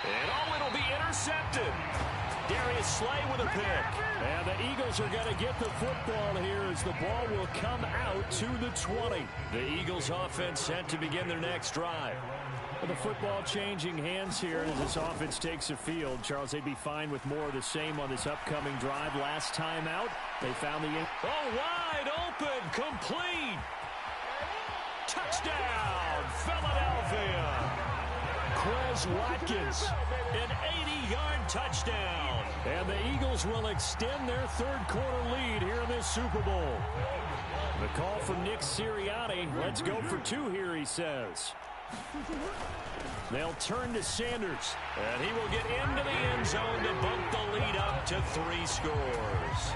And it'll be intercepted. Darius Slay with a pick. And the Eagles are going to get the football here as the ball will come out to the 20. The Eagles offense set to begin their next drive. With the football changing hands here as this offense takes the field. Charles, they'd be fine with more of the same on this upcoming drive. Last time out, they found the... wide open, complete. Touchdown, Philadelphia. Quez Watkins, an 80-yard touchdown. And the Eagles will extend their third quarter lead here in this Super Bowl. The call from Nick Sirianni. Let's go for 2 here, he says. They'll turn to Sanders, and he will get into the end zone to bump the lead up to 3 scores.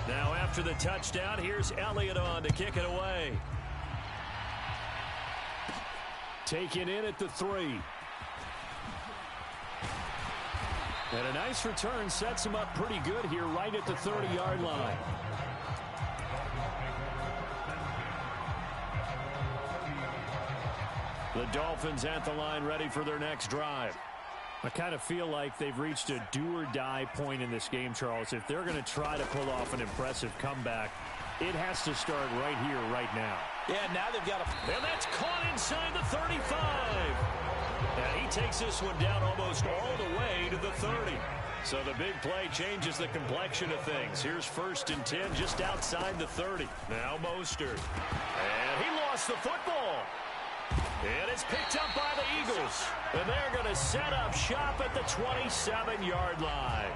Now after the touchdown, here's Elliott on to kick it away. Taken in at the 3. And a nice return sets him up pretty good here right at the 30-yard line. The Dolphins at the line ready for their next drive. I kind of feel like they've reached a do-or-die point in this game, Charles. If they're going to try to pull off an impressive comeback, it has to start right here, right now. Yeah, now they've got to... And that's caught inside the 35. And he takes this one down almost all the way to the 30. So the big play changes the complexion of things. Here's 1st and 10 just outside the 30. Now Mostert. And he lost the football. And it's picked up by the Eagles. And they're going to set up shop at the 27-yard line.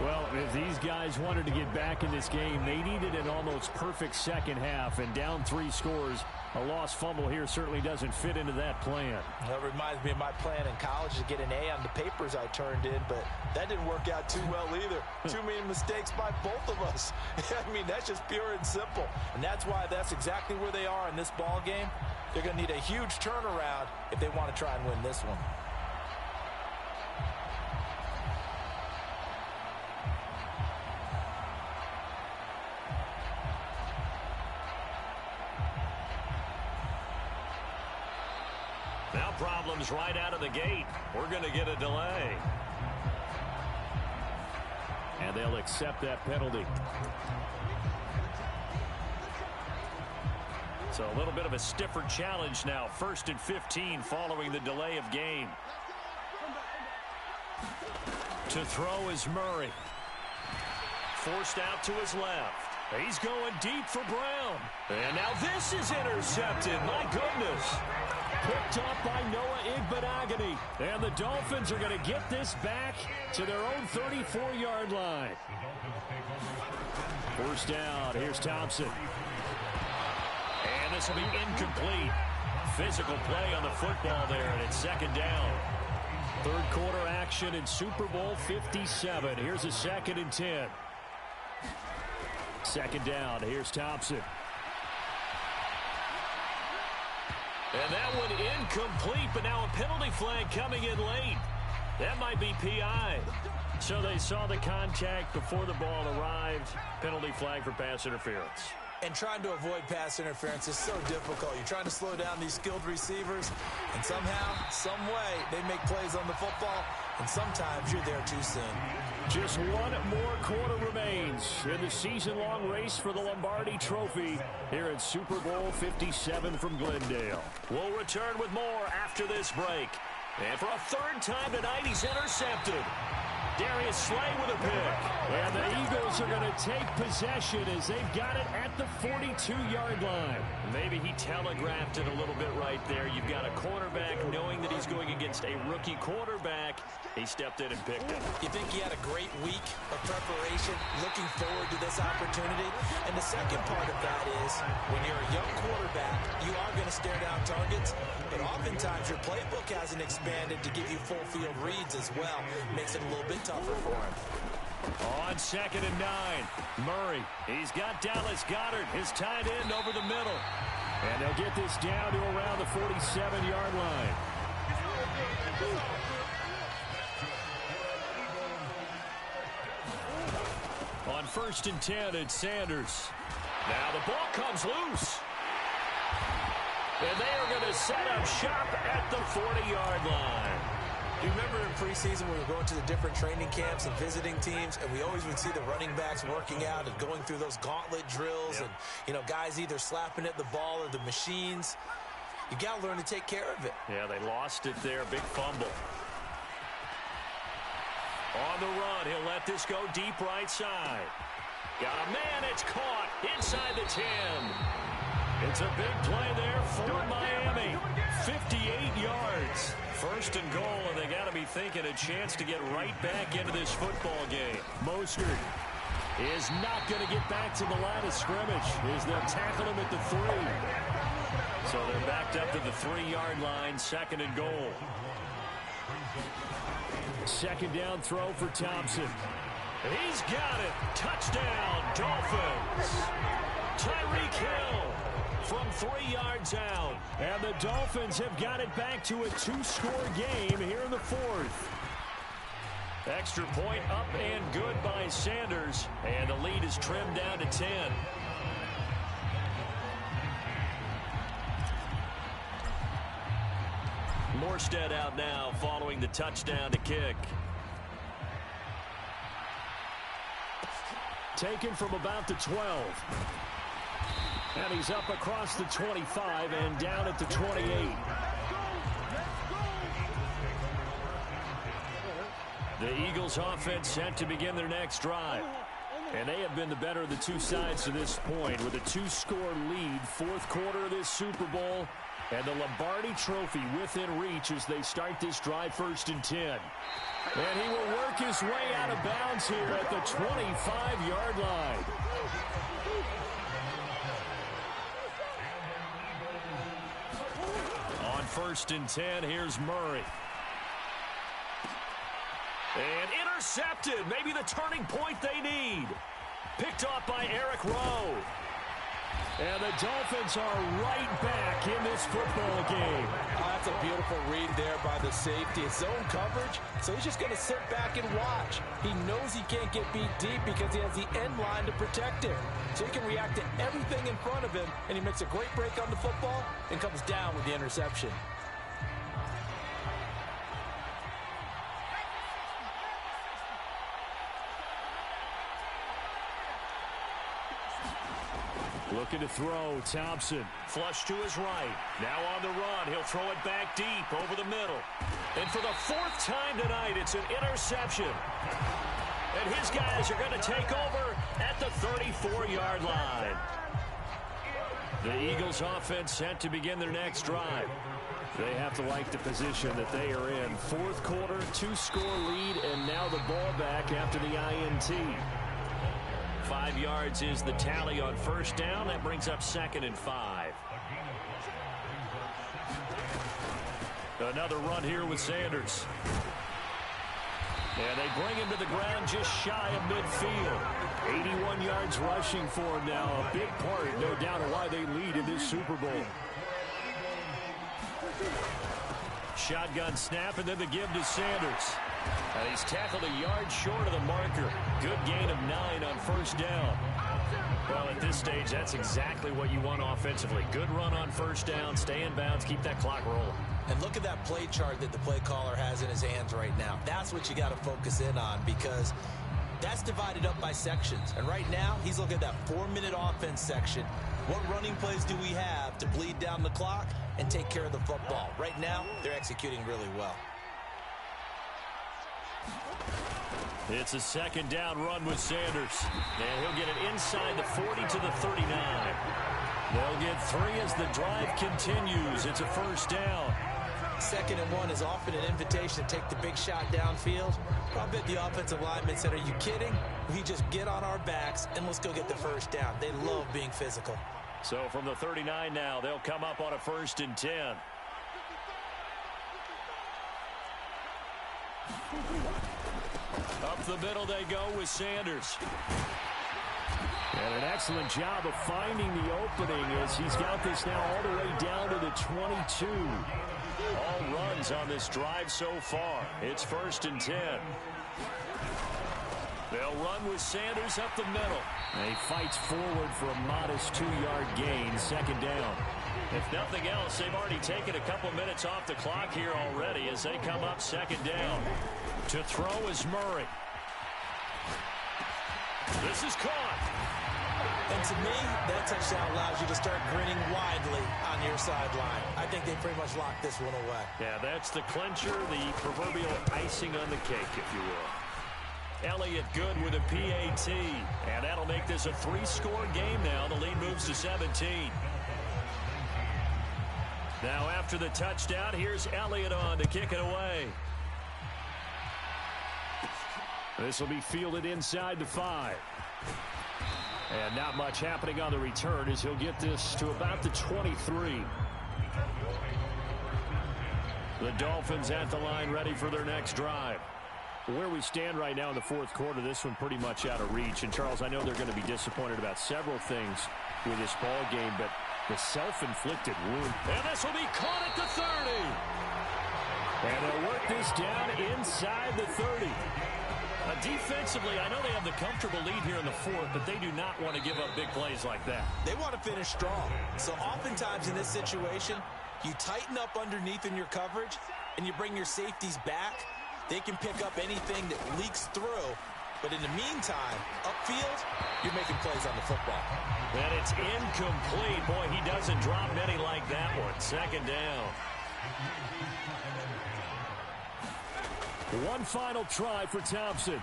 Well, if these guys wanted to get back in this game, they needed an almost perfect second half. And down 3 scores, a lost fumble here certainly doesn't fit into that plan. That reminds me of my plan in college to get an A on the papers I turned in, but that didn't work out too well either. Too many mistakes by both of us. I mean, that's just pure and simple. And that's why that's exactly where they are in this ball game. They're going to need a huge turnaround if they want to try and win this one. Now problems right out of the gate. We're going to get a delay. And they'll accept that penalty. So a little bit of a stiffer challenge now. 1st and 15 following the delay of game. To throw is Murray. Forced out to his left. He's going deep for Brown. And now this is intercepted. My goodness. Picked up by Noah Igbenogany. And the Dolphins are going to get this back to their own 34-yard line. 1st down. Here's Thompson. And this will be incomplete. Physical play on the football there, and it's 2nd down. 3rd quarter action in Super Bowl 57. Here's a 2nd and 10. 2nd down. Here's Thompson. And that one incomplete, but now a penalty flag coming in late. That might be PI. So they saw the contact before the ball arrived. Penalty flag for pass interference. And trying to avoid pass interference is so difficult. You're trying to slow down these skilled receivers, and somehow, some way, they make plays on the football, and sometimes you're there too soon. Just one more quarter remains in the season-long race for the Lombardi Trophy here at Super Bowl 57 from Glendale. We'll return with more after this break. And for a 3rd time tonight, he's intercepted. Darius Slay with a pick. And the Eagles are going to take possession as they've got it at the 42-yard line. Maybe he telegraphed it a little bit right there. You've got a quarterback knowing that he's going against a rookie quarterback. He stepped in and picked it. You think he had a great week of preparation, looking forward to this opportunity? And the second part of that is, when you're a young quarterback, you are going to stare down targets, but oftentimes your playbook hasn't expanded to give you full field reads as well. Makes it a little bit tougher for him. On 2nd and 9, Murray. He's got Dallas Goedert, his tight end, over the middle. And they'll get this down to around the 47-yard line. On 1st and 10, it's Sanders. Now the ball comes loose. And they are going to set up shop at the 40-yard line. Do you remember in preseason when we were going to the different training camps and visiting teams, and we always would see the running backs working out and going through those gauntlet drills, and, you know, guys either slapping at the ball or the machines. You got to learn to take care of it. Yeah, they lost it there. Big fumble. On the run, he'll let this go deep right side. Got a man, it's caught inside the 10. It's a big play there for Miami. 58 yards. 1st and goal, and they got to be thinking a chance to get right back into this football game. Mostert. is not going to get back to the line of scrimmage as they'll tackle him at the 3. So they're backed up to the 3-yard line, 2nd and goal. 2nd down throw for Thompson. He's got it. Touchdown, Dolphins. Tyreek Hill from 3 yards out. And the Dolphins have got it back to a 2-score game here in the 4th. Extra point up and good by Sanders. And the lead is trimmed down to 10. Morstead out now following the touchdown to kick. Taken from about the 12. And he's up across the 25 and down at the 28. The Eagles offense set to begin their next drive. And they have been the better of the two sides to this point with a 2-score lead. 4th quarter of this Super Bowl. And the Lombardi Trophy within reach as they start this drive, 1st and 10. And he will work his way out of bounds here at the 25-yard line. On 1st and 10, here's Murray. And intercepted. Maybe the turning point they need. Picked off by Eric Rowe. And the Dolphins are right back in this football game. That's a beautiful read there by the safety. It's zone coverage, so he's just going to sit back and watch. He knows he can't get beat deep because he has the end line to protect him. So he can react to everything in front of him, and he makes a great break on the football and comes down with the interception. Looking to throw, Thompson. Flush to his right. Now on the run. He'll throw it back deep over the middle. And for the 4th time tonight, it's an interception. And his guys are going to take over at the 34-yard line. The Eagles offense set to begin their next drive. They have to like the position that they are in. 4th quarter, 2-score lead, and now the ball back after the INT. 5 yards is the tally on 1st down. That brings up 2nd and 5. Another run here with Sanders. And they bring him to the ground just shy of midfield. 81 yards rushing for him now. A big part, no doubt, of why they lead in this Super Bowl. Shotgun snap, and then the give to Sanders. And he's tackled a yard short of the marker. Good gain of 9 on 1st down. Well, at this stage, that's exactly what you want offensively. Good run on 1st down, stay in bounds, keep that clock rolling. And look at that play chart that the play caller has in his hands right now. That's what you got to focus in on because that's divided up by sections. And right now, he's looking at that 4-minute offense section. What running plays do we have to bleed down the clock and take care of the football? Right now, they're executing really well. It's a 2nd down run with Sanders. And he'll get it inside the 40 to the 39. They'll get 3 as the drive continues. It's a 1st down. 2nd and 1 is often an invitation to take the big shot downfield. I bet the offensive lineman said, are you kidding? We just get on our backs and let's go get the 1st down. They love being physical. So from the 39 now, they'll come up on a 1st and 10. Up the middle they go with Sanders. And an excellent job of finding the opening as he's got this now all the way down to the 22. All runs on this drive so far. It's 1st and 10. They'll run with Sanders up the middle. And he fights forward for a modest 2-yard gain, 2nd down. If nothing else, they've already taken a couple minutes off the clock here already as they come up 2nd down. To throw is Murray. This is caught. And to me, that touchdown allows you to start grinning widely on your sideline. I think they pretty much locked this one away. Yeah, that's the clincher, the proverbial icing on the cake, if you will. Elliott good with a PAT. And that'll make this a 3-score game now. The lead moves to 17. Now after the touchdown, here's Elliott on to kick it away. This will be fielded inside the 5. And not much happening on the return as he'll get this to about the 23. The Dolphins at the line ready for their next drive. Where we stand right now in the fourth quarter, this one pretty much out of reach. And, Charles, I know they're going to be disappointed about several things with this ball game, but the self-inflicted wound. And this will be caught at the 30. And they'll work this down inside the 30. Defensively, I know they have the comfortable lead here in the fourth, but they do not want to give up big plays like that. They want to finish strong. So oftentimes in this situation, you tighten up underneath in your coverage, and you bring your safeties back. They can pick up anything that leaks through. But in the meantime, upfield, you're making plays on the football. And it's incomplete. Boy, he doesn't drop many like that one. Second down. One final try for Thompson.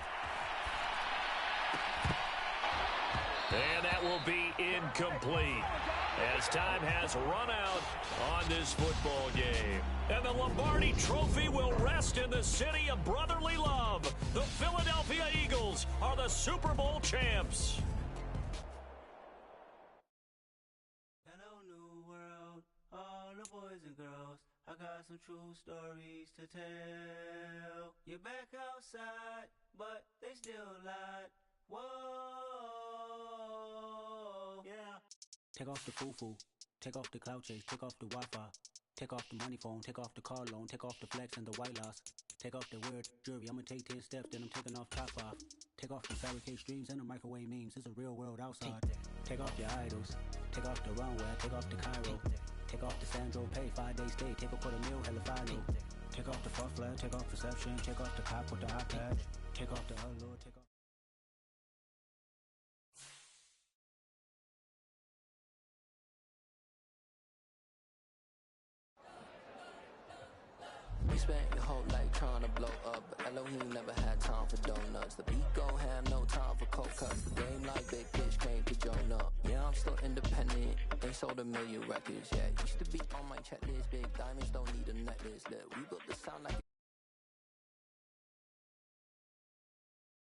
And that will be incomplete as time has run out on this football game. And the Lombardi Trophy will rest in the city of brotherly love. The Philadelphia Eagles are the Super Bowl champs. Hello, new world, all the boys and girls. I got some true stories to tell. You're back outside, but they still lied. Whoa, yeah. Take off the foo-foo, take off the cloud chase, take off the Wi-Fi, take off the money phone, take off the car loan, take off the flex and the white loss, take off the weird jewelry. I'ma take 10 steps, then I'm taking off top off. Take off the fabricate streams and the microwave memes. It's a real world outside. Take off your idols, take off the runway, take off the Cairo. Take off the Sandro pay, 5 days stay, take a $250,000, hella final. Take off the fuck flag, take off reception, take off the cop with the iPad, take off the allure, take off. You spent your whole life trying to blow up, but Elohim never had time for donuts. The beat gon' have no time for cold cuts. The game like Big Fish came to join up. Yeah, I'm still independent, ain't sold 1 million records yet. Used to be on my checklist, big diamonds don't need a necklace. Look, we built the sound like